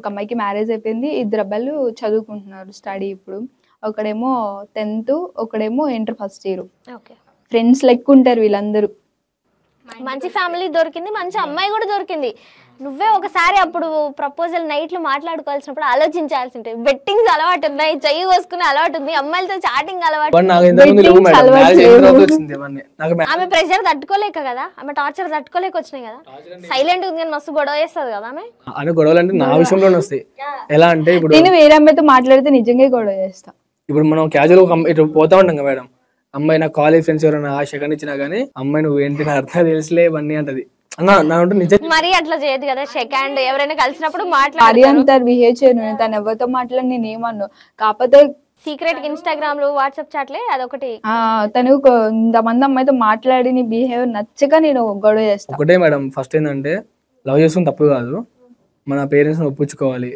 అమ్మాయికి మ్యారేజ్ అయిపోయింది. 2 అబ్బాయిలు చదువుకుంటున్నారు స్టడీ. ఇప్పుడు ఒకడేమో 10th, ఒకడేమో ఇంటర్ ఫస్ట్ ఇయర్. ఫ్రెండ్స్ లెక్క ఉంటారు వీళ్ళందరూ. మంచి ఫ్యామిలీ దొరికింది, మంచి అమ్మాయి కూడా దొరికింది. నువ్వే ఒకసారి అప్పుడు ప్రపోజల్ నైట్ లో మాట్లాడుకోవాల్సినప్పుడు ఆలోచించాల్సి ఉంటుంది. బెట్టింగ్స్ అలవాటు ఉన్నాయి, చెయ్యి కోసుకునే అలవాటు ఉంది, అమ్మాయిలతో చాటింగ్ అలవాటు. ఆమె ప్రెషర్ తట్టుకోలేక కదా, ఆమె టార్చర్ తట్టుకోలేక వచ్చినాయి కదా, సైలెంట్ ఉంది కానీ మస్తు గొడవ చేస్తుంది కదా ఆమె. అని గొడవలు అంటే నా విషయంలోనే వస్తాయి. ఎలా అంటే ఇప్పుడు నేను వేరే అమ్మాయితో మాట్లాడితే నిజంగా గొడవ చేస్తా. ఇప్పుడు మనం క్యాజువల్ ఇటు పోతా ఉంటాం కదా మేడం, అమ్మాయి నా కాలేజ్ ఫ్రెండ్స్ ఎవరైనా సెకండ్ ఇచ్చినా గానీ అమ్మాయి నువ్వు ఏంటి నా అర్థం తెలుసులే ఇవన్నీ అంటది. మరి అట్లా చేయదు కదా, సెకండ్ ఎవరైనా కలిసినప్పుడు మాట్లాడి బిహేవ్ చేయను. తను ఎవరితో మాట్లాడి నేను ఏమన్నా, కాకపోతే సీక్రెట్ ఇన్స్టాగ్రామ్ లో వాట్సాప్ చాట్లే అదొకటి. తను ఇంతమంది అమ్మాయితో మాట్లాడి నీ బిహేవియర్ నచ్చక నేను గొడవ చేస్తాను. ఒకటే మేడం, ఫస్ట్ ఏంటంటే లవ్ చేసుకుని తప్పు కాదు, మన పేరెంట్స్ ని ఒప్పించుకోవాలి,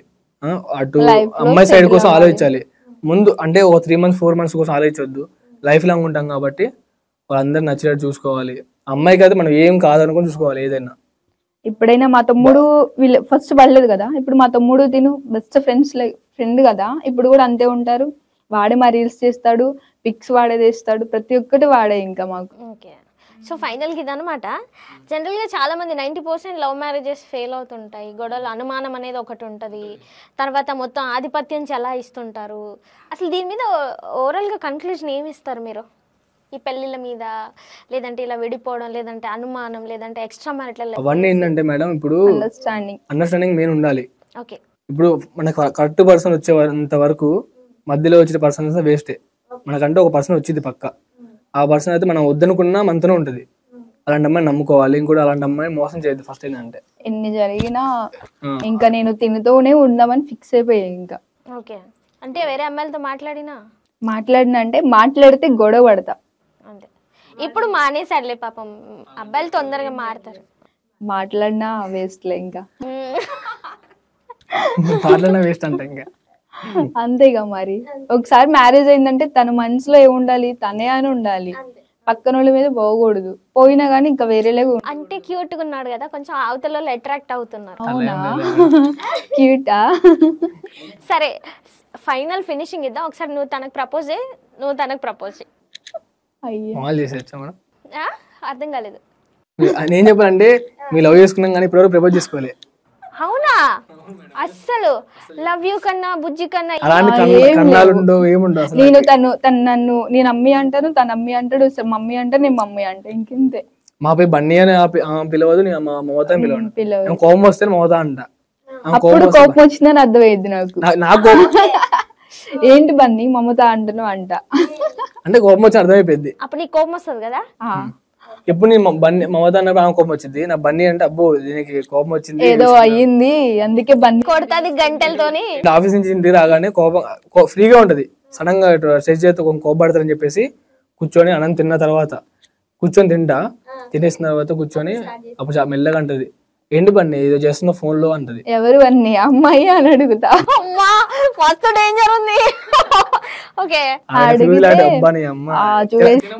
అటు అమ్మాయి సైడ్ కోసం ఆలోచించాలి ముందు. అంటే ఒక 3 months 4 months కోసం ఆలోచించొద్దు, లైఫ్ లాంగ్ ఉంటాం కాబట్టి వాళ్ళందరూ నచ్చినట్టు చూసుకోవాలి. అమ్మాయికి అయితే మనం ఏం కాదనుకుని చూసుకోవాలి ఏదైనా. ఇప్పుడైనా మా తమ్ముడు వీళ్ళు ఫస్ట్ పడలేదు కదా, ఇప్పుడు మా తమ్ముడు తిను బెస్ట్ ఫ్రెండ్ కదా, ఇప్పుడు కూడా అంతే ఉంటారు. వాడే మా రీల్స్ చేస్తాడు, పిక్స్ వాడే చేస్తాడు, ప్రతి ఒక్కటి వాడే ఇంకా మాకు. ఓకే, సో ఫైనల్కి ఇదనమాట. జనరల్గా చాలామంది 90% లవ్ మ్యారేజెస్ ఫెయిల్ అవుతుంటాయి. గొడవలు, అనుమానం అనేది ఒకటి ఉంటుంది, తర్వాత మొత్తం ఆధిపత్యం చెలాయిస్తుంటారు. అసలు దీని మీద ఓవరాల్గా కన్క్లూజన్ ఏమి ఇస్తారు మీరు? ఈ పెళ్లిళ్ళ మీద, లేదంటే ఇలా విడిపోవడం, లేదంటే అనుమానం, లేదంటే ఎక్స్ట్రా మ్యారిటల్, అవన్నీ ఏంటంటే మేడం ఇప్పుడు అండర్స్టాండింగ్ మెయిన్ ఉండాలి. ఓకే, ఇప్పుడు మనకు కరెక్ట్ పర్సన్ వచ్చేంత వరకు మధ్యలో వచ్చిన పర్సన్స్ వేస్టే. మనకంటే ఒక పర్సన్ వచ్చింది పక్క, ఆ పర్సన్ అయితే మనం వద్దనుకున్నా మనతోనే ఉంటుంది. అలాంటి అమ్మాయి నమ్ముకోవాలి, ఇంకోటి అలాంటి అమ్మాయి మోసం చేయద్దు. ఫస్ట్ ఏంటంటే ఎన్ని జరిగినా ఇంకా నేను తినతోనే ఉందామని ఫిక్స్ అయిపోయా ఇంకా. ఓకే, అంటే వేరే అమ్మాయిలతో మాట్లాడినా అంటే మాట్లాడితే గొడవ పడతా అంతే. ఇప్పుడు మానేసాడులే పాపం, అబ్బాయిలు తొందరగా మారుతారు. మాట్లాడినా వేస్ట్లే ఇంకా, వేస్ట్ అంటే ఇంకా అంతేగా. మరి ఒకసారి మ్యారేజ్ అయిందంటే తన మనసులో ఏముండాలి, తనే అని ఉండాలి, పక్కన వాళ్ళ మీద పోకూడదు. పోయినా గానీ ఇంకా వేరేలే. అంటే క్యూట్ గా ఉన్నాడు కదా, కొంచెం అవతల వాళ్ళు అట్రాక్ట్ అవుతున్నారు. అవునా, క్యూటా? సరే, ఫైనల్ ఫినిషింగ్ ఇద్దాం. ఒకసారి నువ్వు తనకు ప్రపోజ్ చేయి, నువ్వు తనకు ప్రపోజ్ చేయి. అర్థం కాలేదు. నేను చెప్పాలంటే మీ లవ్ చేసుకున్నాం కానీ ఇప్పుడు ప్రపోజ్ చేసుకోవాలి. అవునా? అస్సలు లవ్ యూ కన్నా బుజ్జి కన్నా నేను నన్ను నేను అమ్మి అంటాను, తను అమ్మి అంటాడు, మమ్మీ అంటే నేను మమ్మీ అంటే ఇంకింతే. మా పై బన్నీ అని పిలవదు, మమత పిలవదు. కోపం వస్తే మమత అంట. అప్పుడు కోపం వచ్చిందని అర్థమైంది నాకు. ఏంటి బన్నీ మమత అంటాను అంట అంటే కోపం వచ్చి అర్థమైపోయింది. అప్పుడు నీకు కోపం వస్తుంది కదా. ఎప్పుడు నీ బన్నీ మమత అన్నప్పుడు ఆమె కోపం వచ్చింది, నా బన్నీ అంటే అబ్బో దీనికి కోపం వచ్చింది ఏదో అయ్యింది అందుకే బన్నీ కొడతాది గంటలతోని. ఆఫీస్ నుంచి ఇంటికి రాగానే కోపం ఫ్రీగా ఉంటది, సడన్ గా స్ట్రెస్ చేస్తే కోపడతారని చెప్పేసి కూర్చొని అన్నం తిన్న తర్వాత కూర్చొని తినేసిన తర్వాత కూర్చొని అప్పుడు మెల్లగా అంటది, ఏంటి బన్నీ ఏదో చేస్తున్న ఫోన్ లో అంటది. ఎవరు అన్ని అమ్మాయి అని అడుగుతా. మస్తు డేంజర్ ఉంది. ఓకే,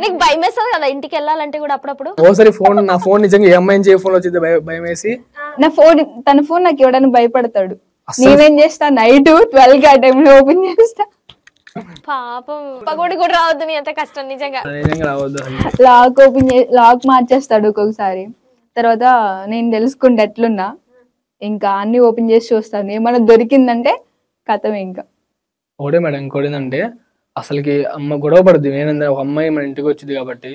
నీకు భయం వేస్తుంది కదా ఇంటికి వెళ్ళాలంటే కూడా అప్పుడప్పుడు? ఓసారి ఫోన్ నా ఫోన్ నిజంగా ఏ అమ్మాయి ఫోన్ వచ్చింది భయం వేసి, నా ఫోన్ తన ఫోన్ నాకు ఇవ్వడానికి భయపడతాడు. నేనేం చేస్తా, నైట్ 12 ఆ టైంలో ఓపెన్ చేస్తా. పాపం పగోడి కూడా రావద్దు, నీ ఎంత కష్టం నిజంగా రావద్దు. లాక్ మార్చేస్తాడు ఒక్కొక్కసారి. తర్వాత నేను తెలుసుకుంటే ఎట్లున్నా ఇంకా అన్ని ఓపెన్ చేసి చూస్తాను, ఏమన్నా దొరికిందంటే కథం ఇంకా. ఒకటే మేడం, ఇంకోటి ఏంటంటే అసలుకి అమ్మ గొడవ పడుద్ది. నేనంటే ఒక అమ్మాయి మన ఇంటికి వచ్చింది కాబట్టి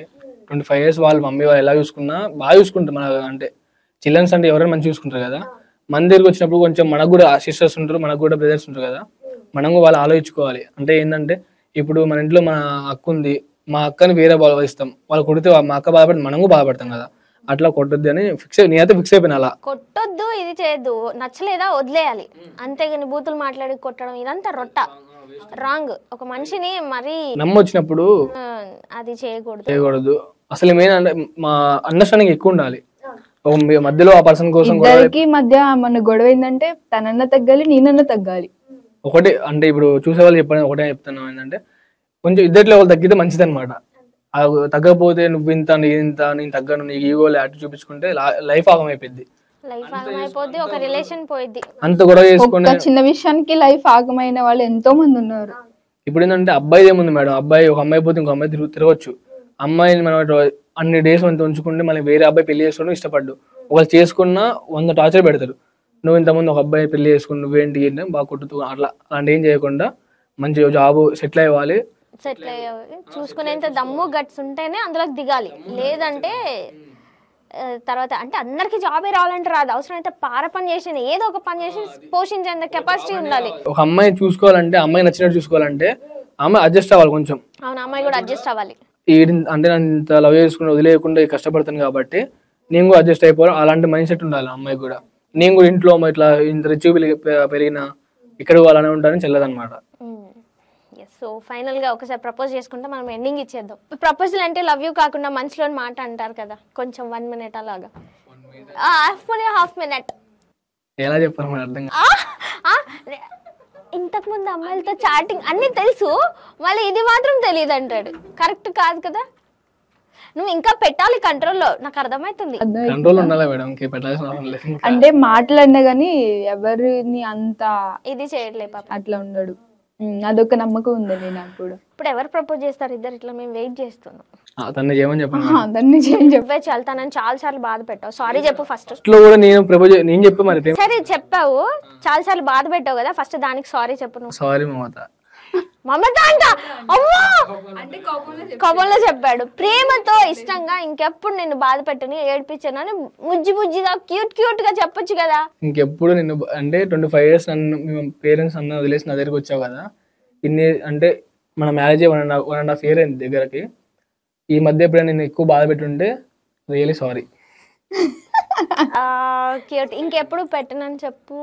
25 years వాళ్ళ మమ్మీ వాళ్ళు ఎలా చూసుకున్నా బాగా చూసుకుంటారు. మన అంటే చిల్డ్రన్స్ అంటే ఎవరైనా మంచిగా చూసుకుంటారు కదా. మన దగ్గరికి వచ్చినప్పుడు కొంచెం మనకు కూడా సిస్టర్స్ ఉంటారు, మనకు కూడా బ్రదర్స్ ఉంటారు కదా. మనం కూడా వాళ్ళు ఆలోచించుకోవాలి. అంటే ఏంటంటే ఇప్పుడు మన ఇంట్లో మన అక్క ఉంది, మా అక్కని వేరే భావిస్తాం, వాళ్ళు కొడితే మా అక్క బాధపడి మనం కూడా బాధపడతాం కదా. అట్లా కొట్టొద్దు అని నేనైతే ఫిక్స్ అయిపోయినా. అలా కొట్టొద్దు, ఇది చేయొద్దు, నచ్చలేదా వదిలేయాలి, అంతేగాని బూతులు మాట్లాడి కొట్టడం ఇదంతా రొట్ట, రాంగ్. ఒక మనిషిని మరి నమ్మొచ్చినప్పుడు అది చేయకూడదు. అసలు మెయిన్ అంటే మా అండర్స్టాండింగ్ ఎక్కువ ఉండాలి. మధ్యలో ఆ పర్సన్ కోసం ఇద్దరికి మధ్య మన గొడవ ఏంటంటే తనన్న తగ్గాలి, నేనన్నా తగ్గాలి. ఒకటి అంటే ఇప్పుడు చూసేవాళ్ళు చెప్పండి, ఒకటే చెప్తాను ఏంటంటే కొంచెం ఇద్దరిలో వాళ్ళు తగ్గితే మంచిది అనమాట. తగ్గకపోతే నువ్వు ఇంత నేను తగ్గను, నీకు ఈగోలు అటు చూపించుకుంటే లైఫ్ ఆగమైపోయింది, లైఫ్ ఆగమైపోద్ది, ఒక రిలేషన్ పోయిద్ది. అంత గొడవ చేసుకుని చిన్న విషయానికి లైఫ్ ఆగమైన వాళ్ళు ఎంతో మంది ఉన్నారు. ఇప్పుడు ఏంటంటే అబ్బాయి ఏముంది మేడం, అబ్బాయి ఒక అమ్మాయి పోతే ఇంకో అమ్మాయి తిరగచ్చు. అమ్మాయిని మనం అన్ని డేస్ అంత ఉంచుకుంటే మళ్ళీ వేరే అబ్బాయి పెళ్లి చేసుకోవడం ఇష్టపడ్డు. ఒకళ్ళు చేసుకున్నా 100 టార్చర్ పెడతారు. నువ్వు ఇంతకుముందు ఒక అబ్బాయి పెళ్లి చేసుకుని నువ్వేంటి బాగా కొట్టుతూ అలాంటి ఏం చేయకుండా మంచి జాబ్ సెటిల్ అవ్వాలి. సెటిల్ అయ్యాలి, చూసుకునేంత దమ్ము గట్స్ ఉంటేనే అందులోకి దిగాలి. లేదంటే తర్వాత అంటే అందరికి జాబే రావాలంటే రాదు, అవసరమైతే పార పని చేసి ఏదో ఒక పని చేసి పోషించేంత కెపాసిటీ ఉండాలి. ఒక అమ్మాయి చూసుకోవాలంటే, అమ్మాయి నచ్చినట్టు చూసుకోవాలంటే అమ్మాయి అడ్జస్ట్ అవ్వాలి కొంచెం. అవును, అమ్మాయి కూడా అడ్జస్ట్ అవ్వాలి. అంటే నేను ఇంత లవ్ చేసుకుని వదిలేయకుండా కష్టపడతాను కాబట్టి నేను కూడా అడ్జస్ట్ అయిపోవాలి. అలాంటి మైండ్ సెట్ ఉండాలి అమ్మాయి కూడా. నేను కూడా ఇంట్లో ఇట్లా ఇంత రిచ్ పెరిగినా ఇక్కడ అలానే ఉంటానని చెల్లదనమాట. సో ఫైనల్ గా ఒకసారి ప్రపోజ్ చేసుకుంటే మనం ఎండింగ్ ఇచ్చేద్దాం. ప్రపోజల్ అంటే లవ్ యూ కాకుండా మనసులోని మాట అంటారు కదా, కొంచెం 1 minute అలాగా, హాఫ్ మినిట్ ఎలా చెప్పాలి మరి అర్థం ఇంతకు ముందు అమ్మాయిలతో చాటింగ్ అన్ని తెలుసు, మళ్ళీ ఇది మాత్రం తెలియదు అంటాడు. కరెక్ట్ కాదు కదా, నువ్వు ఇంకా పెట్టాలి కంట్రోల్లో. నాకు అర్థమవుతుంది, కంట్రోల్ ఉండాలి మేడం, పెట్టాల్సిన అవసరం లేదు. అంటే మాటలన్నా గానీ ఎవరిని అంత ఇది చేయట్లే పాప, అట్లా ఉండడు. అదొక నమ్మకం ఉందండి నాకు కూడా. ఇప్పుడు ఎవరు ప్రపోజ్ చేస్తారు? ఇద్దరు ఇట్లా మేము వెయిట్ చేస్తున్నాం. తన్ని చేయమని చెప్పాను, అదన్నీ చెప్పే చాలుతానని చాలా సార్లు బాధ పెట్టావు, సారీ చెప్పు ఫస్ట్. నేను చెప్పా మరి. సరే చెప్పావు, చాలా సార్లు బాధ పెట్టావు కదా, ఫస్ట్ దానికి సారీ చెప్పు. నువ్వు సారీ మమత. మమత అంట, అమ్మా కోపంలో చెప్పాడు. ప్రేమతో ఇష్టంగా ఇంకెప్పుడు నిన్ను బాధ పెట్టను, ఏడిపించాను అని ముజ్జిగా క్యూట్ గా చెప్పొచ్చు కదా. ఇంకెప్పుడు నిన్ను అంటే 25 years నన్ను పేరెంట్స్ అన్న వదిలేసి నా దగ్గరికి వచ్చావు కదా. ఇన్ని అంటే మన మ్యారేజ్ 1.5 year అయింది దగ్గరకి. ఈ మధ్య ఎప్పుడైనా నేను ఎక్కువ బాధ పెట్టుంటే రియలీ సారీ. క్యూట్. ఇంకెప్పుడు పెట్టనని చెప్పు.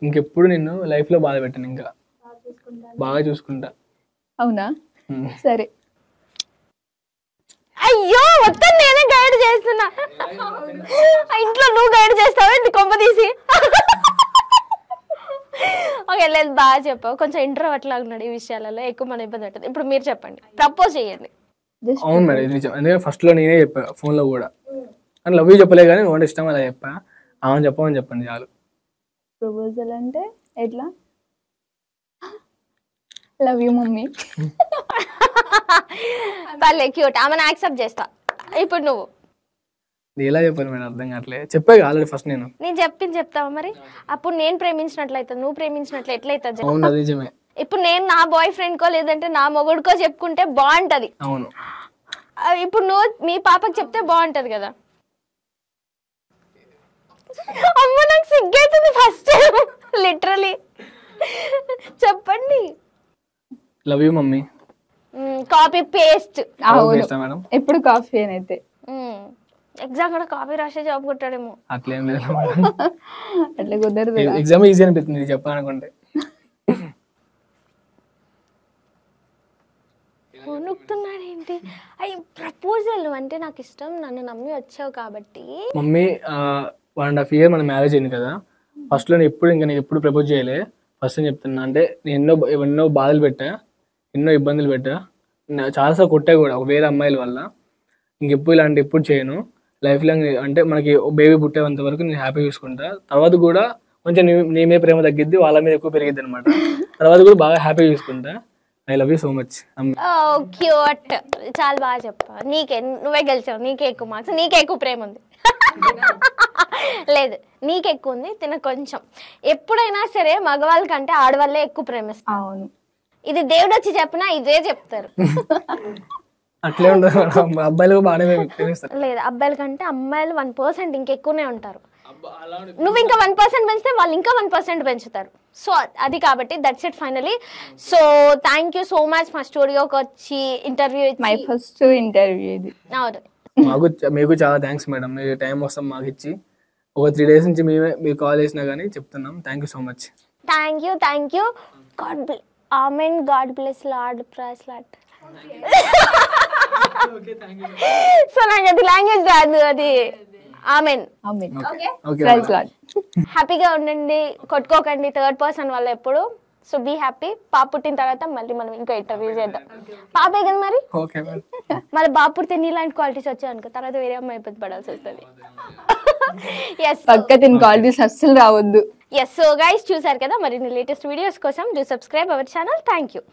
ఇంకెప్పుడు నిన్ను లైఫ్ లో బాధ పెట్టను, ఇంకా బాగా చూసుకుంటా. అవునా? సరే. అయ్యో మొత్తం నేనే గైడ్ చేస్తున్నా, ఇంట్లో నువ్వు గైడ్ చేస్తావు కొంప తీసి. ఓకే లేదు, బాగా చెప్పావు. కొంచెం ఇంట్రోవర్ట్ లాగా ఉన్నాడు ఈ విషయాలలో, ఎక్కువ మన ఇబ్బంది పెట్టదు. ఇప్పుడు మీరు చెప్పండి, ప్రపోజ్ చేయండి. అవును మేడం, ఇది ఎందుకంటే ఫస్ట్ లో నేనే చెప్పా ఫోన్ లో కూడా, అని లవ్ యూ చెప్పలే కానీ నువ్వు ఇష్టం అలా చెప్పా. అవును చెప్పమని చెప్పండి చాలు. ప్రపోజల్ అంటే ఎట్లా? Love you mummy. పర్లే క్యూట్, ఆమెను యాక్సెప్ట్ చేస్తా. ఇప్పుడు నువ్వు ఎలా చెప్పాలి మేడం, అర్థం కావట్లే. చెప్పాక ఆల్రెడీ ఫస్ట్ నేను చెప్తావా మరి? అప్పుడు నేను ప్రేమించినట్లయితే నువ్వు ప్రేమించినట్లు ఎట్లయితే? అవును అది నిజమే. ఇప్పుడు నేను నా బాయ్ ఫ్రెండ్ కో లేదంటే నా మొగుడుకో చెప్పుకుంటే బాగుంటది. అవును. ఇప్పుడు నువ్వు మీ పాపకి చెప్తే బాగుంటది కదా. అమ్మ నాకు సిగ్గైతుంది ఫస్ట్ లిటరలీ. చెప్పండి. Love you mummy. Copy paste. Madam ఎప్పుడు కాఫీ అయితే ఎగ్జామ్ కూడా కాపీ రాసే జాబ్ కొట్టాడేమో. అట్లేం లేదు, అట్లా కుదరదు. ఎగ్జామ్ ఈజీ అనిపిస్తుంది చెప్పాలనుకుంటే. కొనుక్కున్నాడేంటి? అయ్యి ప్రపోజల్ అంటే నాకు ఇష్టం, నన్ను నమ్మి వచ్చావు కాబట్టి. మమ్మీ 1.5 year మన మ్యారేజ్ అయింది కదా. ఫస్ట్ లో నేను ఎప్పుడు ప్రపోజ్ చేయలే. ఫస్ట్ నేను చెప్తున్నా, అంటే నేను ఎన్నో బాధలు పెట్టా, ఎన్నో ఇబ్బందులు పెట్టా, చాలాసార్లు కొట్టా కూడా వేరే అమ్మాయిల వల్ల. ఇంకెప్పుడు ఇలాంటి ఎప్పుడు చేయను లైఫ్ లాంగ్. అంటే మనకి బేబీ పుట్టేంత వరకు నేను హ్యాపీ చూసుకుంటా. తర్వాత కూడా కొంచెం నీ మీద ప్రేమ తగ్గిద్ది, వాళ్ళ మీద ఎక్కువ పెరిగిద్ది అనమాట. తర్వాత కూడా బాగా హ్యాపీ చూసుకుంటా. I love you so much. Cute, చాలా బాగా చెప్పా. నువ్వే గెలిచావు, నీకే ఎక్కువ మార్క్స్, నీకే ఎక్కువ ప్రేమ ఉంది. లేదు నీకు ఎక్కువ ఉంది, తిన కొంచెం. ఎప్పుడైనా సరే మగవాళ్ళ కంటే ఆడవాళ్ళే ఎక్కువ ప్రేమిస్తారు. అవును. ఇది దేవుడు వచ్చి చెప్పినా ఇదే చెప్తారు. అట్లే ఉంటుంది మేడం, అబ్బాయిలు బాగానే ప్రేమిస్తారు. లేదు, అబ్బాయిల కంటే అమ్మాయిలు 1% ఇంకెక్కువనే ఉంటారు. నువ్వు ఇంకా 1% పెంచితే వాళ్ళు ఇంకా 1% పెంచుతారు. సో అది కాబట్టి that's it finally. So thank you so much మా స్టూడియోకి వచ్చి ఇంటర్వ్యూ మై ఫస్ట్ ఇంటర్వ్యూ ఇది. అవును, మీకు చాలా థ్యాంక్స్ మేడం. మీరు టైం వస్తాం మాకు ఇచ్చి ఒక 3 days నుంచి మీరు కాల్ చేసినా కానీ చెప్తున్నాం. Thank you so much. Thank you. God bless. Amen. God bless lord price lord. So నాకు అది లాంగ్వేజ్ రాదు, అది ఆమెన్. హ్యాపీగా ఉండండి, కొట్టుకోకండి 3rd person వల్ల ఎప్పుడు. So be happy. పాప పుట్టిన తర్వాత మళ్ళీ మనం ఇంకో ఇంటర్వ్యూ చేద్దాం. పాపే కదా మరి, మళ్ళీ బాబు పుడితే నీలాంటి క్వాలిటీస్ వచ్చాయి అనుకో, తర్వాత వేరే అమ్మాయి ఇబ్బంది పడాల్సి వస్తుంది. పక్క తిని క్వాలిటీస్ అస్సలు రావద్దు. సో గైస్ చూసారు కదా, మరి లేటెస్ట్ వీడియోస్ కోసం do subscribe our channel. Thank you.